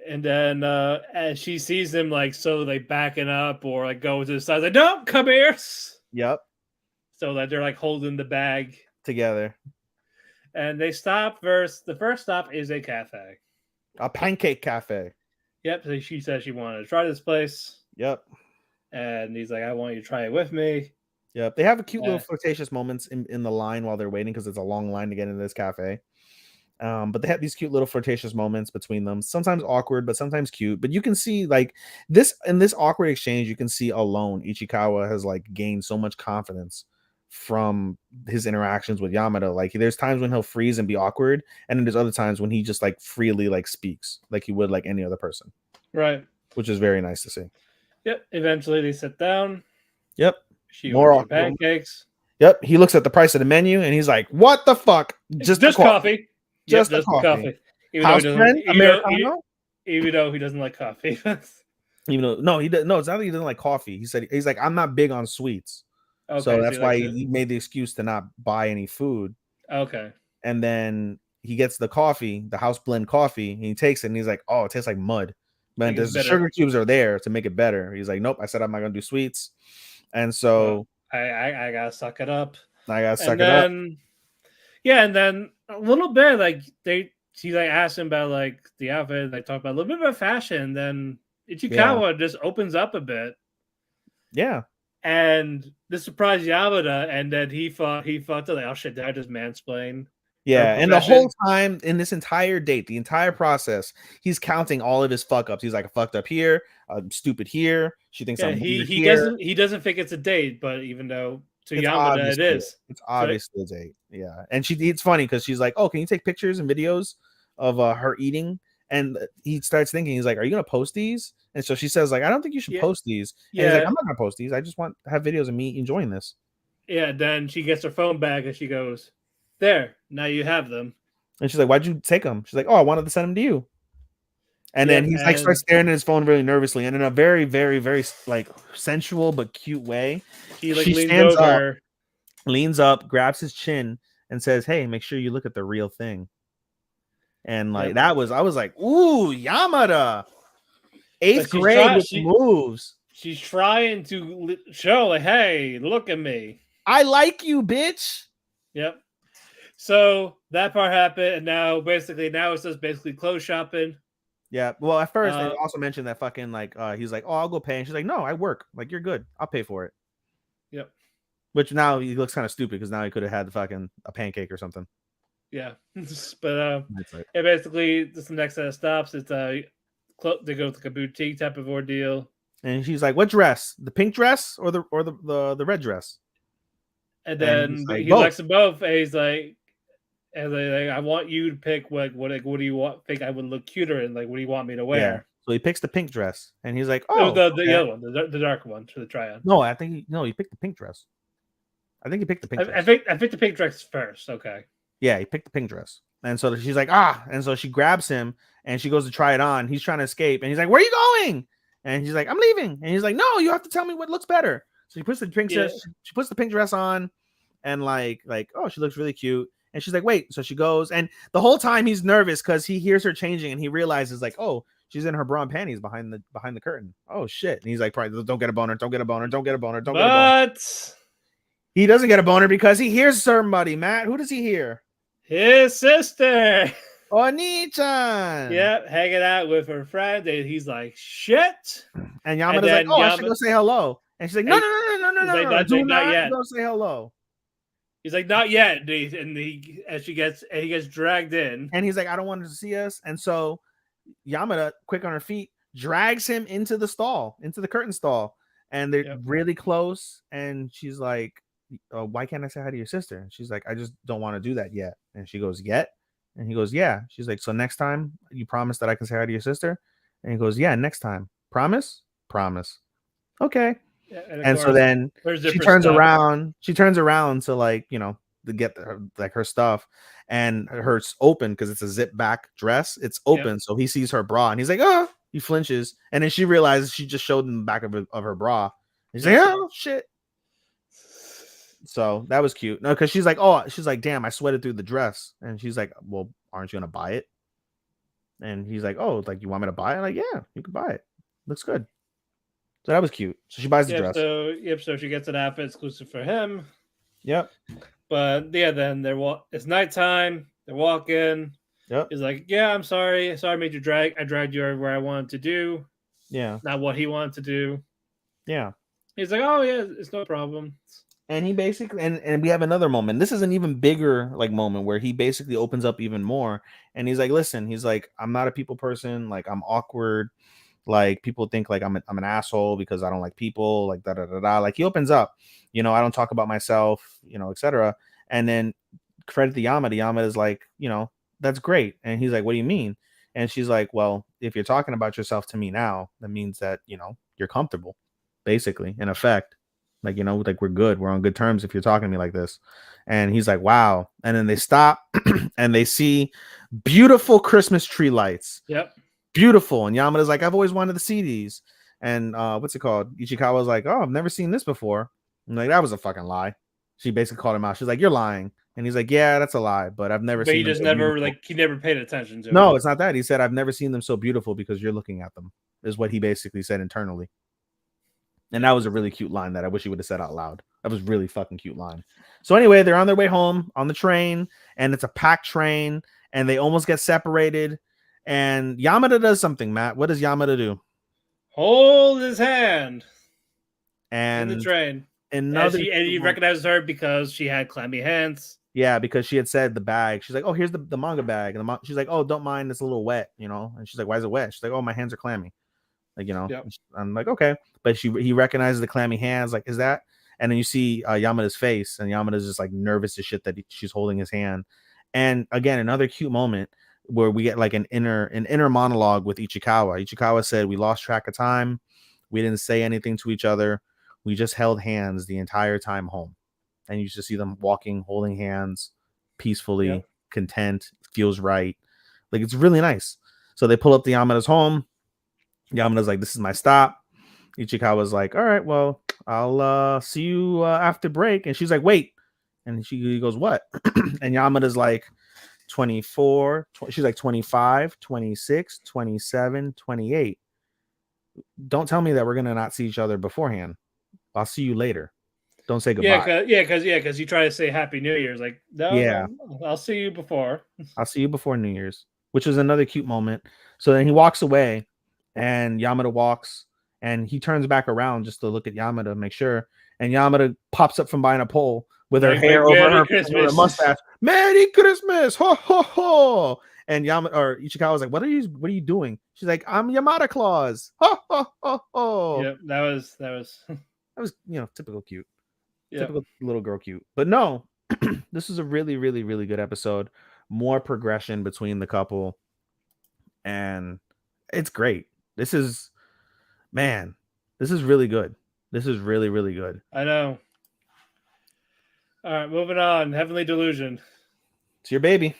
And then as she sees him like so like backing up or like going to the side, like, no, come here. Yep, So that they're like holding the bag. together. And they stop first. The first stop is a cafe. A pancake cafe. Yep. So she says she wanted to try this place. Yep. And he's like, I want you to try it with me. Yep. They have a cute little flirtatious moments in the line while they're waiting because it's a long line to get into this cafe. But they have these cute little flirtatious moments between them, sometimes awkward, but sometimes cute. But you can see like this in this awkward exchange, you can see alone Ichikawa has like gained so much confidence from his interactions with Yamada. Like there's times when he'll freeze and be awkward, and then there's other times when he just like freely like speaks like he would like any other person. Right. Which is very nice to see. Yep. Eventually they sit down. Yep. She More orders her pancakes. Yep. He looks at the price of the menu and he's like, "What the fuck? Just coffee. Just yep, coffee. Even House though friend, Americano. Even though he doesn't like coffee. Even though no, he doesn't. No, it's not that he doesn't like coffee. He said he's like, I'm not big on sweets, okay, so that's why he made the excuse to not buy any food. Okay. And then he gets the coffee, the house blend coffee, and he takes it, and he's like, "Oh, it tastes like mud." But the sugar cubes are there to make it better. He's like, "Nope, I said I'm not gonna do sweets," and so I gotta suck it up. I gotta suck it up. Yeah, and then a little bit like she like asked him about like the outfit, like talk about a little bit about fashion. And then Ichikawa just opens up a bit. Yeah. And this surprised Yamada, and then he thought to like, oh shit, did I just mansplain? Yeah, and the whole time in this entire date, the entire process, he's counting all of his fuck ups. He's like, I fucked up here, I'm stupid here. She thinks I'm he here. doesn't think it's a date, but even though to Yamada it is. It's obviously a date. Yeah. And it's funny because she's like, oh, can you take pictures and videos of her eating? And he starts thinking, he's like, are you gonna post these? And so she says, like, I don't think you should post these. And he's like, I'm not gonna post these. I just want to have videos of me enjoying this. Yeah, then she gets her phone back and she goes, there, now you have them. And she's like, why'd you take them? She's like, oh, I wanted to send them to you. And then he's like starts staring at his phone really nervously, and in a very, very, very like sensual but cute way. She leans over, leans up, grabs his chin, and says, "Hey, make sure you look at the real thing." And like I was like, "Ooh, Yamada, 8th grade with moves." She's trying to show, like, "Hey, look at me. I like you, bitch." Yep. So that part happened, and now it's just basically clothes shopping. Yeah. Well, at first they also mentioned that fucking like he's like, "Oh, I'll go pay," and she's like, "No, I work. Like, you're good. I'll pay for it." Yep. Which now he looks kind of stupid because now he could have had the fucking a pancake or something. Yeah, but basically this is the next set of stops. It's they go to like a boutique type of ordeal. And she's like, "What dress? The pink dress or the red dress?" And then he likes them both. And he's like, I want you to pick what do you want? Think I would look cuter in? Like, what do you want me to wear? Yeah. So he picks the pink dress, and he's like, "Oh, the other one, the dark one for the try-on." No, I think he picked the pink dress. I think he picked the pink dress. I think the pink dress first. Okay. Yeah, he picked the pink dress, and so she's like, "Ah!" And so she grabs him, and she goes to try it on. He's trying to escape, and he's like, "Where are you going?" And he's like, "I'm leaving." And he's like, "No, you have to tell me what looks better." So she puts the pink dress. She puts the pink dress on, and like, oh, she looks really cute. And she's like, "Wait." So she goes, and the whole time he's nervous because he hears her changing, and he realizes like, "Oh, she's in her bra and panties behind the curtain. Oh shit!" And he's like, "Probably don't get a boner. Don't get a boner. Don't get a boner. Don't get a boner." But he doesn't get a boner because he hears somebody. Matt, who does he hear? His sister. Oni-chan. Yep, hanging out with her friend, and he's like, "Shit." And Yamada's like, "Oh, I should go say hello." And she's like, "No, no. Do not yet. Go say hello." He's like, "Not yet," and he gets dragged in, and he's like, "I don't want her to see us." And so Yamada, quick on her feet, drags him into the stall, into the curtain stall, and they're really close. And she's like, "Why can't I say hi to your sister?" And she's like, "I just don't want to do that yet." And she goes, "Yet?" And he goes, "Yeah." She's like, "So next time you promise that I can say hi to your sister?" And he goes, "Yeah, next time. Promise?" "Promise." "Okay." Yeah, and so then she turns around to like, to get her stuff, and her's open because it's a zip back dress. It's open, so he sees her bra and he's like, oh, he flinches, and then she realizes she just showed him the back of her bra. He's like, oh shit. So that was cute. No, because she's like, damn, I sweated through the dress, and she's like, well, aren't you gonna buy it? And he's like, oh, like, you want me to buy it? I'm like, yeah, you can buy it. Looks good. So that was cute. So she buys the dress. So she gets an outfit exclusive for him. Yep. But yeah, then it's nighttime. They're walking. Yep. He's like, yeah, I'm sorry. I made you drag. I dragged you everywhere I wanted to do. Yeah. Not what he wanted to do. Yeah. He's like, oh yeah, it's no problem. And he basically, and we have another moment. This is an even bigger like moment where he basically opens up even more. And he's like, listen, he's like, I'm not a people person. Like, I'm awkward. Like, people think like I'm an asshole because I don't like people. Like, da da da da. Like, he opens up. I don't talk about myself. Etc. And then credit to Yamada. Yamada is like, that's great. And he's like, what do you mean? And she's like, well, if you're talking about yourself to me now, that means that you're comfortable, basically, in effect. Like, like, we're good. We're on good terms if you're talking to me like this. And he's like, wow. And then they stop and they see beautiful Christmas tree lights. Yep. Beautiful. And Yamada's like, I've always wanted to see these. And what's it called? Ichikawa's like, oh, I've never seen this before. I'm like, that was a fucking lie. She basically called him out. She's like, you're lying. And he's like, yeah, that's a lie, but I've never seen he just never he never paid attention to No, it's not that. He said, I've never seen them so beautiful because you're looking at them, is what he basically said internally. And that was a really cute line that I wish he would have said out loud. That was really fucking cute line. So anyway, they're on their way home on the train, and it's a packed train, and they almost get separated. And Yamada does something, Matt. What does Yamada do? Hold his hand. And in the train. And he recognizes her because she had clammy hands. Yeah, because she had said the bag. She's like, oh, here's the manga bag. And she's like, oh, don't mind, it's a little wet, And she's like, why is it wet? She's like, oh, my hands are clammy. Like, Yep. I'm like, okay. But he recognizes the clammy hands. Like, is that? And then you see Yamada's face, and Yamada's just like nervous as shit that she's holding his hand. And again, another cute moment where we get like an inner monologue with Ichikawa. Ichikawa said, we lost track of time. We didn't say anything to each other. We just held hands the entire time home. And you just see them walking, holding hands peacefully, content, feels right. Like, it's really nice. So they pull up to Yamada's home. Yamada's like, this is my stop. Ichikawa's like, all right, well, I'll see you after break. And she's like, wait. And he goes, what? And Yamada's like, 24. She's like, 25, 26, 27, 28. Don't tell me that we're going to not see each other beforehand. I'll see you later. Don't say goodbye. Because you try to say Happy New Year's. Like, no, I'll see you before. I'll see you before New Year's, which is another cute moment. So then he walks away, and Yamada walks, and he turns back around just to look at Yamada, make sure. And Yamada pops up from behind a pole with her hair over her mustache. Merry Christmas! Ho ho ho! And Ichikawa's like, what are you doing? She's like, I'm Yamada Claus. Ho ho ho ho! Yep, that was that was typical cute. Typical little girl cute. But no, this is a really, really, really good episode. More progression between the couple. And it's great. This is really good. This is really, really good. I know. All right, moving on. Heavenly Delusion. It's your baby.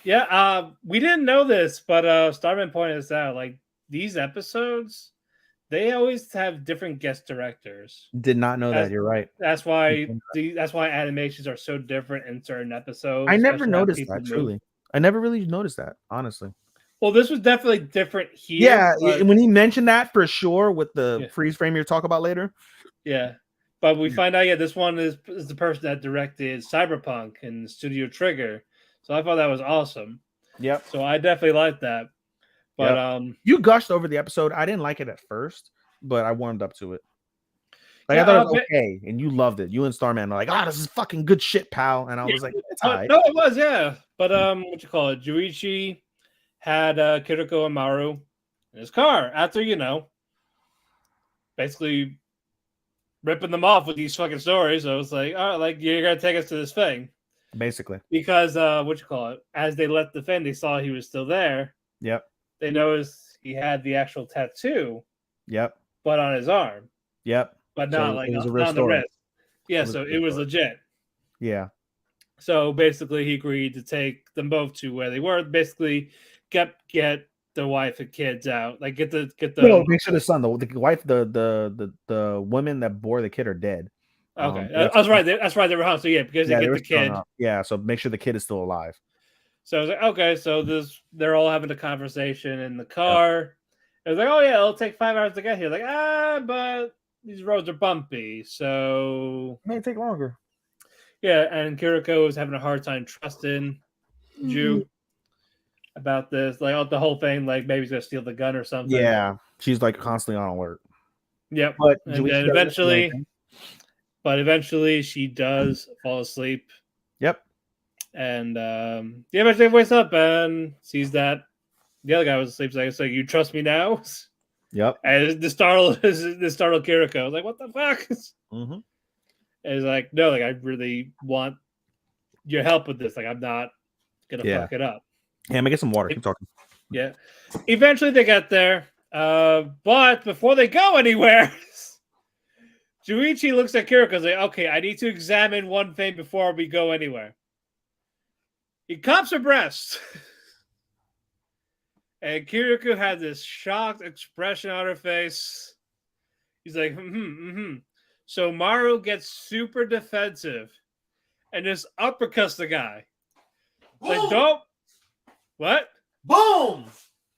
Yeah, we didn't know this, but Starman pointed us out. Like, these episodes, they always have different guest directors. Did not know that. You're right. That's why animations are so different in certain episodes. I never noticed that. Truly, I never really noticed that. Honestly. Well, this was definitely different here. Yeah, when he mentioned that for sure with the freeze frame you'll talk about later. Yeah, but we find out this one is the person that directed Cyberpunk and Studio Trigger. So I thought that was awesome. Yep. So I definitely liked that. But you gushed over the episode. I didn't like it at first, but I warmed up to it. Like, I thought it was okay, and you loved it. You and Starman are like, this is fucking good shit, pal. And I was like, it's all right. No, it was, yeah. But what you call it? Juichi had Kiriko and Maru in his car after, basically ripping them off with these fucking stories. So I was like, all right, like, you're gonna take us to this thing. Basically. Because as they left the thing, they saw he was still there. Yep. They noticed he had the actual tattoo. Yep. But on his arm. Yep. But not on the wrist. Yeah, so it was legit. Yeah. So basically, he agreed to take them both to where they were. Basically, get the wife and kids out. Like get No, them. make sure the son, the wife, the women that bore the kid are dead. Okay, That's that's right. That's right. They were home. So yeah, because they yeah, they get were the strung kid. up. Yeah, so make sure the kid is still alive. So I was like, okay, so they're all having a conversation in the Yep. car. I was like, oh yeah, it'll take 5 hours to get here. Like, but these roads are bumpy, so It may take longer. yeah. And Kiriko is having a hard time trusting Jew about this, like the whole thing, like maybe he's gonna steal the gun or something. Yeah, she's like constantly on alert. Yep. But And Juichi then doesn't see anything. eventually she does fall asleep, Yep. and yeah, but she wakes up and sees that the other guy was asleep. So it's like, you trust me now? Yep. And the startled Kiriko. I was like, what the fuck? Mm-hmm. And he's like, no, like I really want your help with this. Like I'm not gonna fuck it up. Yeah, let me get some water. Keep talking. Yeah. Eventually they get there. But before they go anywhere, Juichi looks at Kiriko and is like, okay, I need to examine one thing before we go anywhere. He cups her breast. And Kiriko had this shocked expression on her face. He's like, So Maru gets super defensive and just uppercuts the guy. Like, don't. What? Boom!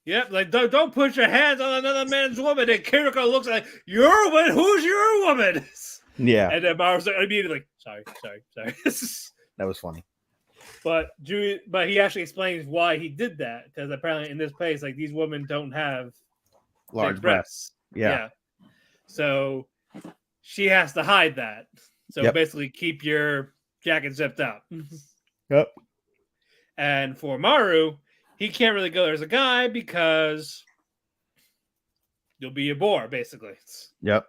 Yep, like don't put your hands on another man's woman. And Kiriko looks like, your woman? Who's your woman? Yeah. And then Maru's like, immediately, sorry. That was funny. But he actually explains why he did that, because apparently in this place, like these women don't have Large breasts. Yeah. So she has to hide that. So basically, keep your jacket zipped up. Yep. And for Maru, he can't really go there as a guy because you'll be a bore, basically. Yep.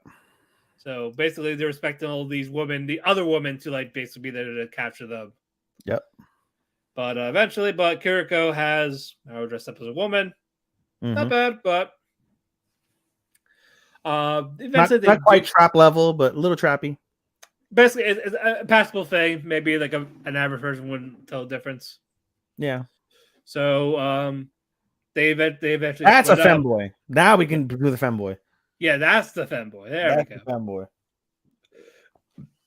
So basically, they're expecting all these women, the other women, to like basically be there to capture them. Yep. But eventually, Kiriko has Maru dressed up as a woman. Mm-hmm. Not bad, but eventually not quite trap level, but a little trappy. Basically, it's a passable thing. Maybe like an average person wouldn't tell the difference. Yeah. So they eventually. That's a femboy. Now we can do the femboy. Yeah, that's the femboy. There we go. The femboy.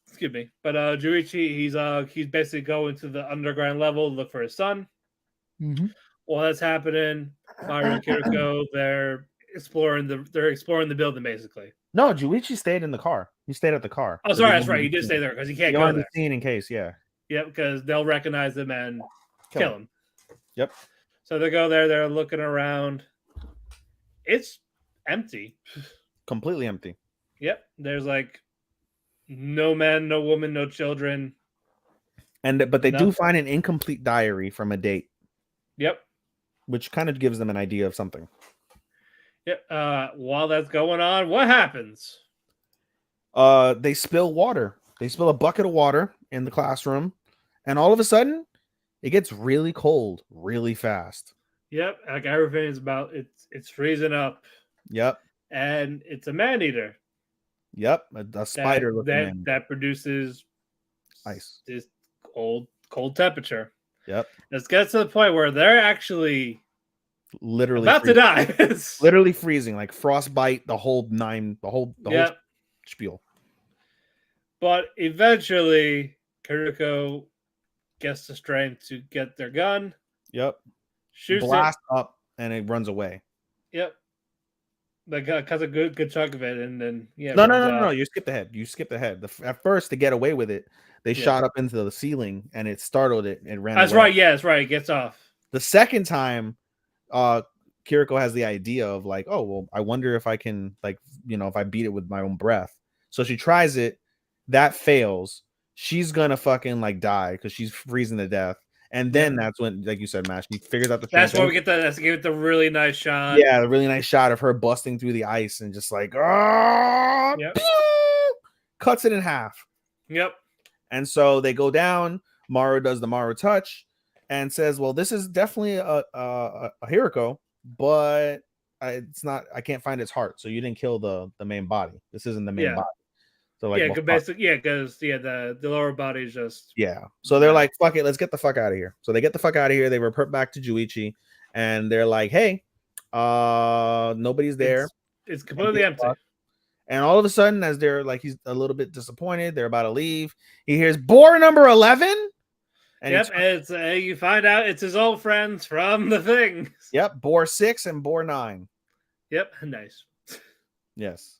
Excuse me, but Juichi, he's basically going to the underground level to look for his son. Mm-hmm. While that's happening, Maru and Kiriko, they're exploring the building basically. No, Juichi stayed in the car. He stayed at the car. Oh, sorry, that's right. He did stay there because he can't go there. The scene in case, yeah. Yep, because they'll recognize him and kill him. Yep. So they go there. They're looking around. It's empty. Completely empty. Yep. There's like no man, no woman, no children. But they do find an incomplete diary from a date. Yep. Which kind of gives them an idea of something. Yep. While that's going on, what happens? They spill water. They spill a bucket of water in the classroom, and all of a sudden, it gets really cold, really fast. Yep. Like everything is it's freezing up. Yep. And it's a man-eater. Yep. A spider that produces ice. This cold temperature. Yep. Let's get to the point where they're actually literally about to die. Literally freezing, like frostbite, the whole whole spiel. But eventually, Kiriko gets the strength to get their gun. Yep. Shoots blast up, and it runs away. Yep. Like cuts a good chunk of it, and then No. You skipped ahead. At first, to get away with it, they shot up into the ceiling, and it startled it and ran. That's away. right. Yeah, that's right. It gets off. The second time, Kiriko has the idea of like, oh well, I wonder if I can if I beat it with my own breath. So she tries it. That fails. She's gonna fucking die because she's freezing to death. And then that's when, like you said, Matt, she figures out the. That's where we get Let's give it the really nice shot. Yeah, the really nice shot of her busting through the ice and just cuts it in half. Yep. And so they go down. Maru does the Maru touch and says, "Well, this is definitely a Hiriko, but it's not. I can't find its heart. So you didn't kill the main body. This isn't the main body." So like, well, fuck. basically, because the lower body is just Yeah. So they're like, fuck it, let's get the fuck out of here. So they get the fuck out of here. They report back to Juichi, and they're like, hey, nobody's there. it's completely empty. And all of a sudden, as they're like, he's a little bit disappointed, they're about to leave. He hears boar number 11. And Yep, it's you find out it's his old friends from the thing. Yep, boar 6 and boar 9. Yep, nice. Yes.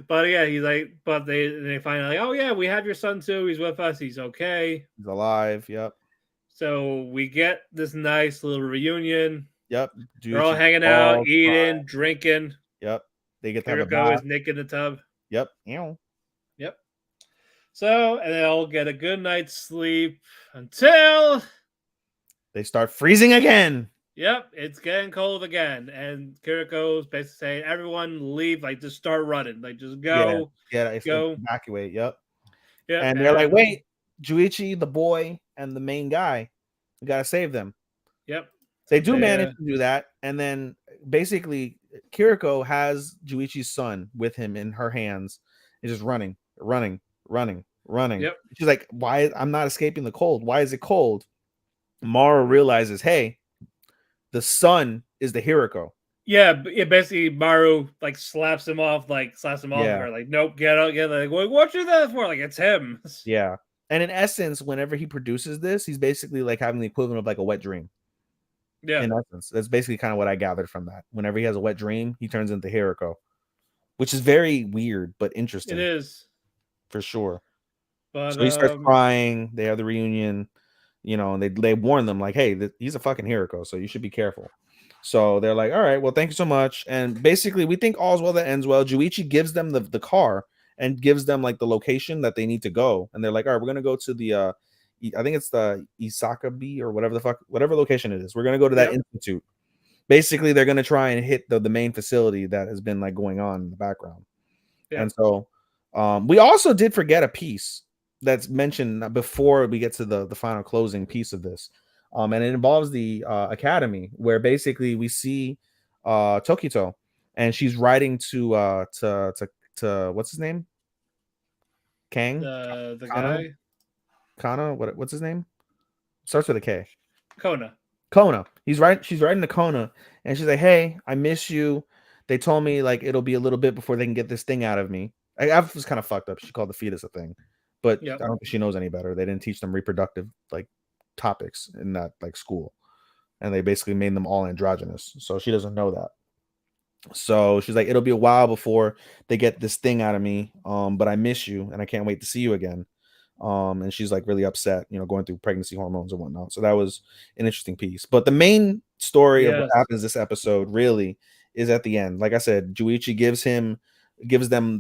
But yeah, he's like, but they find out like, oh yeah, we have your son too. He's with us. He's okay. He's alive. Yep. So we get this nice little reunion. Yep. They're all hanging out, eating, drinking. Yep. They get to Kiriko have a bath. is Nick in the tub. Yep. Yep. So, and they all get a good night's sleep until they start freezing again. Yep, it's getting cold again. And Kiriko's basically saying, everyone leave, like just start running. Like just go. Yeah, go. Evacuate. Yep. Yep. And they're like, wait, Juichi, the boy, and the main guy, we gotta save them. Yep. They do manage to do that. And then basically Kiriko has Juichi's son with him in her hands. He's just running. Yep. She's like, why? I'm not escaping the cold. Why is it cold? Mara realizes, hey, the sun is the Hiriko. Yeah, basically Maru like slaps him off her. Like, nope, get out. Like, what you there for? Like, it's him. Yeah. And in essence, whenever he produces this, he's basically like having the equivalent of like a wet dream. Yeah. In essence, that's basically kind of what I gathered from that. Whenever he has a wet dream, he turns into Hiriko, which is very weird but interesting. It is for sure. But so he starts crying. They have the reunion, and they warn them like, "Hey, he's a fucking Hiriko, so you should be careful." So they're like, "All right, well, thank you so much." And basically, we think all's well that ends well. Juichi gives them the car and gives them like the location that they need to go, and they're like, "All right, we're gonna go to the I think it's the Isakabi or whatever location it is. We're gonna go to that institute." Basically, they're gonna try and hit the main facility that has been like going on in the background. And so we also did forget a piece that's mentioned before we get to the final closing piece of this. And it involves the academy, where basically we see Tokito, and she's writing to what's his name? Kang? the Kana? guy? Kana? What's his name? Starts with a K. Kona. She's writing to Kona, and she's like, "Hey, I miss you. They told me like it'll be a little bit before they can get this thing out of me." I was kind of fucked up. She called the fetus a thing, but I don't think she knows any better. They didn't teach them reproductive like topics in that like school, and they basically made them all androgynous. So she doesn't know that. So she's like, "It'll be a while before they get this thing out of me, but I miss you, and I can't wait to see you again." And she's like really upset, going through pregnancy hormones and whatnot. So that was an interesting piece. But the main story of what happens this episode really is at the end. Like I said, Juichi gives them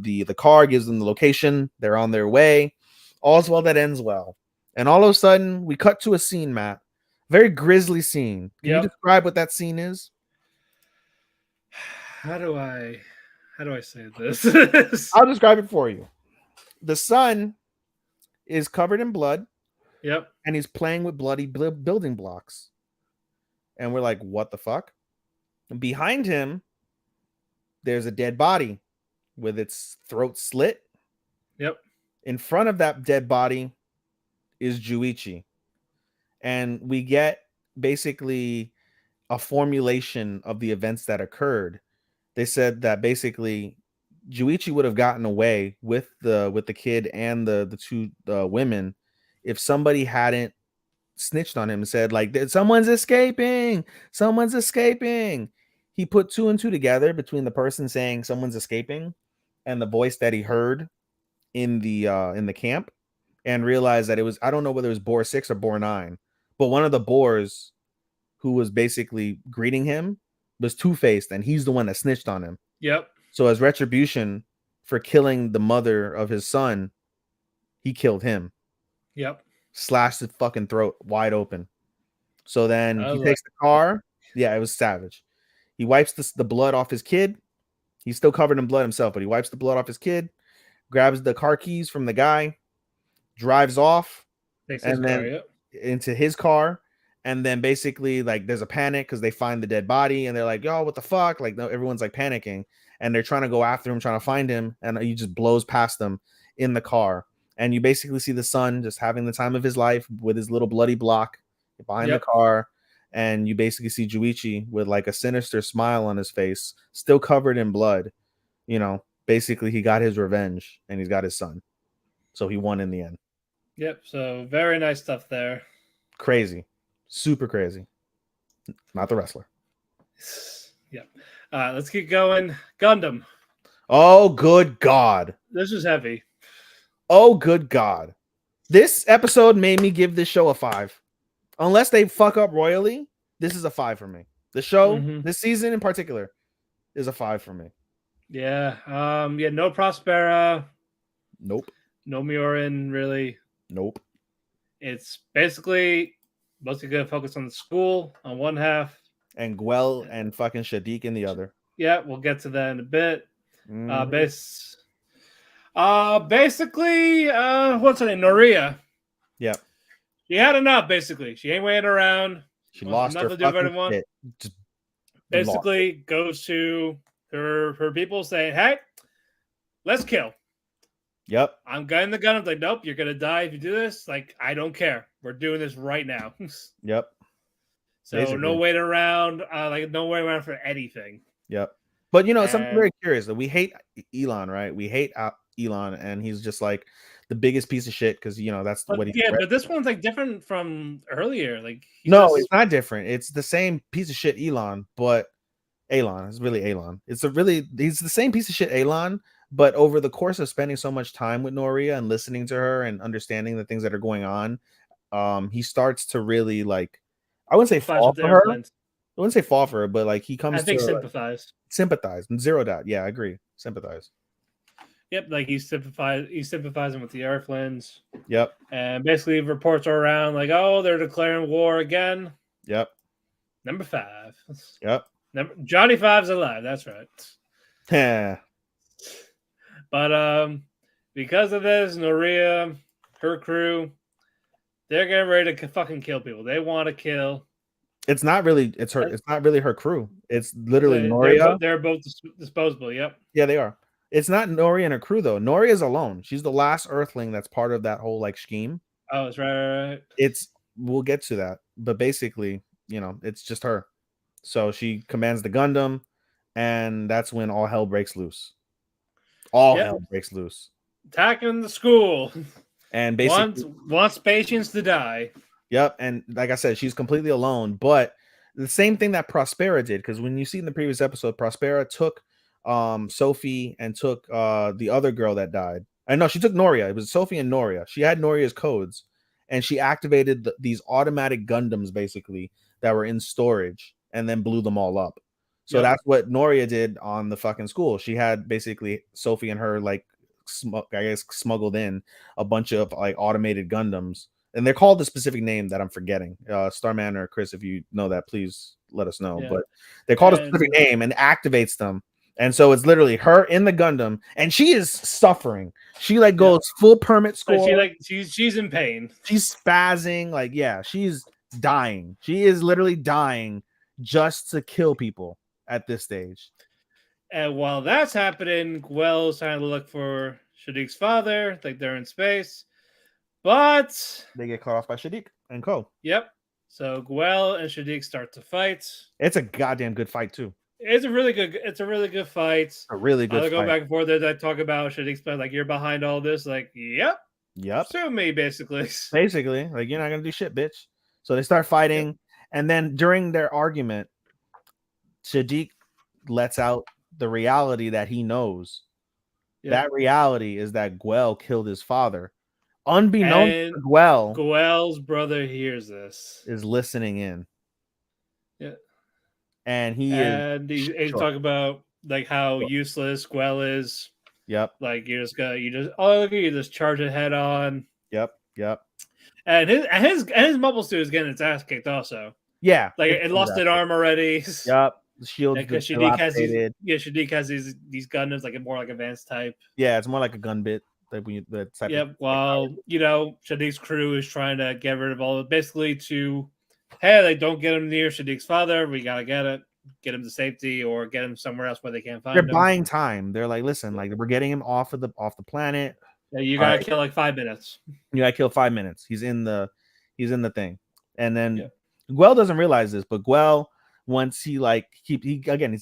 the car, gives them the location. They're on their way. All's well that ends well. And all of a sudden, we cut to a scene, Matt. Very grisly scene. Can you describe what that scene is? How do I say this? I'll describe it for you. The son is covered in blood. Yep. And he's playing with bloody building blocks. And we're like, what the fuck? And behind him, there's a dead body with its throat slit. Yep. In front of that dead body is Juichi. And we get basically a formulation of the events that occurred. They said that basically Juichi would have gotten away with the kid and the two women if somebody hadn't snitched on him and said like, someone's escaping. He put 2 and 2 together between the person saying someone's escaping and the voice that he heard in the camp, and realized that it was, I don't know whether it was Boar 6 or Boar 9, but one of the boars who was basically greeting him was Two-Faced, and he's the one that snitched on him. Yep. So as retribution for killing the mother of his son, he killed him. Yep. Slashed his fucking throat wide open. So then he takes the car. Yeah, it was savage. He wipes the blood off his kid. He's still covered in blood himself, but he wipes the blood off his kid, grabs the car keys from the guy, drives off, into his car. And then basically like there's a panic because they find the dead body and they're like, yo, what the fuck? Like, no, everyone's like panicking. and they're trying to go after him, trying to find him, and he just blows past them in the car. And you basically see the son just having the time of his life with his little bloody block behind the car. And you basically see Juichi with like a sinister smile on his face, still covered in blood. You know, basically he got his revenge and he's got his son. So he won in the end. Yep. So very nice stuff there. Crazy. Super crazy. Not the wrestler. Yep. Let's keep going. Gundam. Oh, good God. This is heavy. Oh, good God. This episode made me give this show a 5. Unless they fuck up royally, this is a 5 for me. The show, this season in particular, is a 5 for me. Yeah. Yeah, no Prospera. Nope. No Miorin, really. Nope. It's basically mostly going to focus on the school on one half. And Guel and fucking Shadiq in the other. Yeah, we'll get to that in a bit. Basically, what's her name? Noria. Yeah. She had enough, basically. She ain't waiting around. She lost her fucking shit. Basically goes to her people saying, hey, let's kill. Yep. I'm getting the gun. I'm like, nope, you're going to die if you do this. Like, I don't care. We're doing this right now. Yep. So basically. No waiting around. Like, no waiting around for anything. Yep. But, you know, something very curious that we hate Elon, right? We hate Elon, and he's just like the biggest piece of shit because, you know, that's what he. Yeah, but this one's like different from earlier. Like, it's not different. It's the same piece of shit Elon, but Elon is really Elon. He's the same piece of shit Elon, but over the course of spending so much time with Noria and listening to her and understanding the things that are going on, he starts to really like, I wouldn't say fall for her. I wouldn't say fall for her, but like he comes I think to sympathize. Sympathize. Zero doubt. Yeah, I agree. Sympathize. Yep, like he's sympathizing with the Earthlings. Yep. And basically reports are around like, oh, they're declaring war again. Yep. Number 5. Yep. Johnny 5's alive. That's right. Yeah. But because of this, Noria, her crew, they're getting ready to fucking kill people. They want to kill. It's not really. It's not really her crew. It's literally Noria. They're both disposable. Yep. Yeah, they are. It's not Noria and her crew though. Noria is alone. She's the last Earthling that's part of that whole like scheme. Oh, that's right. We'll get to that, but basically, you know, it's just her. So she commands the Gundam, and that's when all hell breaks loose. Hell breaks loose. Attacking the school. And basically wants patients to die. Yep. And like I said, she's completely alone. But the same thing that Prospera did, because when you see in the previous episode, Prospera took Sophie and took the other girl that died. I know she took Noria. It was Sophie and Noria. She had Noria's codes, and she activated these automatic Gundams basically that were in storage and then blew them all up. So that's what Noria did on the fucking school. She had basically Sophie and her like smuggled in a bunch of like automated Gundams, and they're called a specific name that I'm forgetting. Starman or Chris, if you know that, please let us know. But they're called a specific name and activates them. And so it's literally her in the Gundam, and she is suffering. She like goes full permit score. She's in pain. She's spazzing. Like, yeah, she's dying. She is literally dying just to kill people at this stage. And while that's happening, Guel's trying to look for Shadiq's father. Like they're in space, but they get cut off by Shadiq and Co. Yep. So Guel and Shadiq start to fight. It's a goddamn good fight too. It's a really good fight. A really good fight. They go back and forth. They talk about Shadiq's like, you're behind all this. Like, yep. Sue me, basically. Basically, like, you're not gonna do shit, bitch. So they start fighting, and then during their argument, Shadiq lets out the reality that he knows. That reality is that Guel killed his father. Unbeknownst to Guel, Guel's brother hears this. Is listening in. Yeah. And he's talking about like how useless Guel is. Yep. Like you just charge it head on. Yep. And his mobile suit is getting its ass kicked also. Yeah. Like it lost its arm already. Yep. The shield because Shadiq has these Gundams like a more like advanced type. Yeah, it's more like a gun bit. Shadiq's crew is trying to get rid of all of it, basically to, hey, they don't get him near Shadiq's father. We gotta get it. get him to safety or get him somewhere else where they can't They're find him. buying time. They're like, listen, like we're getting him off the planet. Yeah, you All gotta right, kill like 5 minutes. you gotta kill 5 minutes. He's in the thing. And then Yeah. Guel doesn't realize this, but Guel, once he like he's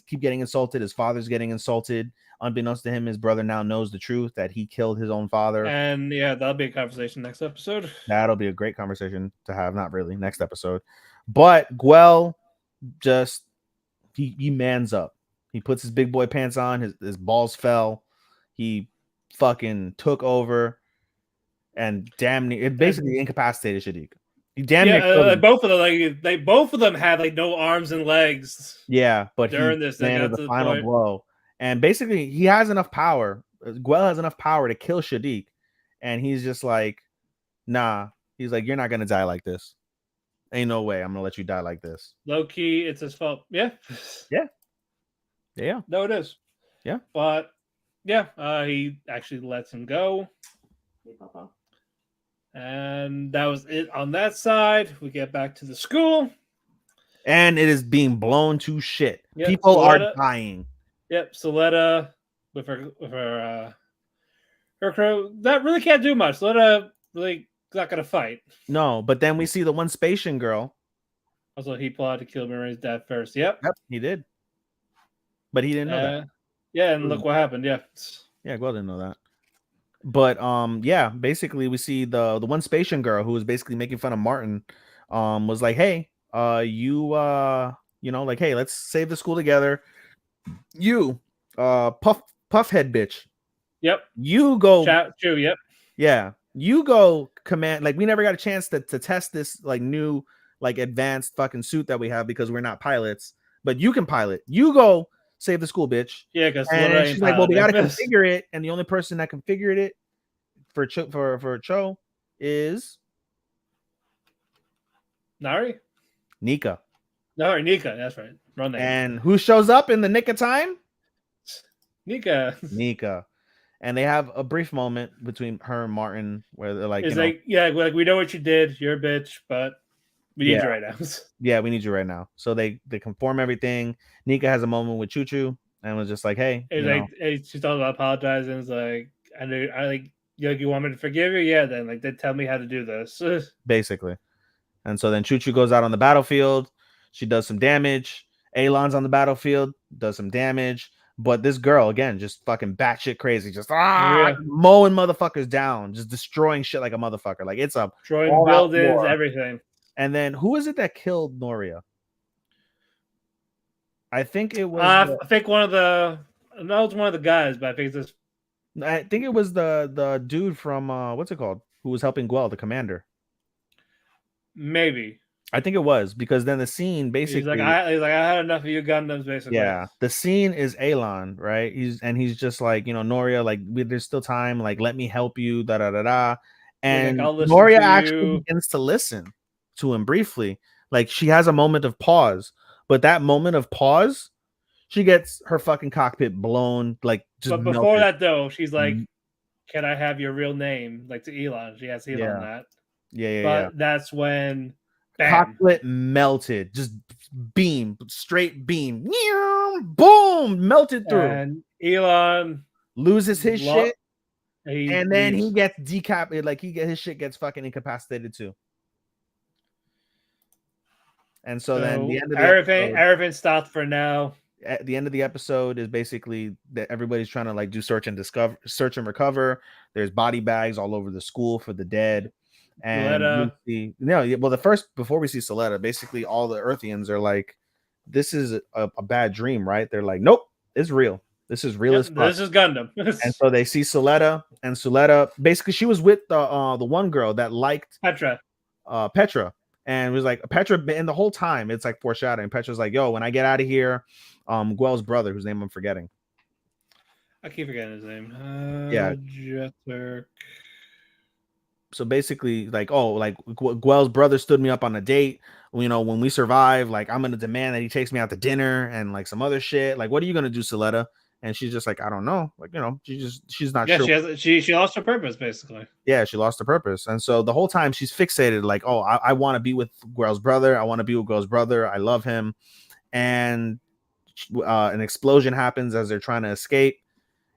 keep getting insulted. His father's getting insulted. Unbeknownst to him, his brother now knows the truth that he killed his own father. And yeah, that'll be a conversation next episode. That'll be a great conversation to have. Not really next episode, but Guel just he mans up. He puts his big boy pants on. His balls fell. He fucking took over and damn near it basically incapacitated Shadiq. He damn near killed him. Both of them both of them had like no arms and legs. Yeah, but during he this they landed got to the the final point. blow. And basically he has enough power. Guel has enough power to kill Shadiq. And he's just like, nah. He's like, you're not gonna die like this. Ain't no way I'm gonna let you die like this. Low key, it's his fault. Yeah. Yeah. No, it is. Yeah. But yeah, he actually lets him go. And that was it on that side. We get back to the school. And it is being blown to shit. Yep, People Soletta, are dying. Yep, Soletta with her crew that really can't do much. Soletta really not gonna fight. No, but then we see the one Spatian girl. Also, he plotted to kill Marie's dad first. Yep, he did. But he didn't know that. Yeah, and look what happened. Yeah. Yeah, Guel didn't know that. But yeah, basically we see the one Spatian girl who was basically making fun of Martin, was like, hey, you know, like, hey, let's save the school together. You puff head bitch. Yep. You go True, yep. Yeah. You go command, like we never got a chance to test this like new like advanced fucking suit that we have because we're not pilots, but you can pilot. You go save the school, bitch. Yeah, because she's like, well, we gotta configure it, and the only person that configured it for Cho is Nari? Nika. No, Nika, that's right. Wrong name. And who shows up in the nick of time? Nika. And they have a brief moment between her and Martin where they're like, it's like, yeah, like we know what you did. You're a bitch, but we need you right now. Yeah, we need you right now. So they conform everything. Nika has a moment with Choo Choo and was just like, hey, she's talking about apologizing. It's like, you want me to forgive you? Yeah, then like they tell me how to do this. Basically. And so then Choo Choo goes out on the battlefield. She does some damage. Alon's on the battlefield, does some damage. But this girl, again, just fucking batshit crazy. Just mowing motherfuckers down. Just destroying shit like a motherfucker. Like it's a destroying buildings, everything. And then who is it that killed Noria? I think it was I think one of the guys, but I think it's it was the dude from what's it called? Who was helping Guel, the commander. Maybe. I think it was because then the scene basically he's like I had enough of you Gundams, basically. Yeah, the scene is Alon, right? He's just like, you know, Noria, like there's still time, like let me help you, da da da da. And Noria actually begins to listen to him briefly. Like she has a moment of pause, but that moment of pause, she gets her fucking cockpit blown, like just. But before that though, she's like, "Can I have your real name?" Like to Elon, she has Elon that. Yeah. But that's when cockpit melted, just straight beam, boom, melted through. And Elon loses his shit, and then he gets decapitated. Like his shit gets fucking incapacitated too. And so then the end of everything stopped for now. At the end of the episode is basically that everybody's trying to like do search and recover. There's body bags all over the school for the dead. And before we see Soletta, basically all the Earthians are like, this is a bad dream, right? They're like, nope, it's real. This is real as fuck. This is Gundam. And so they see Soletta, and Soletta, basically she was with the one girl that liked Petra, and was like Petra, and the whole time it's like foreshadowing. Petra's like, yo, when I get out of here, Guel's brother, whose name I'm forgetting. I keep forgetting his name. Jetter. So basically, like, oh, like Guel's brother stood me up on a date. You know, when we survive, like, I'm gonna demand that he takes me out to dinner and like some other shit. Like, what are you gonna do, Soletta? And she's just like, I don't know. Like, you know, she's not sure. She lost her purpose, basically. Yeah, she lost her purpose. And so the whole time she's fixated, like, oh, I want to be with Guel's brother. I want to be with Guel's brother. I love him. And An explosion happens as they're trying to escape,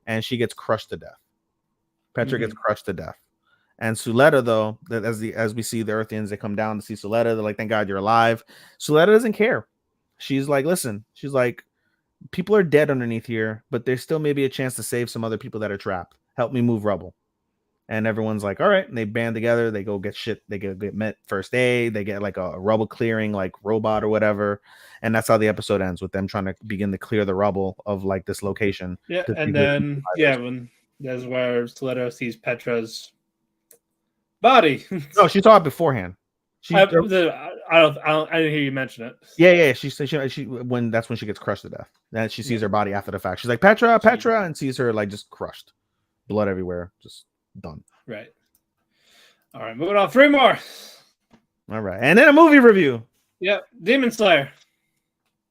and she gets crushed to death. Petra gets crushed to death. And Suletta, though, that as we see the Earthians, they come down to see Suletta. They're like, "Thank God you're alive." Suletta doesn't care. She's like, "Listen," she's like, "People are dead underneath here, but there's still maybe a chance to save some other people that are trapped. Help me move rubble." And everyone's like, "All right." And they band together. They go get shit. They get met first aid. They get like a rubble clearing like robot or whatever. And that's how the episode ends, with them trying to begin to clear the rubble of like this location. Yeah, and then when that's where Suletta sees Petra's body. No, she saw it beforehand. I didn't hear you mention it. Yeah. She that's when she gets crushed to death. Then she sees her body after the fact. She's like, Petra, and sees her like just crushed, blood everywhere, just done. Right. All right, moving on. 3 more. All right, and then a movie review. Yep, Demon Slayer.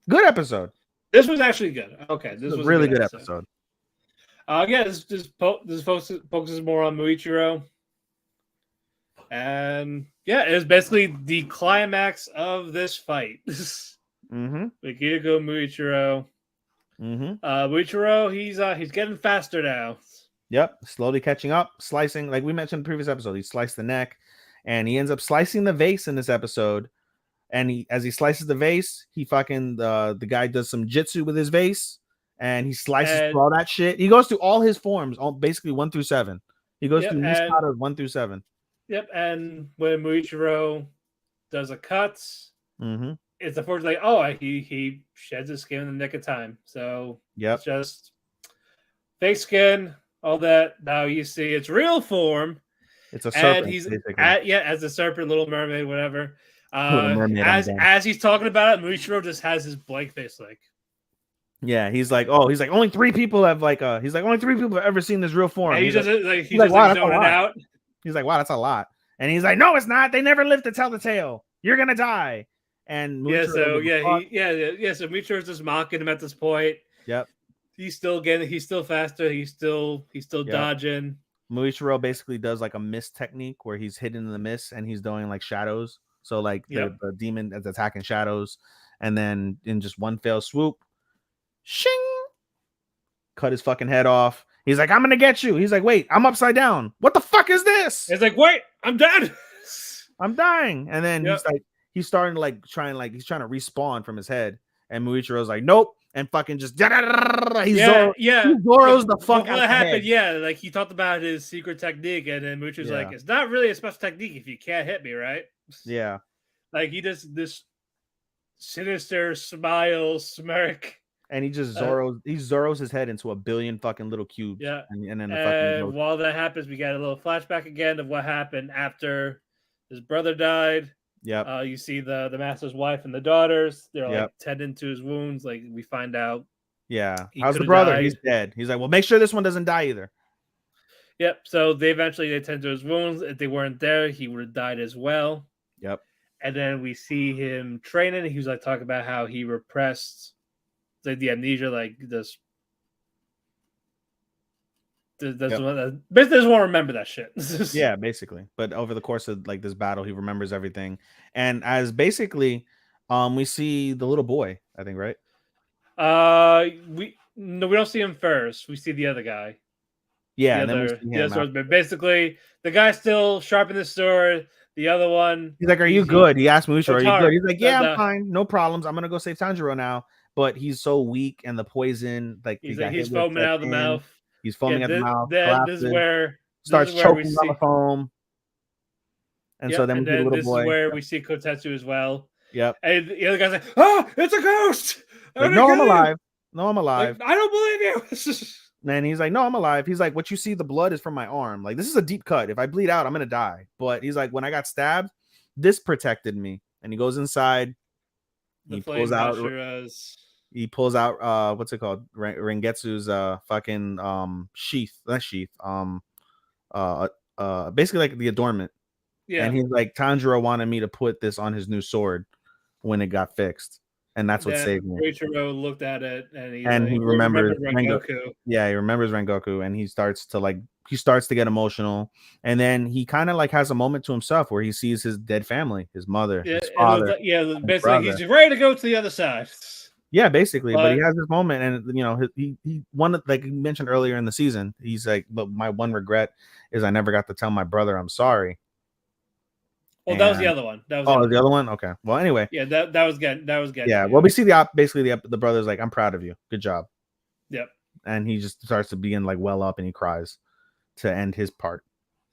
Good episode. This was actually good. Okay, this was a really good episode. Yeah, this focuses more on Muichiro. And yeah, it was basically the climax of this fight. Mikiko Muichiro. Muichiro, he's getting faster now. Yep, slowly catching up, slicing, like we mentioned in the previous episode. He sliced the neck, and he ends up slicing the vase in this episode. And as he slices the vase, he fucking the guy does some jitsu with his vase, and he slices through all that shit. He goes through all his forms, basically 1 through 7. He goes through Nispada 1 through 7. Yep, and when Muichiro does a cut, it's unfortunately he sheds his skin in the nick of time. So it's just fake skin, all that. Now you see its real form. It's a serpent. And he's as a serpent, Little Mermaid, whatever. As he's talking about it, Muichiro just has his blank face, like. Yeah, he's like only 3 people have only 3 people have ever seen this real form. And he's just zoning out. He's like, wow, that's a lot. And he's like, no, it's not. They never lived to tell the tale. You're gonna die. And so Muichiro's just mocking him at this point. Yep. He's still faster. He's still dodging. Muichiro basically does like a mist technique where he's hidden in the mist and he's doing like shadows. So like the demon is attacking shadows, and then in just one fell swoop, shing, cut his fucking head off. He's like, I'm gonna get you. He's like, wait, I'm upside down. What the fuck is this? He's like, wait, I'm dead. I'm dying. And then he's starting to he's trying to respawn from his head. And Muichiro's like, nope. And fucking just he Zoro's the fuck out. What happened? Yeah, like he talked about his secret technique, and then Muichiro's like, it's not really a special technique if you can't hit me, right? Yeah. Like he does this sinister smile, smirk. And he just Zoros his head into a billion fucking little cubes. Yeah. And then while that happens, we got a little flashback again of what happened after his brother died. Yeah. You see the master's wife and the daughters. They're like tending to his wounds. Like we find out. Yeah. How's the brother? Died. He's dead. He's like, well, make sure this one doesn't die either. Yep. So they tend to his wounds. If they weren't there, he would have died as well. Yep. And then we see him training. He was like talking about how he repressed the amnesia, like this. Basically doesn't want to remember that shit. Yeah, basically. But over the course of like this battle, he remembers everything. And as basically, we see the little boy, I think, right? We don't see him first. We see the other guy. Yeah, but basically the guy's still sharpening the sword. The other one, he's like, "Are you good?" He asked Musha, "Are you good?" He's like, "Yeah, I'm fine, no problems. I'm gonna go save Tanjiro now." But he's so weak, and the poison, like he's foaming out of the mouth. He's foaming at the mouth. This is where starts choking on the foam. And so then we see the little boy. This is where we see Kotetsu as well. Yep. And the other guy's like, "Oh, it's a ghost!" Like, no, I'm alive. No, I'm alive. Like, I don't believe you. And he's like, no, I'm alive. He's like, what you see, the blood is from my arm. Like, this is a deep cut. If I bleed out, I'm going to die. But he's like, when I got stabbed, this protected me. And he goes inside. He pulls out, what's it called? Rengetsu's fucking sheath. Not sheath. Basically like the adornment. Yeah. And he's like, Tanjiro wanted me to put this on his new sword when it got fixed. And that's what saved me. Muichiro looked at it and he remembers Rengoku. Yeah, he remembers Rengoku, and he starts to get emotional. And then he kind of like has a moment to himself where he sees his dead family, his mother, his father. Basically he's ready to go to the other side. Yeah, basically. But he But has this moment, and you know, he one like you mentioned earlier in the season. He's like, but my one regret is I never got to tell my brother I'm sorry. well, that was the And other one. That was the oh, other the one. other one. Okay. Well, anyway, Yeah, that was good. That was good. yeah. Yeah. Well, we see basically the brother's like, I'm proud of you. Good job. Yep. And he just starts to begin like well up, and he cries to end his part.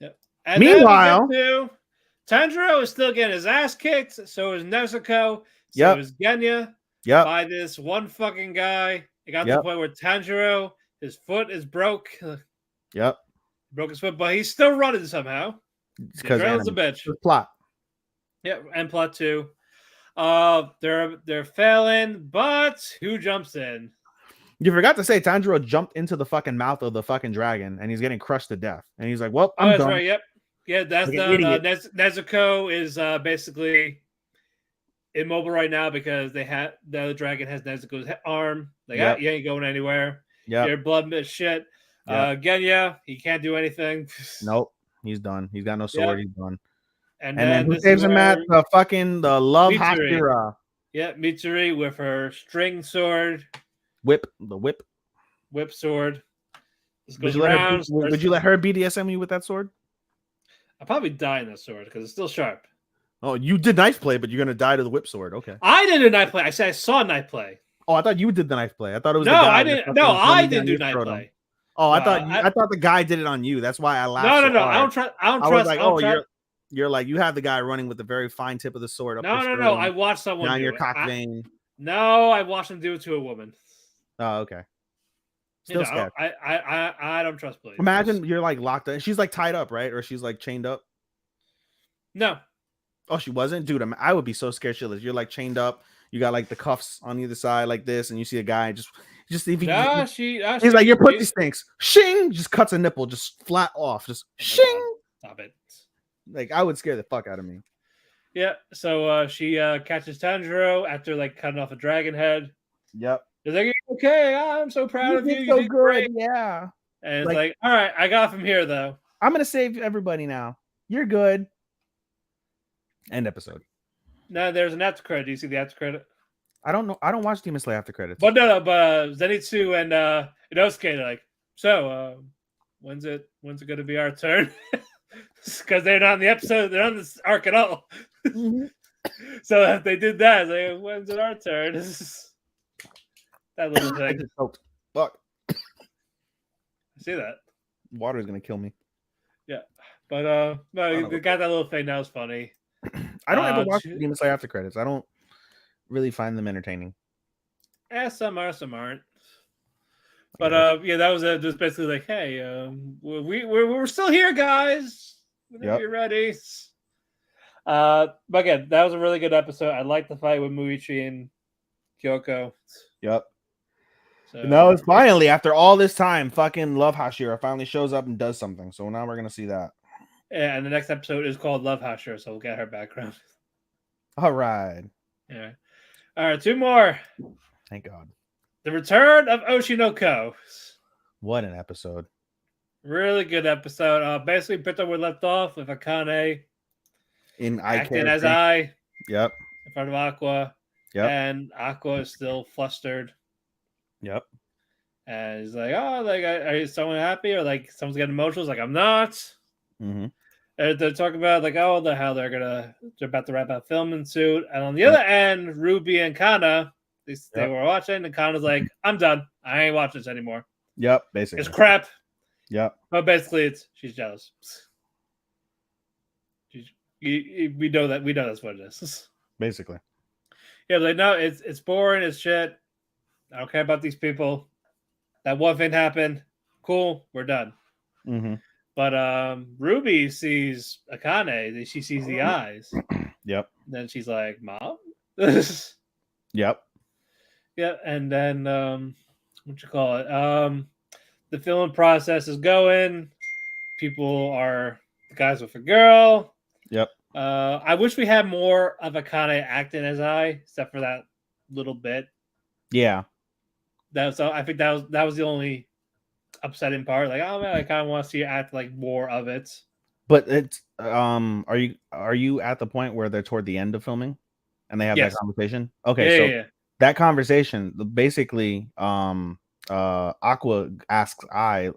Yep. And then we get Meanwhile, to Tanjiro is still getting his ass kicked. So is Nezuko. So yep, is Genya yep, by this one fucking guy. It got to the yep, point where Tanjiro, his foot is broke. yep. Broke his foot, but he's still running somehow. It's The because adrenaline's a anime. bitch. The plot. Yeah, and plot two. They're failing, but who jumps in? You forgot to say Tanjiro jumped into the fucking mouth of the fucking dragon, and he's getting crushed to death. And he's like, "Well, Oh, I'm that's done." right. Yep. Yeah, that's Like an done. idiot. Nezuko is basically immobile right now because the other dragon has Nezuko's arm. Like, Yep. you ain't going anywhere. Yep. Your blood is shit. Yep. Genya, he can't do anything. Nope. He's done. He's got no sword. Yep. He's done. And And then then who this is saves him at where the love Mitsuri. Hashira Yeah, Mitsuri with her string sword, whip, the whip. whip sword. This Would goes you let her? around. Would you let her BDSM you with that sword? I'll probably die in that sword because it's still sharp. Oh, you did knife play, but you're gonna die to the whip sword. Okay. I didn't do knife play. I said I saw knife play. Oh, I thought you did the knife play. I thought it was No, the guy I that didn't. No, fucking I running didn't down do your knife scrotum. play. Oh, No, I thought the guy did it on you. That's why I laughed. no, So no. I hard. don't trust. I don't I was trust. like, I don't oh, trust. you're like you have the guy running with the very fine tip of the sword up No, your no, no. I scrotum, watched someone down do your it. cock vein. No, I watched him do it to a woman. Oh, okay. You Still know, scared. I don't trust police. Imagine you're like locked up. She's like tied up, right? Or she's like chained up. No. Oh, she wasn't, dude. I would be so scared shitless. You're like chained up. You got like the cuffs on either side, like this, and you see a guy just if No, he's like your pussy stinks. Shing, just cuts a nipple, just flat off, just shing. God. Stop it. Like I would scare the fuck out of me. Yeah. So she catches Tanjiro after like cutting off a dragon head. Yep. He's like, okay, I'm so proud of you. Did You so did good, great. yeah. And it's like, all right, I got from here though. I'm gonna save everybody now. You're good. End episode. No, there's an after credit. Do you see the after credit? I don't know. I don't watch Demon Slayer after credits. But no, but Zenitsu and Inosuke are like, so when's it gonna be our turn? Because they're not in the episode, they're on this arc at all. Mm-hmm. So if they did that, like, when's it our turn? That little thing. Fuck. I see that. Water is gonna kill me. Yeah. But no, they got that little thing. That was funny. I don't ever watch Demon Slayer after credits. I don't really find them entertaining. Some are, some aren't. But yeah, that was just basically like, hey, we're still here, guys. Whenever you're ready. But again, that was a really good episode. I liked the fight with Muichi and Kyoko. Yep. So no, it's finally after all this time, fucking Love Hashira finally shows up and does something. So now we're gonna see that. Yeah, and the next episode is called Love Hashira, so we'll get her background. All right. Yeah. All right, two more. Thank God. The Return of Oshi no Ko. What an episode. Really good episode. Basically picked up where we left off with Akane in acting as I. Yep. In front of Aqua. Yep. And Aqua is still flustered. Yep. And he's like, oh, like, are someone happy? Or like someone's getting emotional? He's like, I'm not. Mm-hmm. They're talking about like, oh, how they're about to wrap up filming suit. And on the other end, Ruby and Kana, they were watching, and Kana's like, I'm done. I ain't watching this anymore. Yep, basically. It's crap. Yep. But basically she's jealous. We know that's what it is. Basically. Yeah, like no, it's boring, it's shit. I don't care about these people. That one thing happened. Cool, we're done. Mm-hmm. But Ruby sees Akane. She sees the eyes. Yep. Then she's like, Mom? Yep. Yeah, and then what you call it? The filming process is going. People are the guys with a girl. Yep. I wish we had more of Akane acting as I, except for that little bit. Yeah. I think that was the only upsetting part. Like, oh man, I kind of want to see you act like more of it. But it's are you at the point where they're toward the end of filming and they have that conversation? Okay, that conversation basically Aqua asks I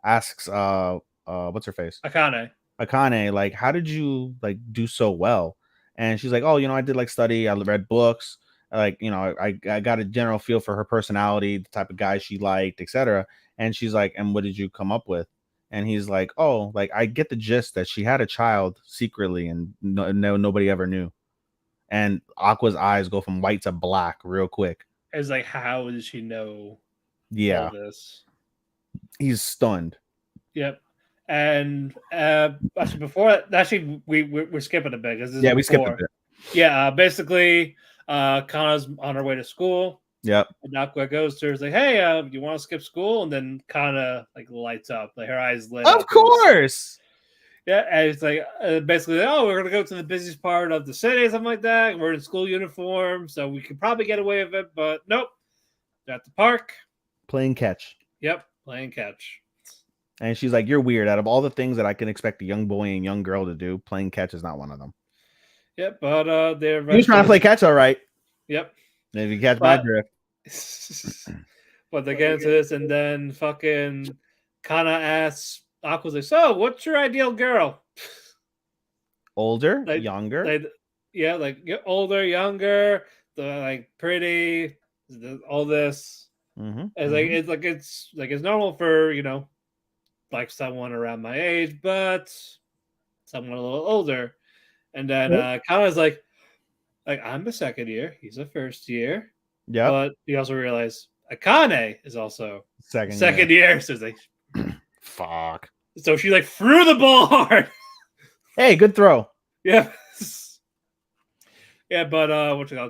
asks what's her face? Akane, like, how did you like do so well? And she's like, oh, I did like study, I read books, like, I got a general feel for her personality, the type of guy she liked, etc. And she's like, and what did you come up with? And he's like, oh, like I get the gist that she had a child secretly and nobody ever knew. And Aqua's eyes go from white to black real quick. It's like, how does she know Yeah, all this? he's stunned. Yep. And actually, before actually, we're skipping a bit because this is We skipped a before. bit. Yeah, basically, Kana's on her way to school. Yep. And Aqua goes to her, is like, "Hey, you want to skip school?" And then Kana like lights up, like her eyes lit up. Of course. Yeah, and it's like basically, oh, we're gonna go to the busiest part of the city, something like that. We're in school uniform, so we could probably get away with it, but nope. They're at the park playing catch. Yep, playing catch. And she's like, "You're weird. Out of all the things that I can expect a young boy and young girl to do, playing catch is not one of them." Yep, but they're He was trying to play catch, all right. Yep. If you catch my drift. But they get into this, and then fucking Kana asks Aqua's like, "So, what's your ideal girl?" Older, younger. Older, younger, like pretty, all this. It's it's normal for like someone around my age, but someone a little older. And then Kana's like I'm a second year, he's a first year. Yeah. But you also realize Akane is also second year. So it's like fuck. So she like threw the ball hard. Hey, good throw. Yeah. Yeah, but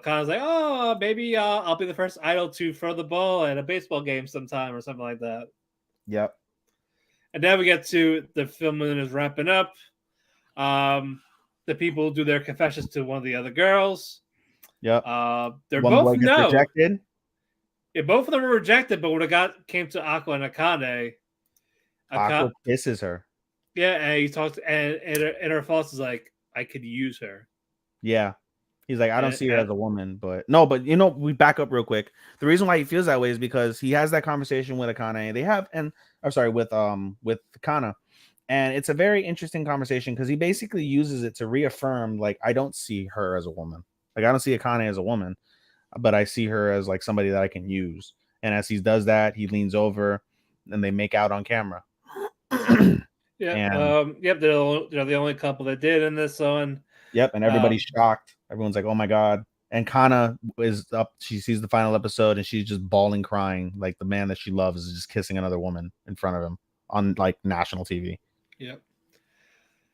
Kana's like, oh, maybe I'll be the first idol to throw the ball at a baseball game sometime or something like that. Yep. And then we get to the filming is wrapping up. The people do their confessions to one of the other girls. Yep. They're both rejected. Yeah, both of them were rejected, but when it came to Aqua and Akane, Aqua kisses her. Yeah, and he talks, and her false is like, I could use her. Yeah. He's like, I don't see her as a woman, but no, but we back up real quick. The reason why he feels that way is because he has that conversation with Akane. With Kana. And it's a very interesting conversation because he basically uses it to reaffirm, like, I don't see her as a woman. Like, I don't see Akane as a woman, but I see her as like somebody that I can use. And as he does that, he leans over and they make out on camera. Yeah. Yep. They're the only couple that did in this one. Yep. And everybody's shocked. Everyone's like, oh my God. And Kana is up. She sees the final episode and she's just bawling, crying. Like the man that she loves is just kissing another woman in front of him on like national TV. Yep.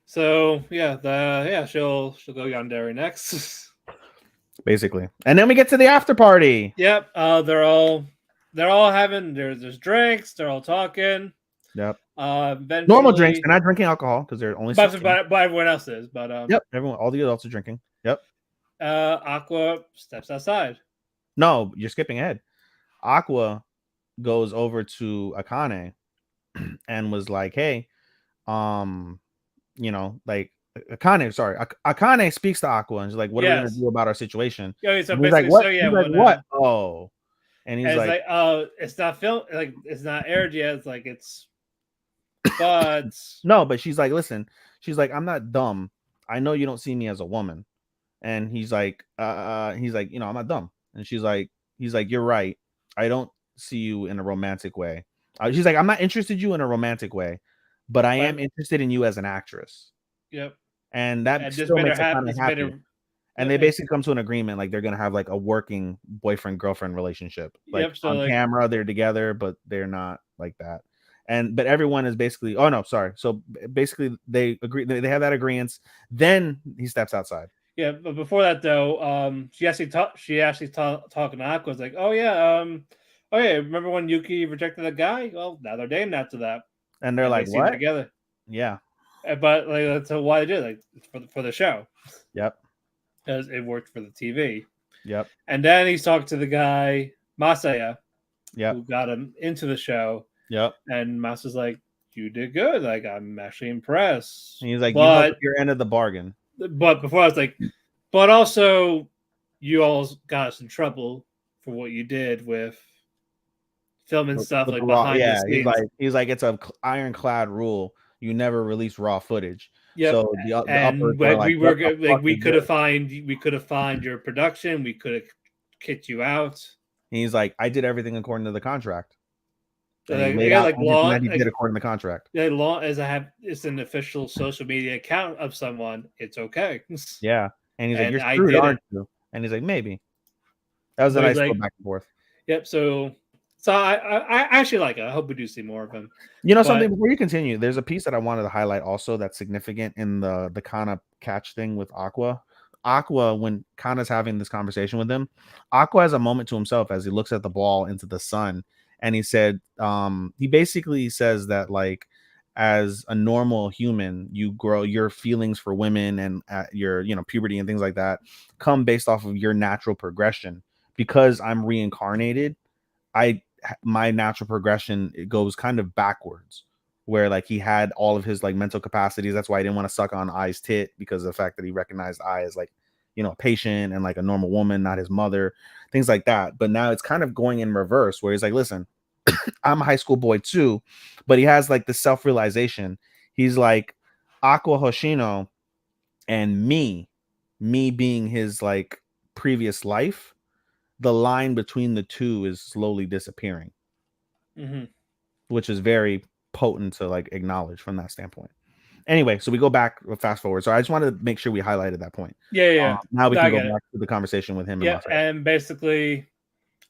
So yeah, she'll go yandere next. Basically. And then we get to the after party. Yep. They're all having there's drinks, they're all talking. Yep. Normal drinks. They're not drinking alcohol because they're only but everyone else is. But yep, all the adults are drinking. Yep. Aqua steps outside. No, you're skipping ahead. Aqua goes over to Akane and was like, hey, like Akane speaks to Aqua and she's like, what are we gonna do about our situation? Yeah, so he's like, what? He's like, what? Oh. And he's like, oh, it's not filmed, like it's not aired yet. It's like it's but no, but she's like, listen, she's like, I'm not dumb. I know you don't see me as a woman. And he's like, I'm not dumb. And he's like, you're right. I don't see you in a romantic way. She's like, I'm not interested in you in a romantic way, but I am interested in you as an actress. Yep. And that still makes her kind of happy. And they basically come to an agreement, like they're gonna have like a working boyfriend-girlfriend relationship. Like on camera, they're together, but they're not like that. But everyone is basically, oh no, sorry. So basically they agree, they have that agreement. Then he steps outside. Yeah, but before that though, she actually talking to Aqua. Was like, oh yeah, remember when Yuki rejected a guy? Well, now they're dating after that. And they're like, what? Together. Yeah. But like, that's why they did, like for the show. Yep. Because it worked for the TV. Yep. And then he's talked to the guy Masaya. Yep. Who got him into the show. Yep. And Masaya's like, you did good. Like, I'm actually impressed. And he's like, you held your end of the bargain. But before I was like, but also you all got us in trouble for what you did with filming stuff With like the raw, behind the yeah, scenes. he's like it's a ironclad rule. You never release raw footage. Yep, So the uppers and were like like, we what were the like fuck is this? we could have fined your production. We could have kicked you out. And he's like, I did everything according to the contract, and he Like, laid I got out like everything law that he did like according to the contract. as long as I have it's an official social media account of someone, it's okay. Yeah, and he's like, And you're I screwed, did it. aren't you? And he's like, maybe. That was a But he's nice little like, back and forth. yep. So I actually like it. I hope we do see more of him. You know But something, before you continue, there's a piece that I wanted to highlight also that's significant in the Kana catch thing with Aqua. Aqua, when Kana's having this conversation with him, Aqua has a moment to himself as he looks at the ball into the sun, and he said, he basically says that, like, as a normal human, you grow your feelings for women and your, you know, puberty and things like that come based off of your natural progression. Because I'm reincarnated, my natural progression, it goes kind of backwards, where like he had all of his like mental capacities. That's why he didn't want to suck on Ai's tit, because of the fact that he recognized Ai as, like, you know, a patient and like a normal woman, not his mother, things like that. But now it's kind of going in reverse, where he's like, listen, I'm a high school boy too, but he has like the self-realization. He's like, Aqua Hoshino and me being his like previous life, the line between the two is slowly disappearing, mhm. which is very potent to like acknowledge from that standpoint. Anyway, so we go back, fast forward. So I just wanted to make sure we highlighted that point. Yeah. Now we No, can I go get it. back to the conversation with him and Yep. Raphael. And basically,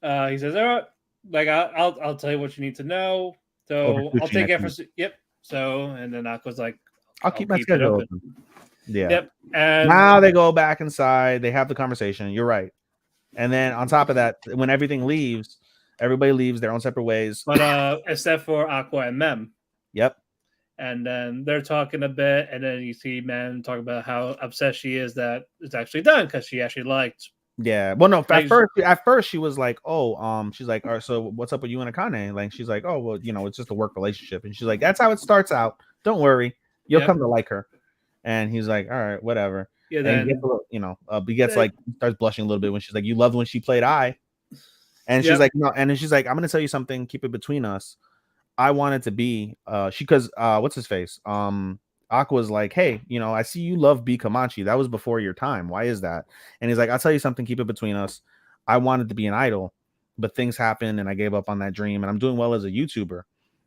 he says, "All right, like I'll tell you what you need to know. Over So I'll sushi take next it for week. yep. So and then Aqua's like, I'll I'll keep my keep it schedule open. open. Yeah. Yep. And Now they go back inside. They have the conversation. You're right. And then on top of that, when everything leaves, everybody leaves their own separate ways. but except for Aqua and Mem. Yep. And then they're talking a bit, and then you see Mem talk about how upset she is that it's actually done because she actually liked. Yeah. Well, no, Like, at first she was like, oh, she's like, all right, so what's up with you and Akane? Like, she's like, oh, well, you know, it's just a work relationship. And she's like, that's how it starts out. Don't worry. You'll yep. come to like her. And he's like, all right, whatever. Yeah. And he gets Then a little, you know, he gets like, starts blushing a little bit when she's like, you loved when she played I. And she's yep. like, no. And then she's like, I'm going to tell you something. Keep it between us. I wanted to be, because what's his face? Aqua's like, hey, you know, I see you love B Kamachi. That was before your time. Why is that? And he's like, I'll tell you something, keep it between us. I wanted to be an idol, but things happened and I gave up on that dream, and I'm doing well as a YouTuber.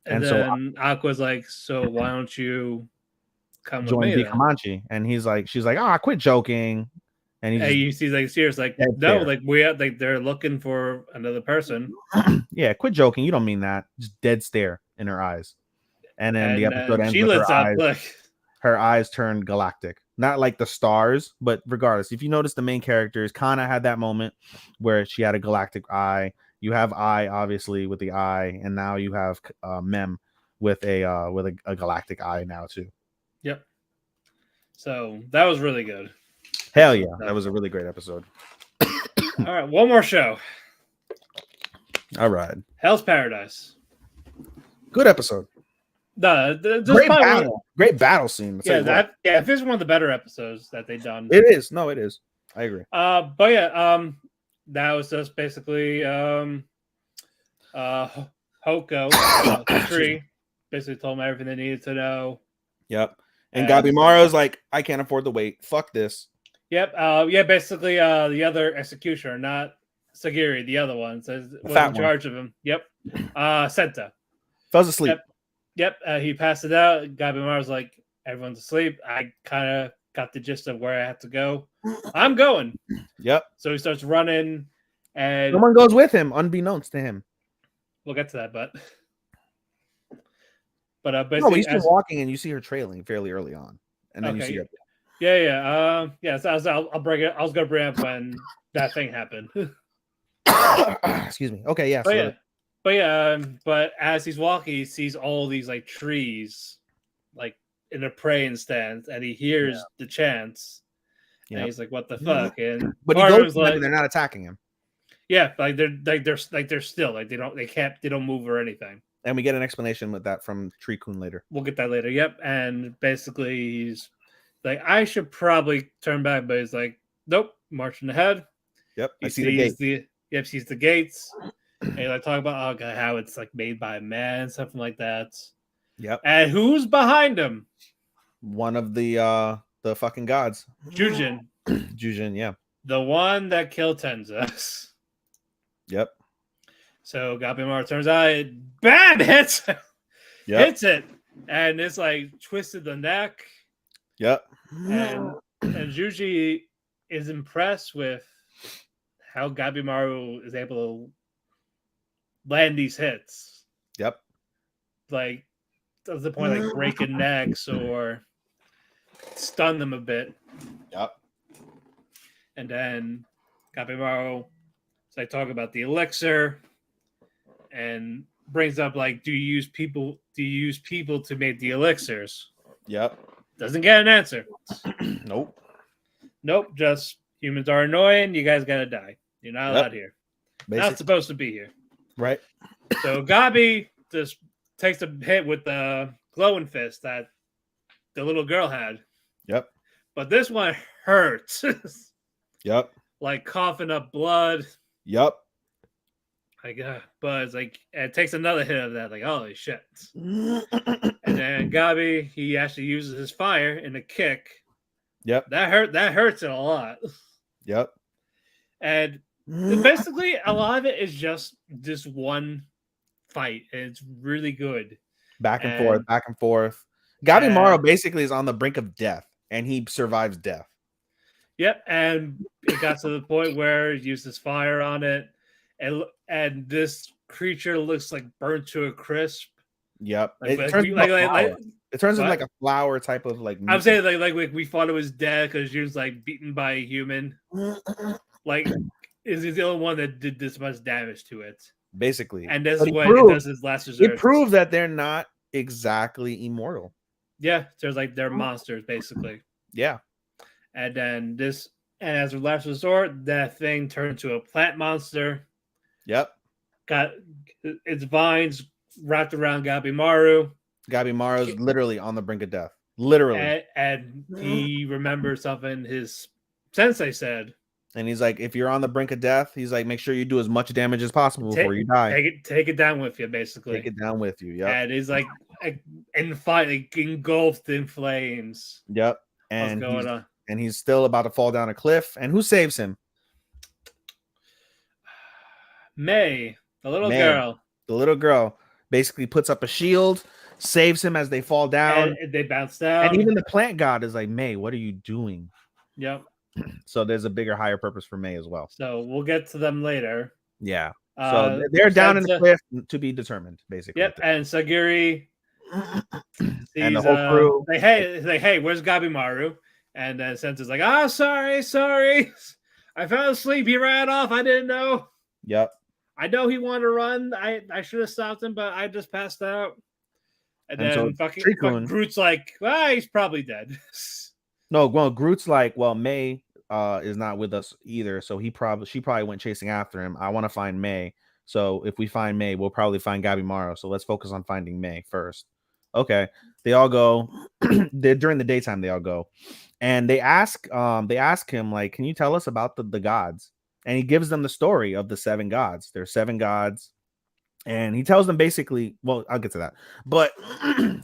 And And so I then Aqua's like, so why don't you come with joined me B then? Kamachi. And he's like, she's like, oh, quit joking. And he's And just you see, like, serious, like, dead no, stare. like, we have, like, they're looking for another person. Yeah, quit joking. You don't mean that. Just dead stare in her eyes. And then the And episode ends she with lets up, like, her eyes turned galactic, not like the stars, but regardless, if you notice the main characters, Kana had that moment where she had a galactic eye. You have Ai obviously with the eye, and now you have Mem with a galactic eye now too. yep. So that was really good. Hell yeah, that was a really great episode. All right, one more show. All right, Hell's Paradise. good episode. Great battle scene. Yeah, this is one of the better episodes that they've done. It is. No, it is. I agree. But yeah, that was just basically Hoko tree basically told me everything they needed to know. Yep. And Gabimaru's like, I can't afford the wait. Fuck this. Yep. Yeah, basically the other executioner, not Sagiri, the other one, was in charge of him. Yep. Senta. Falls asleep. Yep. He passed it out. Gabimaru's like, everyone's asleep. I kind of got the gist of where I have to go. I'm going. Yep. So he starts running, and someone goes with him, unbeknownst to him. We'll get to that, but basically, no, he's been walking, and you see her trailing fairly early on, and then you see her. Yeah. So I'll bring it. I was gonna bring up when that thing happened. Excuse me. Okay, yeah. But as he's walking, he sees all these like trees, like in a praying stance, and he hears the chants. Yep. And he's like, "What the fuck?" And but he goes to them, and they're not attacking him. Yeah, they're still like they don't move or anything. And we get an explanation with that from Tree-kun later. We'll get that later. Yep. And basically, he's like, I should probably turn back, but he's like, nope, marching ahead. Yep. He I see the gate. sees the gates. And he like talk about how it's like made by a man, something like that. Yep. And who's behind him? One of the fucking gods. Jujin. Jujin, yeah. The one that killed Tenza. Yep. So Gabimaru turns out bam hits Yep. hits it. And it's like twisted the neck. Yep. And Juji is impressed with how Gabimaru is able to land these hits. Yep. Like to the point like breaking necks or stun them a bit. Yep. And then Gabimaru like talk about the elixir and brings up like, do you use people to make the elixirs? Yep. Doesn't get an answer. Nope. Just humans are annoying. You guys gotta die. You're not allowed here. Not supposed to be here. Right. So Gabi just takes a hit with the glowing fist that the little girl had. Yep. But this one hurts. Yep. Like coughing up blood. Yep. Like, but it's like it takes another hit of that. Like, holy shit! And then Gabi, he actually uses his fire in a kick. Yep. That hurts it a lot. Yep. And basically, a lot of it is just this one fight, and it's really good. Back and forth. Gabimaru basically is on the brink of death, and he survives death. Yep, and it got to the point where he uses fire on it, and this creature looks like burnt to a crisp. Yep, like, it turns into like a flower type of like. I'm saying like we thought it was dead because she was like beaten by a human. Like, is he the only one that did this much damage to it? Basically, and this is what it does his last resort. It proved that they're not exactly immortal. Yeah, there's like they're monsters basically. Yeah. And then as a last resort, that thing turned into a plant monster. Yep. Got its vines wrapped around Gabimaru. Gabimaru's literally on the brink of death. Literally. And he remembers something his sensei said. And he's like, if you're on the brink of death, he's like, make sure you do as much damage as possible before you die. Take it down with you, basically. Take it down with you, yeah. And he's like in the fight, like engulfed in flames. Yep. And what's going on? And he's still about to fall down a cliff. And who saves him? May, the little girl. The little girl basically puts up a shield, saves him as they fall down. And they bounce down. And even the plant god is like, May, what are you doing? Yep. So there's a bigger, higher purpose for May as well. So we'll get to them later. Yeah. So they're down in the cliff to be determined, basically. Yep. And Sagiri and the whole crew. Hey, where's Gabimaru? And then Sensei's like, sorry. I fell asleep. He ran off. I didn't know. Yep. I know he wanted to run. I should have stopped him, but I just passed out. And then so fucking Groot's like, he's probably dead. No, well, Groot's like, well, May is not with us either, so she probably went chasing after him. I want to find May. So if we find May, we'll probably find Gabimaru. So let's focus on finding May first. Okay. They all go. During the daytime, they all go. And they ask him, like, can you tell us about the gods? And he gives them the story of the 7 gods. There's 7 gods. And he tells them basically, well, I'll get to that. But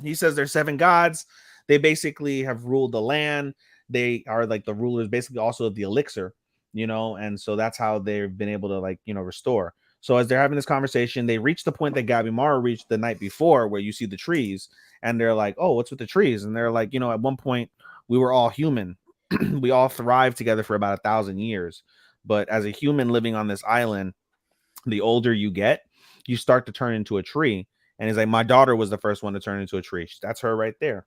he says there's 7 gods. They basically have ruled the land. They are like the rulers, basically also of the elixir, and so that's how they've been able to restore. So as they're having this conversation, they reach the point that Gabimaru reached the night before, where you see the trees, and they're like, oh, what's with the trees? And they're like, at one point we were all human. We all thrived together for about 1,000 years. But as a human living on this island, the older you get, you start to turn into a tree. And he's like, my daughter was the first one to turn into a tree. That's her right there.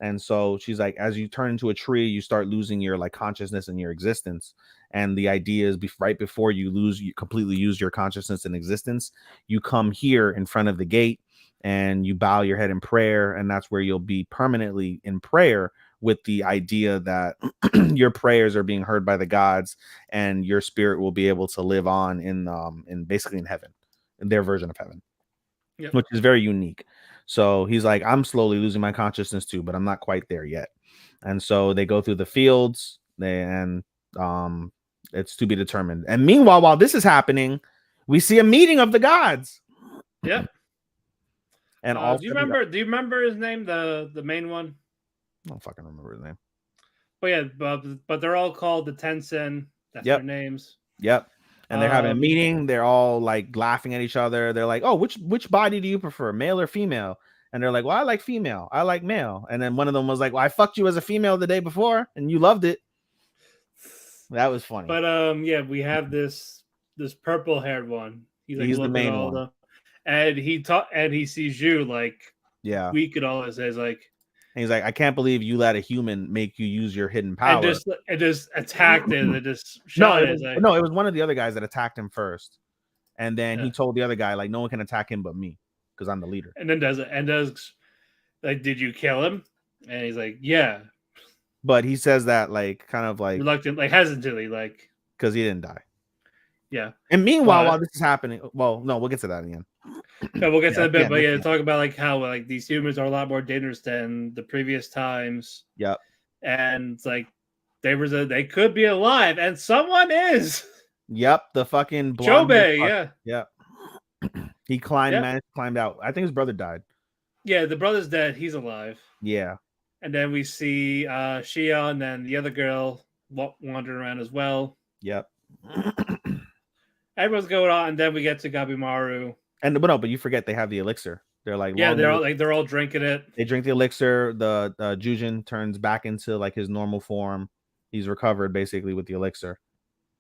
And so she's like, as you turn into a tree, you start losing your consciousness and your existence. And the idea is right before you completely use your consciousness and existence, you come here in front of the gate and you bow your head in prayer. And that's where you'll be permanently in prayer, with the idea that your prayers are being heard by the gods and your spirit will be able to live on in basically in heaven, in their version of heaven. Yep. Which is very unique. So he's like, I'm slowly losing my consciousness too, but I'm not quite there yet. And so they go through the fields, and It's to be determined. And meanwhile, while this is happening, we see a meeting of the gods. Yep. And all do you remember his name, the main one? I don't fucking remember his name. But yeah, but they're all called the Tensen. That's their names. Yep. And they're having a meeting. They're all like laughing at each other. They're like, "Oh, which body do you prefer, male or female?" And they're like, "Well, I like female. I like male." And then one of them was like, "Well, I fucked you as a female the day before, and you loved it." That was funny. But yeah, we have this purple haired one. He's the main one, and he sees you like weak and all this. He's like, "I can't believe you let a human make you use your hidden power." And just attacked it. And just shot it was one of the other guys that attacked him first, and then he told the other guy like, "No one can attack him but me, because I'm the leader." And then does like, "Did you kill him?" And he's like, "Yeah." But he says that like kind of like reluctant, like hesitantly, like because he didn't die. Yeah. And meanwhile, while this is happening, well, no, we'll get to that again. No, we'll get to that bit, but talk about like how like these humans are a lot more dangerous than the previous times. Yep. And like they could be alive, and someone is. Yep, the fucking Chobei, yeah. Yep. He managed to climb out. I think his brother died. Yeah, the brother's dead. He's alive. Yeah. And then we see Shion and the other girl wandering around as well. Yep. Everyone's going on, and then we get to Gabimaru. But you forget they have the elixir. They're like they're all drinking it. They drink the elixir. The Jujin turns back into like his normal form. He's recovered basically with the elixir.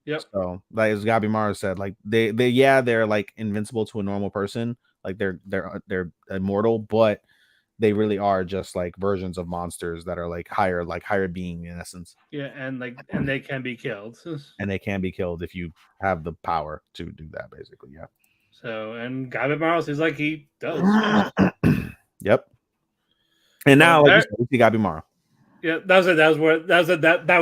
Yep. So like as Gabimaru said, like they're like invincible to a normal person. Like they're immortal, but they really are just like versions of monsters that are like higher being in essence. Yeah, and they can be killed. And they can be killed if you have the power to do that, basically. Yeah. So and Gabimaru seems like he does. Yep. And now like we see Gabimaru. Yeah, that was it. That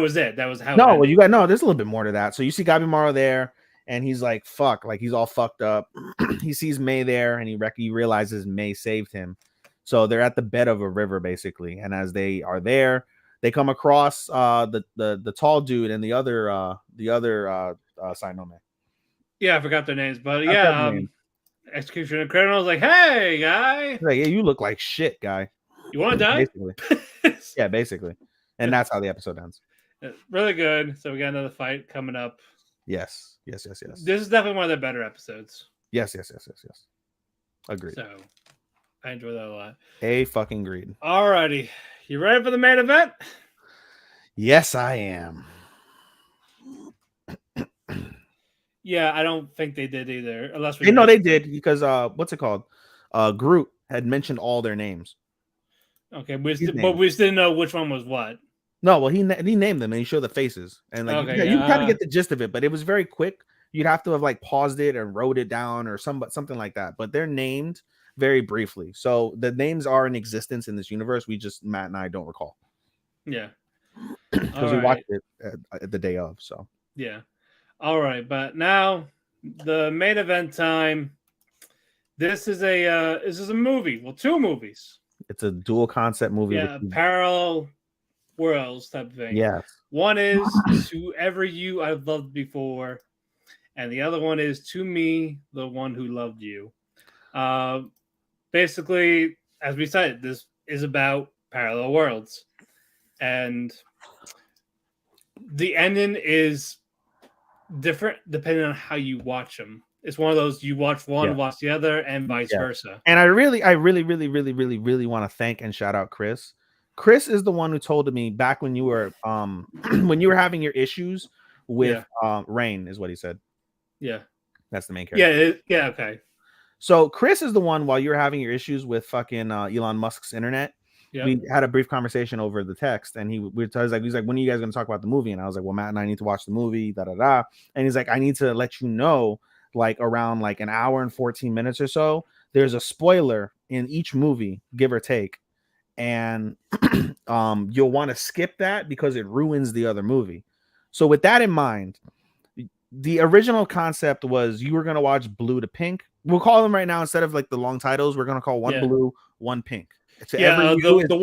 was it. That was how. No, well, there's a little bit more to that. So you see Gabimaru there, and he's like, "Fuck!" Like he's all fucked up. He sees Mei there, and he realizes Mei saved him. So they're at the bed of a river, basically. And as they are there, they come across the tall dude and the other Sainome. Yeah, I forgot their names, but Executioner Criminal's like, "Hey, guy." Like, yeah, you look like shit, guy. You want to die? Basically. Yeah, basically. And that's how the episode ends. Really good. So we got another fight coming up. Yes. This is definitely one of the better episodes. Yes. Agreed. So I enjoy that a lot. A fucking greed. Alrighty. You ready for the main event? Yes, I am. Yeah, I don't think they did either. Unless they did because what's it called? Groot had mentioned all their names. Okay, but we still didn't know which one was what. No, well, he named them and he showed the faces and like you kind of get the gist of it, but it was very quick. You'd have to have like paused it and wrote it down or something like that. But they're named very briefly, so the names are in existence in this universe. We just Matt and I don't recall. Yeah, because we watched it the day of. So yeah, all right. But now the main event time. This is a movie. Well, two movies. It's a dual concept movie. Yeah, parallel worlds type of thing. Yes. One is To Ever You I've Loved Before, and the other one is To Me, the One Who Loved You. Basically, as we said, this is about parallel worlds. And the ending is different depending on how you watch them. It's one of those you watch one, watch the other, and vice versa. And I really want to thank and shout out Chris. Chris is the one who told me back when you were having your issues with Rain, is what he said. Yeah, that's the main character. Yeah, okay. So Chris is the one while you were having your issues with fucking Elon Musk's internet. Yep. We had a brief conversation over the text, and he's like, "When are you guys going to talk about the movie?" And I was like, "Well, Matt and I need to watch the movie." And he's like, "I need to let you know." Like around like an hour and 14 minutes or so, there's a spoiler in each movie, give or take, and you'll want to skip that because it ruins the other movie. So with that in mind, the original concept was you were going to watch Blue to Pink. We'll call them right now, instead of like the long titles, we're going to call one Blue, one Pink. The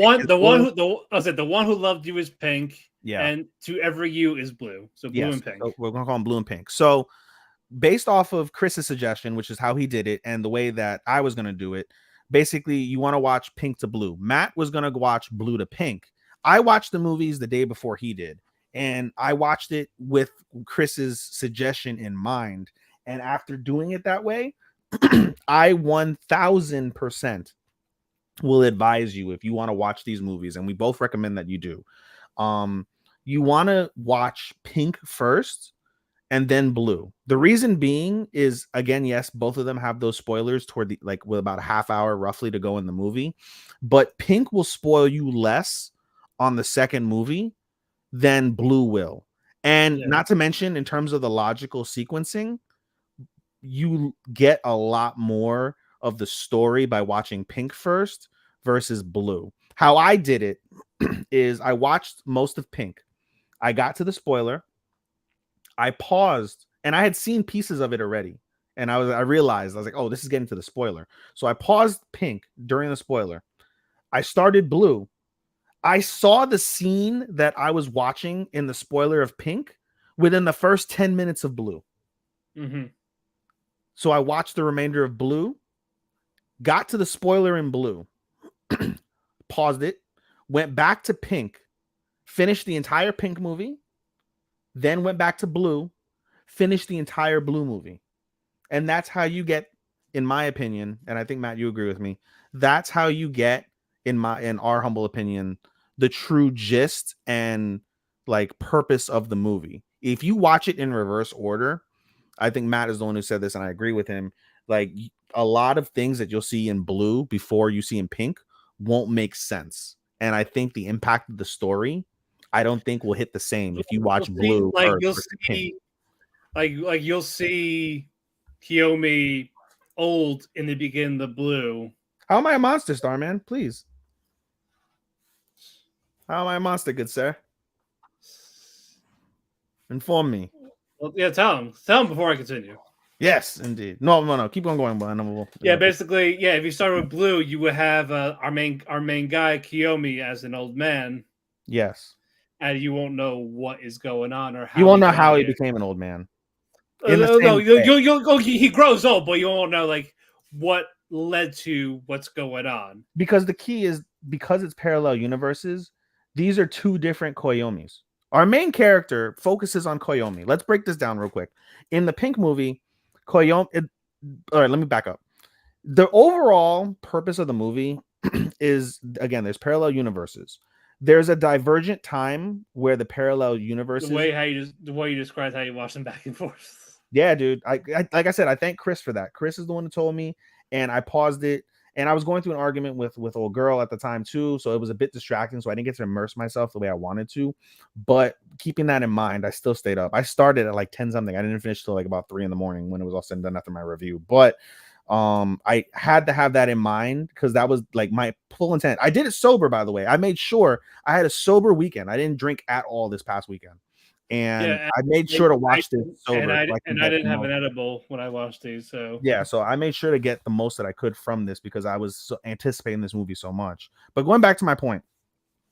one who loved you is Pink, Yeah. and to every U is blue. So blue Yes. and pink. So we're gonna call them blue and pink. So based off of Chris's suggestion, which is how he did it, and the way that I was gonna do it, basically you want to watch pink to blue. Matt was gonna watch blue to pink. I watched the movies the day before he did, and I watched it with Chris's suggestion in mind. And after doing it that way, I 1000% will advise you, if you want to watch these movies, and we both recommend that you do. Um, you want to watch pink first and then blue. The reason being is, again, yes, both of them have those spoilers toward the, like, with about a half hour roughly to go in the movie, but pink will spoil you less on the second movie than blue will. And Yeah. not to mention, in terms of the logical sequencing, you get a lot more of the story by watching pink first versus blue. How I did it is I watched most of pink. I got to the spoiler. I paused, and I had seen pieces of it already. And I realized, I was like, oh, this is getting to the spoiler. So I paused pink during the spoiler. I started blue. I saw the scene that I was watching in the spoiler of pink within the first 10 minutes of blue. Mm-hmm. So I watched the remainder of blue, got to the spoiler in blue, paused it, went back to pink, finished the entire pink movie, then went back to blue, finished the entire blue movie. And that's how you get, in my opinion, and I think Matt, you agree with me, that's how you get, in our humble opinion, the true gist and like purpose of the movie. If you watch it in reverse order, I think Matt is the one who said this, and I agree with him. Like, a lot of things that you'll see in blue before you see in pink won't make sense. And I think the impact of the story, I don't think will hit the same if you watch blue first You'll versus pink. see, like you'll see Kiyomi old in the beginning of blue. How am I a monster, Starman? Please. How am I a monster, good sir? Inform me. Well, yeah, tell him before I continue. Yes, indeed. No. Keep on going, but Yeah, basically, yeah. If you start with blue, you would have our main guy Kiyomi as an old man, yes. and you won't know what is going on or how You won't he know got how he here. became an old man. In the No, same way. he grows old, but you won't know like what led to what's going on. Because the key is, because it's parallel universes, these are two different Koyomis. Our main character focuses on Koyomi. Let's break this down real quick. In the pink movie, Koyomi. All right, let me back up. The overall purpose of the movie is, again, there's parallel universes. There's a divergent time where the parallel universes. The way you described how you watch them back and forth. Yeah, dude. I like I said, I thank Chris for that. Chris is the one who told me, and I paused it. And I was going through an argument with old girl at the time too, so it was a bit distracting. So I didn't get to immerse myself the way I wanted to. But keeping that in mind, I still stayed up. I started at like 10 something. I didn't finish till like about 3 a.m. when it was all said and done after my review. But I had to have that in mind because that was like my full intent. I did it sober, by the way. I made sure I had a sober weekend. I didn't drink at all this past weekend. And Yeah, I made sure to watch this sober. I get didn't the have most. an edible when I watched these, so Yeah, so I made sure to get the most that I could from this because I was anticipating this movie so much. But going back to my point,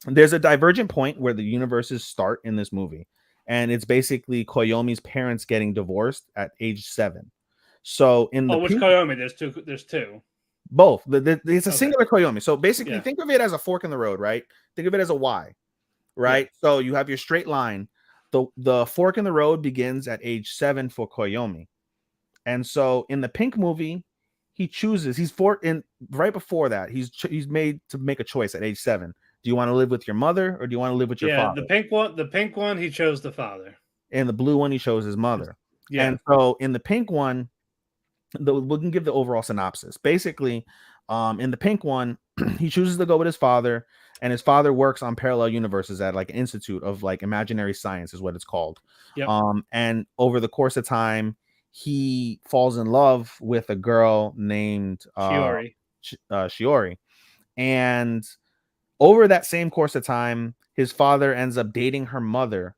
there's a divergent point where the universes start in this movie, and it's basically Koyomi's parents getting divorced at age 7. So in the which Koyomi? There's two. both, it's a Okay. singular Koyomi. So basically, Yeah. think of it as a fork in the road, right? Think of it as a Y, right? Yeah. So you have your straight line. The fork in the road begins at age 7 for Koyomi. And so in the pink movie, he chooses, right before that, he's made to make a choice at age 7. Do you want to live with your mother or do you want to live with your Yeah, father? the pink one, he chose the father. And the blue one, he chose his mother. Yeah. And so in the pink one, we can give the overall synopsis. Basically, in the pink one, he chooses to go with his father, and his father works on parallel universes at like an institute of like imaginary science is what it's called. Yep. And over the course of time, he falls in love with a girl named Shiori. Shiori. And over that same course of time, his father ends up dating her mother.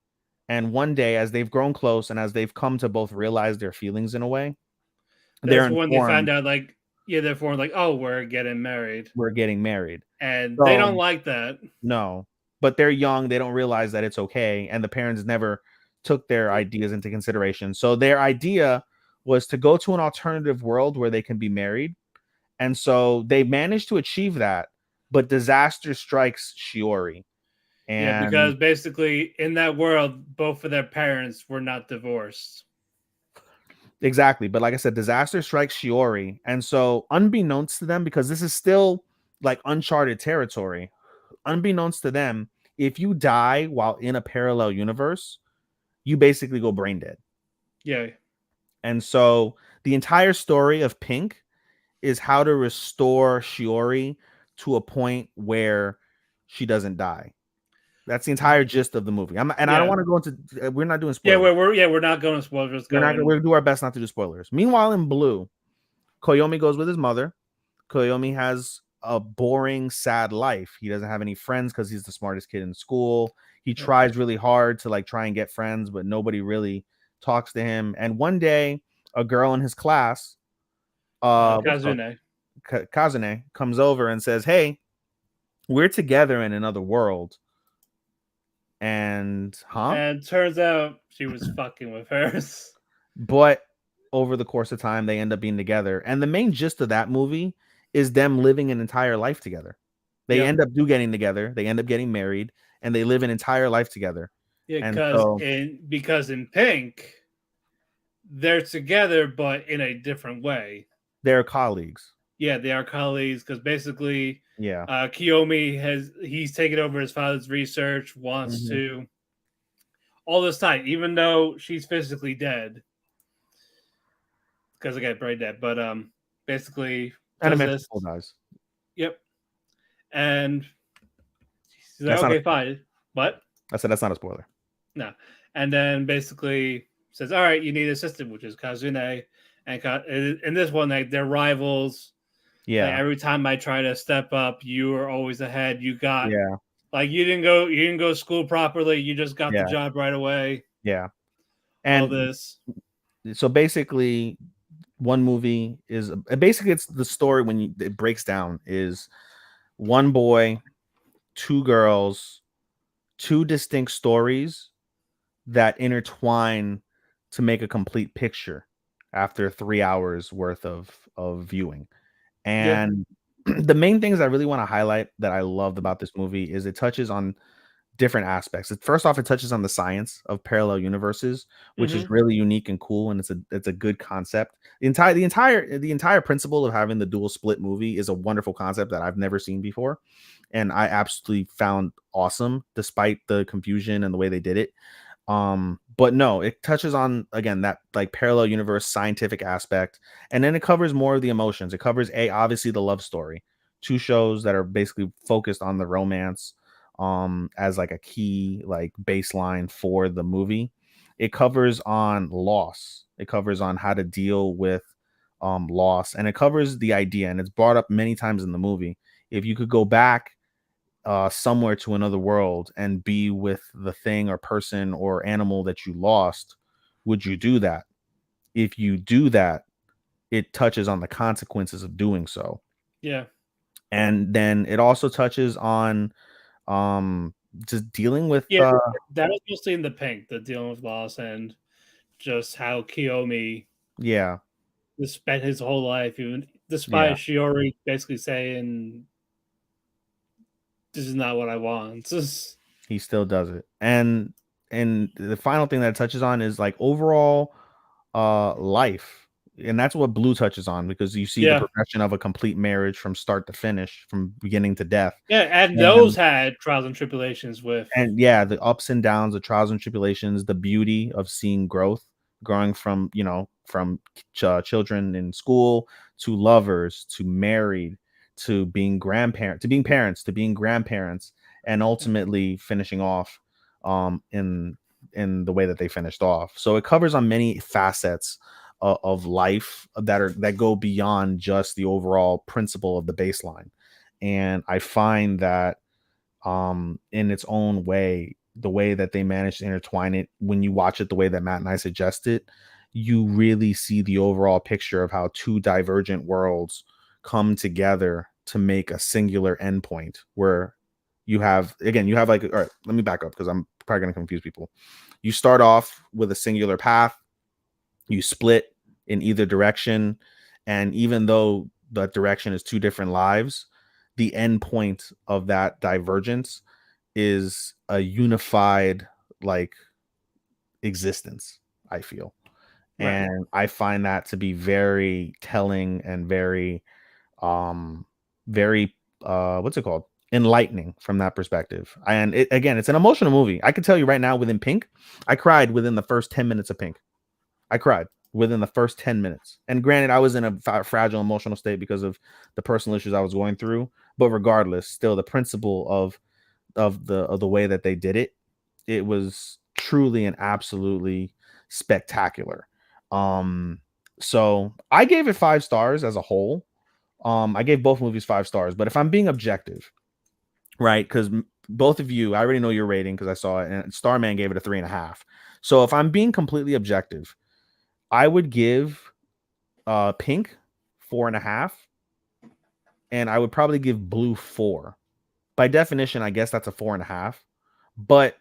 And one day, as they've grown close and as they've come to both realize their feelings in a way, That's when they find out, like, they're like, oh, we're getting married. We're getting married. And So, they don't like that. No. but they're young, they don't realize that it's okay, and the parents never took their ideas into consideration. So their idea was to go to an alternative world where they can be married, and so they managed to achieve that, but disaster strikes Shiori. Yeah, And because basically in that world, both of their parents were not divorced. exactly, but like I said, disaster strikes Shiori, and so unbeknownst to them, because this is still like uncharted territory, unbeknownst to them, if you die while in a parallel universe, you basically go brain dead. Yeah. And so the entire story of Pink is how to restore Shiori to a point where she doesn't die. That's the entire gist of the movie. And I don't Yeah. want to go into. We're not doing Yeah, spoilers. we're not going to spoilers. We're not. Going. We'll do our best not to do spoilers. Meanwhile, in Blue, Koyomi goes with his mother. Koyomi has a boring, sad life. He doesn't have any friends because he's the smartest kid in school. He Yeah. tries really hard to like try and get friends, but nobody really talks to him. And one day, a girl in his class, Kazune. Kazune, comes over and says, "Hey, we're together in another world." And And turns out she was fucking with hers. but over the course of time, they end up being together. And the main gist of that movie is them living an entire life together. They Yep. end up getting together. They end up getting married, and they live an entire life together. Yeah, And so because in Pink, they're together but in a different way. they're colleagues. Yeah, they are colleagues because basically, Yeah. Kiyomi he's taken over his father's research, wants to all this time, even though she's physically dead because I got brain dead. But basically does Animation this. School dies. Yep, and she's like, That's not. okay, fine. What? I said that's not a spoiler. No, and then basically says, all right, you need an assistant, which is Kazune, and in this one, they're rivals. Like Yeah. every time I try to step up, you are always ahead. You got Yeah. like you didn't go to school properly. You just got the Yeah. job right away. Yeah. All And this. so basically, one movie is basically it's the story when it breaks down is one boy, two girls, two distinct stories that intertwine to make a complete picture after 3 hours worth of viewing. Yeah. And the main things I really want to highlight that I loved about this movie is it touches on different aspects. First off, it touches on the science of parallel universes, which is really unique and cool, and it's a good concept. The entire principle of having the dual split movie is a wonderful concept that I've never seen before, and I absolutely found awesome, despite the confusion and the way they did it. But no, it touches on again that like parallel universe scientific aspect, and then it covers more of the emotions. It covers obviously the love story, two shows that are basically focused on the romance as like a key like baseline for the movie. It covers on loss. It covers on how to deal with loss, and it covers the idea, and it's brought up many times in the movie. If you could go back somewhere to another world and be with the thing or person or animal that you lost, would you do that? If you do that, it touches on the consequences of doing so. Yeah. And then it also touches on just dealing with Yeah. That was mostly in the Pink, the dealing with loss and just how Kiyomi yeah, spent his whole life, even yeah, despite Shiori basically saying, "This is not what I want." he still does it. And the final thing that it touches on is like overall life. And that's what Blue touches on, because you see the Yeah. progression of a complete marriage from start to finish, from beginning to death. Yeah, and those And had trials and tribulations with. yeah, the ups and downs, the trials and tribulations, the beauty of seeing growth, growing from from children in school to lovers to married to being grandparent to being parents to being grandparents, and ultimately finishing off in the way that they finished off. So it covers on many facets of life that go beyond just the overall principle of the baseline. And I find that in its own way, the way that they managed to intertwine it, when you watch it the way that Matt and I suggest it, you really see the overall picture of how two divergent worlds come together to make a singular endpoint where You have like, all right, let me back up because I'm probably going to confuse people. You start off with a singular path, you split in either direction, and even though that direction is two different lives, the end point of that divergence is a unified like existence, I feel. Right. And I find that to be very telling and very um very what's it called, enlightening from that perspective. And it, again, it's an emotional movie. I can tell you right now, within Pink, I cried within the first 10 minutes of Pink. I cried within the first 10 minutes. And granted, I was in a fragile emotional state because of the personal issues I was going through, but regardless, still the principle of the way that they did it, it was truly and absolutely spectacular. um so I gave it 5 stars as a whole. I gave both movies 5 stars, but if I'm being objective, right, because both of you, I already know your rating because I saw it, and Starman gave it a 3.5. So if I'm being completely objective, I would give Pink 4.5, and I would probably give Blue 4. By definition, I guess that's a 4.5. But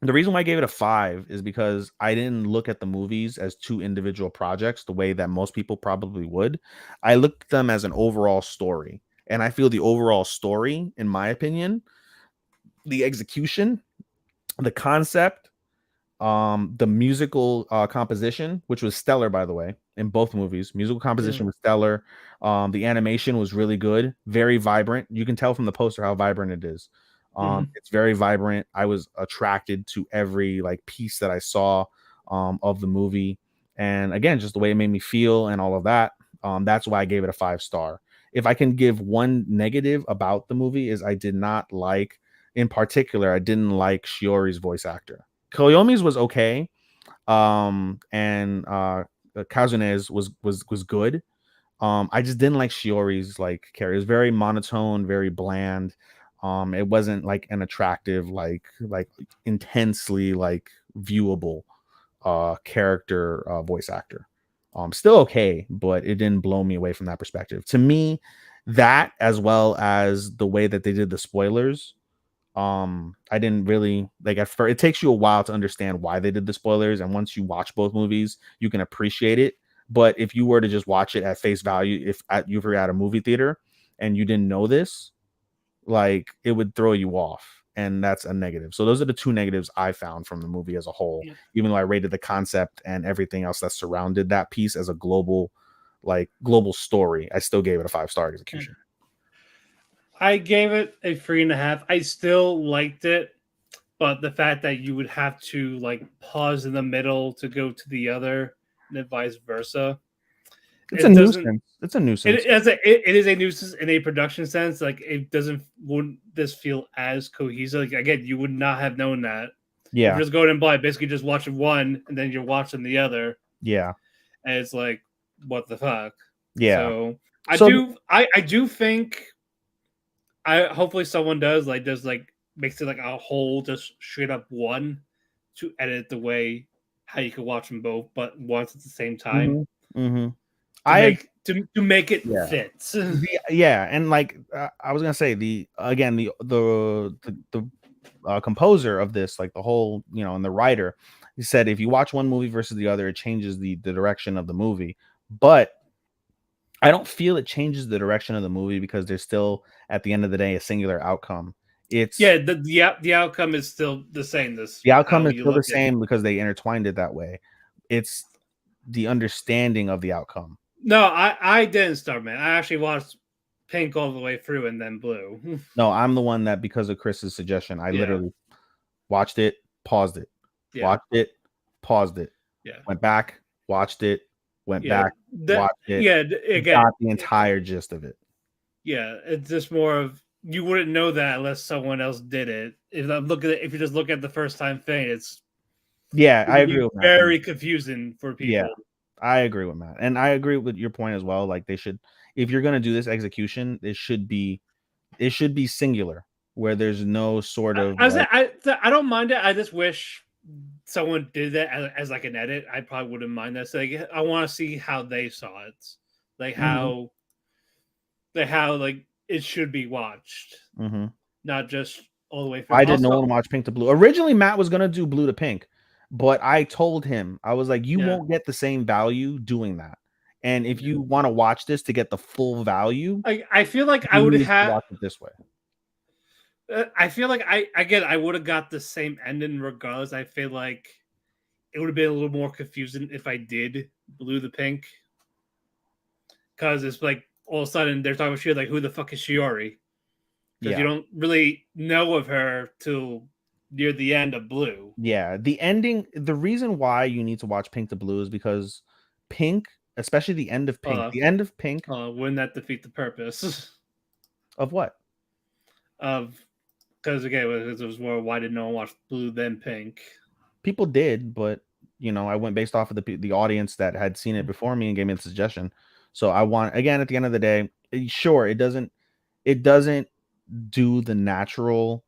the reason why I gave it a 5 is because I didn't look at the movies as two individual projects the way that most people probably would. I looked at them as an overall story. And I feel the overall story, in my opinion, the execution, the concept, the musical composition, which was stellar, by the way, in both movies. Musical composition was stellar. The animation was really good, very vibrant. You can tell from the poster how vibrant it is. It's very vibrant. I was attracted to every like piece that I saw of the movie, and again, just the way it made me feel and all of that. That's why I gave it a 5 star. If I can give one negative about the movie, is I did not like, in particular, I didn't like Shiori's voice actor. Koyomi's was okay, and Kazune's was good. I just didn't like Shiori's like character. It was very monotone, very bland. It wasn't like an attractive, like intensely like viewable character voice actor. Still okay, but it didn't blow me away from that perspective. To me, that as well as the way that they did the spoilers, I didn't really like at first. It takes you a while to understand why they did the spoilers, and once you watch both movies you can appreciate it. But if you were to just watch it at face value, if you were at a movie theater and you didn't know this, like it would throw you off, and that's a negative. So those are the two negatives I found from the movie as a whole. Yeah. Even though I rated the concept and everything else that surrounded that piece as a global story, I still gave it a 5 star execution. I gave it a 3.5. I still liked it, but the fact that you would have to like pause in the middle to go to the other, and then vice versa, It's a it doesn't. nuisance. It's a nuisance. It is a nuisance in a production sense. Like it wouldn't this feel as cohesive? Like again, you would not have known that if Yeah. you're just going in blind, basically just watching one and then you're watching the other, Yeah. and it's like, what the fuck? Yeah. So I do think I hopefully someone does makes it like a whole just straight up one to edit the way how you can watch them both, but once at the same time to make it fit. Yeah, and like I was gonna say, the composer of this, like the whole, and the writer, he said if you watch one movie versus the other, it changes the direction of the movie. But I don't feel it changes the direction of the movie because there's still, at the end of the day, a singular outcome. It's the outcome is still the same. The outcome is still the same because they intertwined it that way. It's the understanding of the outcome. No, I didn't start, man. I actually watched Pink all the way through and then Blue. No, I'm the one that, because of Chris's suggestion, I literally watched it, paused it, watched it, paused it, went back, watched it, went back, watched it, again, got the entire gist of it. Yeah, it's just more of, you wouldn't know that unless someone else did it. If you just look at the first time thing, it's I agree with Matt. Very confusing for people. Yeah, I agree with Matt, and I agree with your point as well. Like they should, if you're gonna do this execution, it should be singular, where there's no sort of. I don't mind it. I just wish someone did that as like an edit. I probably wouldn't mind that. So like, I want to see how they saw it, like how like it should be watched. not just all the way through. I did no Also, one watch Pink to Blue. Originally, Matt was gonna do Blue to Pink, but I told him, I was like, you yeah, won't get the same value doing that. And if yeah. you want to watch this to get the full value, I feel like I you would need to have. watch it this way. I feel like I would have got the same ending regardless. I feel like it would have been a little more confusing if I did Blue the Pink, because it's like all of a sudden they're talking about she like, who the fuck is Shiori? Because you Yeah. don't really know of her till near the end of Blue. Yeah. The ending, the reason why you need to watch Pink to Blue is because Pink, especially the end of Pink, the end of Pink Wouldn't that defeat the purpose of what? of? Because again, it was more, why did no one watch Blue then Pink? People did, but you know, I went based off of the audience that had seen it before me and gave me the suggestion. So I want, again, at the end of the day, sure, it doesn't do the natural,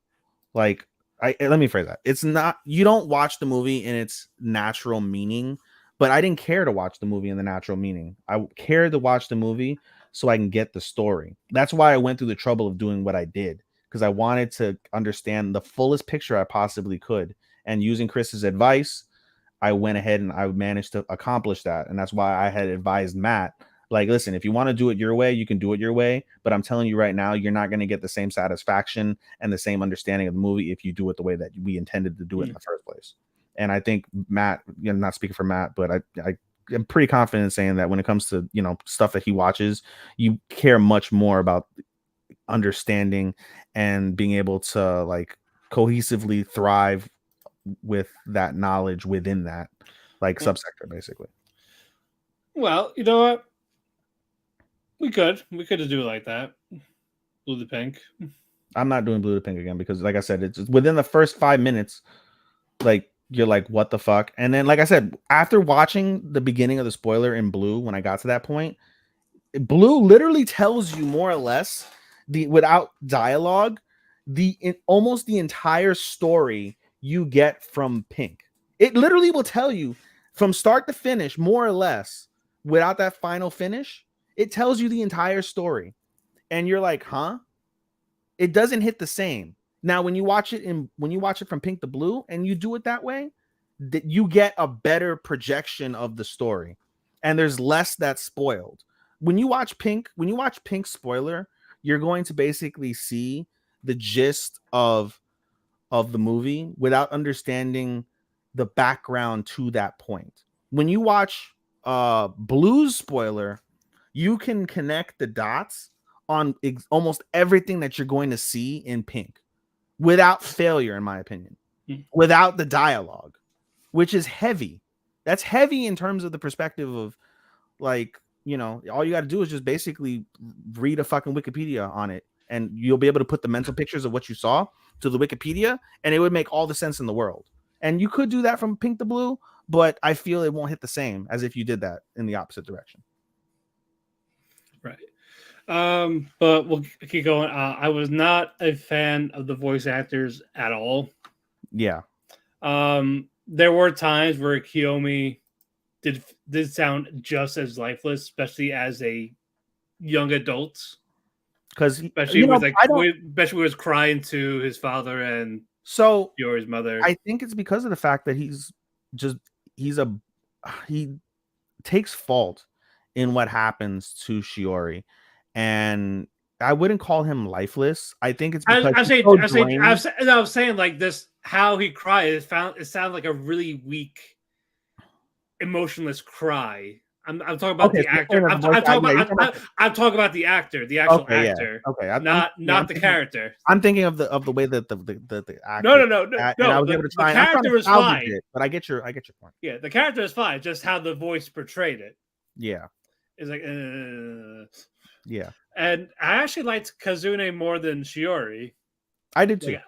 like, let me phrase that. It's not, you don't watch the movie in its natural meaning, but I didn't care to watch the movie in the natural meaning. I cared to watch the movie so I can get the story. That's why I went through the trouble of doing what I did, because I wanted to understand the fullest picture I possibly could. And using Chris's advice, I went ahead and I managed to accomplish that. And that's why I had advised Matt, like, listen, if you want to do it your way, you can do it your way. But I'm telling you right now, you're not going to get the same satisfaction and the same understanding of the movie if you do it the way that we intended to do it in the first place. And I think Matt, you know, not speaking for Matt, but I am pretty confident in saying that when it comes to, you know, stuff that he watches, you care much more about understanding and being able to like cohesively thrive with that knowledge within that like subsector, basically. Well, you know what? We could just do it like that. Blue the Pink. I'm not doing Blue to Pink again because, like I said, it's within the first 5 minutes, like you're like, what the fuck? And then, like I said, after watching the beginning of the spoiler in Blue, when I got to that point, Blue literally tells you more or less the without dialogue, almost the entire story you get from Pink. It literally will tell you from start to finish, more or less, without that final finish. It tells you the entire story, and you're like, huh? It doesn't hit the same. Now, when you watch it from Pink to Blue, and you do it that way, that you get a better projection of the story, and there's less that's spoiled. When you watch Pink spoiler, you're going to basically see the gist of the movie without understanding the background to that point. When you watch Blue's spoiler, you can connect the dots on almost everything that you're going to see in Pink without failure, in my opinion, without the dialogue, which is heavy. That's heavy in terms of the perspective of, like, you know, all you got to do is just basically read a fucking Wikipedia on it, and you'll be able to put the mental pictures of what you saw to the Wikipedia, and it would make all the sense in the world. And you could do that from Pink to Blue, but I feel it won't hit the same as if you did that in the opposite direction. Right. But we'll keep going. I was not a fan of the voice actors at all. Yeah. There were times where Kiyomi did sound just as lifeless, especially as a young adult. Because especially with especially when he was crying to his father and so Yori's mother. I think it's because of the fact that he takes fault in what happens to Shiori, and I wouldn't call him lifeless. I think it's because I'm saying like this, how he cried. It sounded like a really weak, emotionless cry. I'm talking about the actor. I'm talking about the actor, the actual actor. Yeah. Okay, not the character. I'm thinking of the way that the actor. No. And I was able to try. The character is fine. But I get your point. Yeah, the character is fine. Just how the voice portrayed it. Yeah. It's like. Yeah. And I actually liked Kazune more than Shiori. I did too.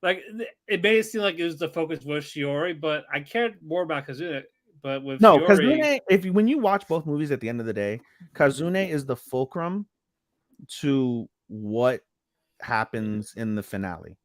Like it made it seem like it was the focus was Shiori, but I cared more about Kazune. But with Kazune, when you watch both movies at the end of the day, Kazune is the fulcrum to what happens in the finale.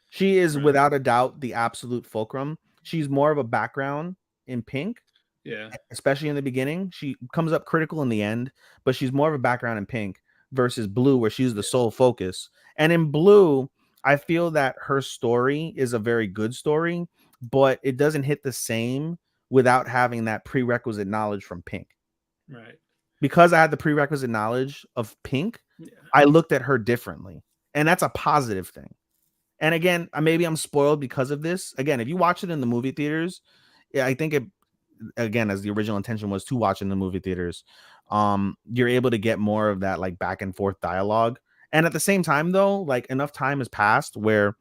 She is without a doubt the absolute fulcrum. She's more of a background in Pink. Yeah. Especially in the beginning. She comes up critical in the end, but she's more of a background in Pink versus Blue, where she's the sole focus. And in Blue, I feel that her story is a very good story, but it doesn't hit the same without having that prerequisite knowledge from Pink. Right. Because I had the prerequisite knowledge of Pink, Yeah. I looked at her differently. And that's a positive thing. And again, maybe I'm spoiled because of this. Again, if you watch it in the movie theaters, yeah, I think it, again, as the original intention was to watch in the movie theaters, you're able to get more of that like back and forth dialogue. And at the same time, though, like enough time has passed where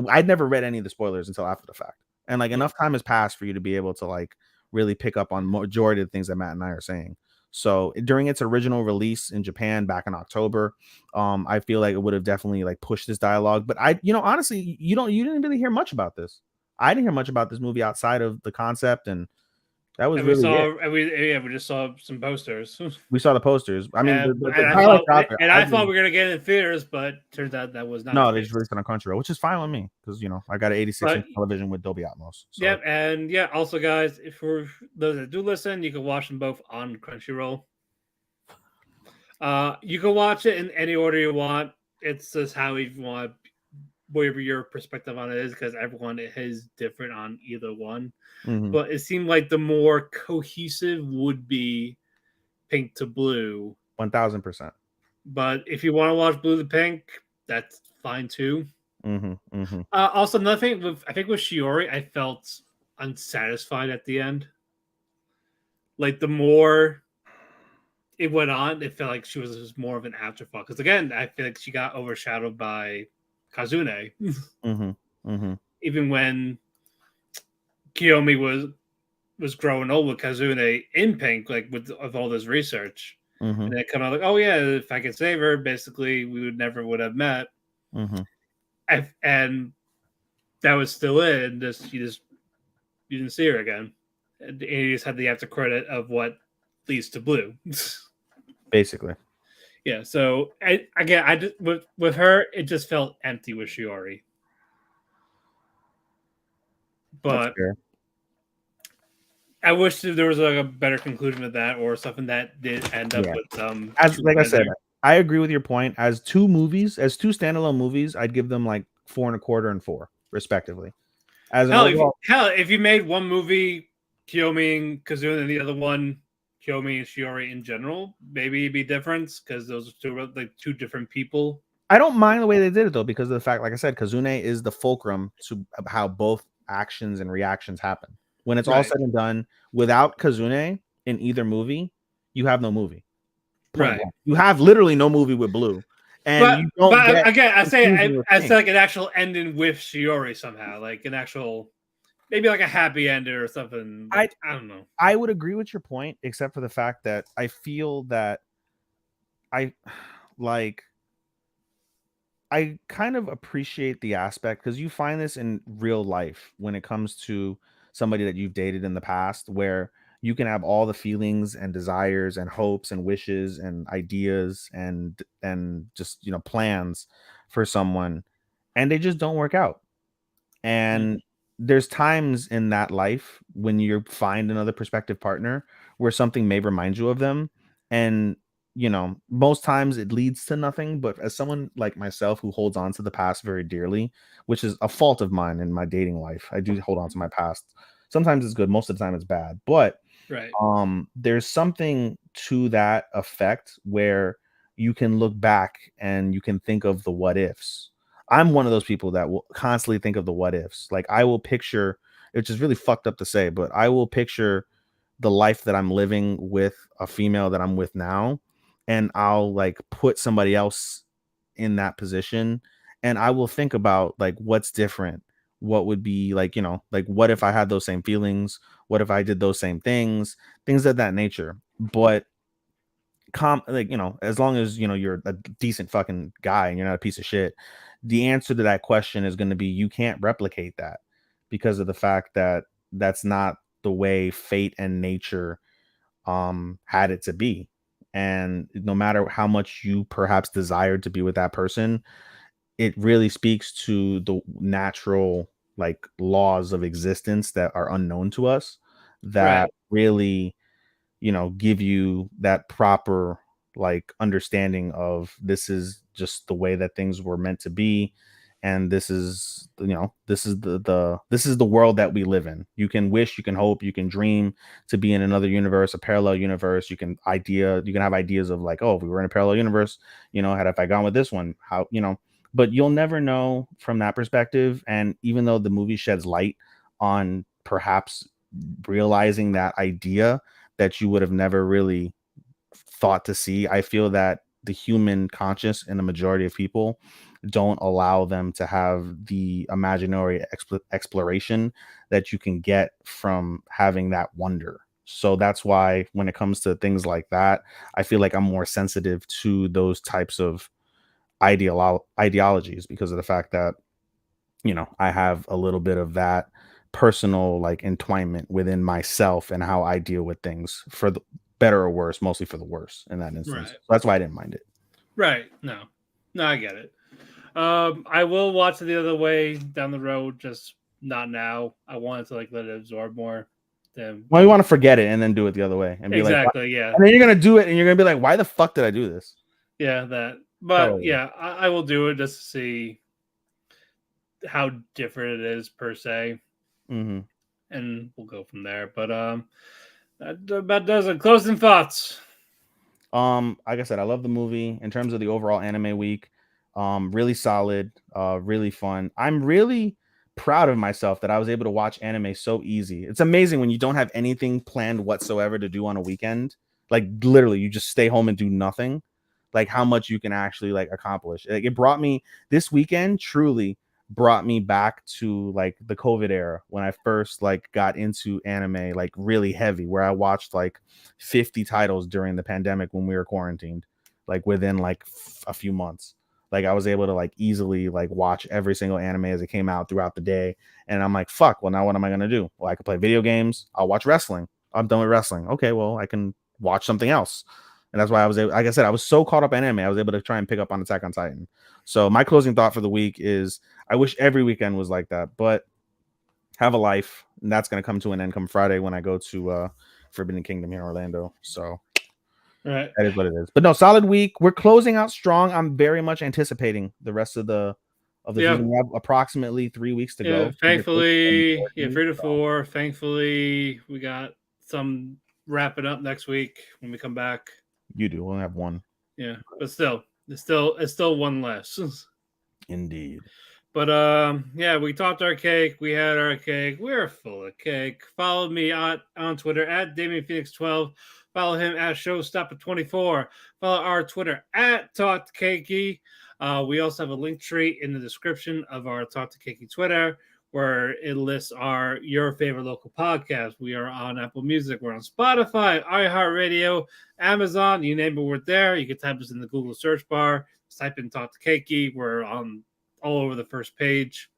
I'd never read any of the spoilers until after the fact. And like Yeah. enough time has passed for you to be able to like really pick up on majority of the things that Matt and I are saying. So during its original release in Japan back in October, I feel like it would have definitely like pushed this dialogue. But honestly, you didn't really hear much about this. I didn't hear much about this movie outside of the concept, and that was And we really it. saw, and we just saw some posters. We saw the posters. I mean, And, the and I dialogue's thought, out there. and I thought we were gonna get it in theaters, but turns out that was not the No, they case. just released it on Crunchyroll, which is fine with me because I got an 86-inch But television with Dolby Atmos. So yeah, and yeah, also guys, if for those that do listen, you can watch them both on Crunchyroll. You can watch it in any order you want. It's just how you want, whatever your perspective on it is, because everyone is different on either one. mhm, But it seemed like the more cohesive would be Pink to Blue. 1000%. But if you want to watch Blue to Pink, that's fine too. Mhm, mhm. Also, another thing with I think with Shiori, I felt unsatisfied at the end. Like the more it went on, it felt like she was just more of an afterthought. Because again, I feel like she got overshadowed by Kazune. Mhm, mhm, Even when Kiyomi was growing old with Kazune in Pink, like with of all this research, mhm, and then come out like, oh yeah, if I could save her, basically we would have met. mhm. And that was still it. And you didn't see her again. And you just had the after credit of what leads to Blue. Basically, Yeah. So again, I just with her, it just felt empty with Shiori. that's But fair. I wish there was like a better conclusion to that, or something that did end up Yeah, with as truth like I in said, there. I agree with your point. As two movies, as two standalone movies, I'd give them like 4.25 and 4, respectively. As an overall, Hell, if you made one movie Kiyomi and Kazuna and the other one Kiyomi and Shiori in general, maybe it'd be different because those are two different people. I don't mind the way they did it though, because of the fact, like I said, Kazune is the fulcrum to how both actions and reactions happen. When it's all Right. said and done, without Kazune in either movie, you have no movie. Point Right. blank. You have literally no movie with Blue, and you don't But get again, confusion with I say Pink. like an actual ending with Shiori somehow, like an actual maybe like a happy ending or something. I I don't know. I would agree with your point, except for the fact that I feel that I like I kind of appreciate the aspect because you find this in real life when it comes to somebody that you've dated in the past, where you can have all the feelings and desires and hopes and wishes and ideas and just plans for someone, and they just don't work out. Mhm. And there's times in that life when you find another prospective partner where something may remind you of them. And, most times it leads to nothing. But as someone like myself who holds on to the past very dearly, which is a fault of mine in my dating life, I do hold on to my past. Sometimes it's good, most of the time it's bad. But Right. there's something to that effect where you can look back and you can think of the what ifs. I'm one of those people that will constantly think of the what ifs. Like I will picture, which is really fucked up to say, but I will picture the life that I'm living with a female that I'm with now, and I'll like put somebody else in that position, and I will think about like what's different, what would be like, like what if I had those same feelings, what if I did those same things of that nature. But like as long as you're a decent fucking guy and you're not a piece of shit, the answer to that question is going to be you can't replicate that, because of the fact that that's not the way fate and nature had it to be. And no matter how much you perhaps desired to be with that person, it really speaks to the natural like laws of existence that are unknown to us, that Right. really give you that proper like understanding of this is just the way that things were meant to be. and this is this is the world that we live in. You can wish, you can hope, you can dream to be in another universe, a parallel universe. You can have ideas of like, oh, if we were in a parallel universe, had if I gone with this one, how, but you'll never know from that perspective. And even though the movie sheds light on perhaps realizing that idea that you would have never really thought to see, I feel that the human conscious and the majority of people don't allow them to have the imaginary exploration that you can get from having that wonder. So that's why when it comes to things like that, I feel like I'm more sensitive to those types of ideologies, because of the fact that I have a little bit of that personal like entwinement within myself and how I deal with things, for the better or worse, mostly for the worse in that instance. Right. So that's why I didn't mind it. Right. No, I get it. I will watch it the other way down the road, just not now. I wanted to like let it absorb more. Well, you want to forget it and then do it the other way and be exactly, like, yeah. And then you're gonna do it and you're gonna be like, why the fuck did I do this? Yeah, that. But yeah, I will do it just to see how different it is per se, and we'll go from there. But that about does it. Closing thoughts. Like I said, I love the movie. In terms of the overall anime week, really solid, really fun. I'm really proud of myself that I was able to watch anime so easy. It's amazing when you don't have anything planned whatsoever to do on a weekend. Like literally, you just stay home and do nothing. Like how much you can actually like accomplish. Like it brought me this weekend, truly brought me back to like the COVID era when I first like got into anime like really heavy, where I watched like 50 titles during the pandemic when we were quarantined, like within like a few months. Like I was able to like easily like watch every single anime as it came out throughout the day. And I'm like, fuck, well now what am I gonna do? Well, I could play video games, I'll watch wrestling. I'm done with wrestling. Okay, well I can watch something else. And that's why I was able, like I said, I was so caught up in anime, I was able to try and pick up on Attack on Titan. So my closing thought for the week is I wish every weekend was like that, but have a life, and that's going to come to an end come Friday when I go to Forbidden Kingdom here in Orlando. So right, that is what it is. But no, solid week. We're closing out strong. I'm very much anticipating the rest of the season. We have approximately 3 weeks to go. Thankfully, 3 to 4. Thankfully, we got some wrapping up next week when we come back. You do. We'll have one. Yeah, but still, it's still one less. Indeed. But yeah, we topped our cake. We had our cake. We're full of cake. Follow me on Twitter at DamianPhoenix12. Follow him at Showstopper24. Follow our Twitter at Talk the Kēki. We also have a link tree in the description of our Talk the Kēki Twitter, where it lists your favorite local podcast. We are on Apple Music. We're on Spotify, iHeartRadio, Amazon. You name it, we're there. You can type us in the Google search bar. Just type in Talk the Kēki. We're on all over the first page.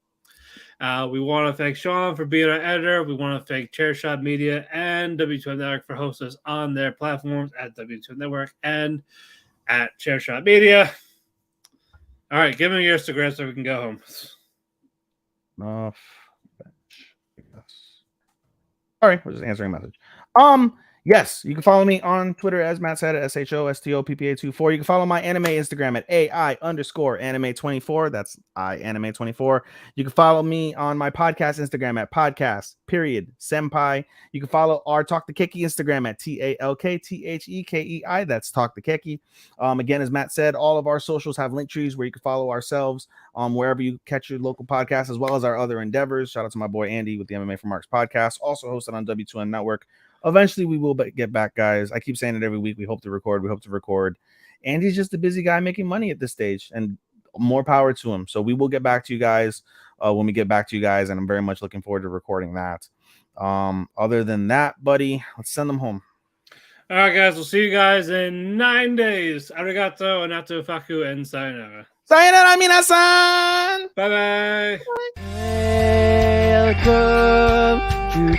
We want to thank Sean for being our editor. We want to thank Chairshot Media and W2M Network for hosting us on their platforms at W2M Network and at Chairshot Media. All right, give me your Instagram so we can go home. All right, we're just answering a message. Yes, you can follow me on Twitter, as Matt said, at SHOSTOPPA24. You can follow my anime Instagram at AI_anime24. That's IAnime24. You can follow me on my podcast Instagram at podcast.senpai. You can follow our Talk the Kēki Instagram at TALKTHEKEI. That's Talk the Kēki. Again, as Matt said, all of our socials have link trees where you can follow ourselves wherever you catch your local podcast, as well as our other endeavors. Shout out to my boy Andy with the MMA for Marks podcast, also hosted on W2M Network. Eventually, we will get back, guys. I keep saying it every week. We hope to record. Andy's just a busy guy making money at this stage, and more power to him. So we will get back to you guys when we get back to you guys, and I'm very much looking forward to recording that. Other than that, buddy, let's send them home. All right, guys. We'll see you guys in 9 days. Arigato, anato faku, and sayonara. Sayonara, minasan! Bye-bye. Welcome to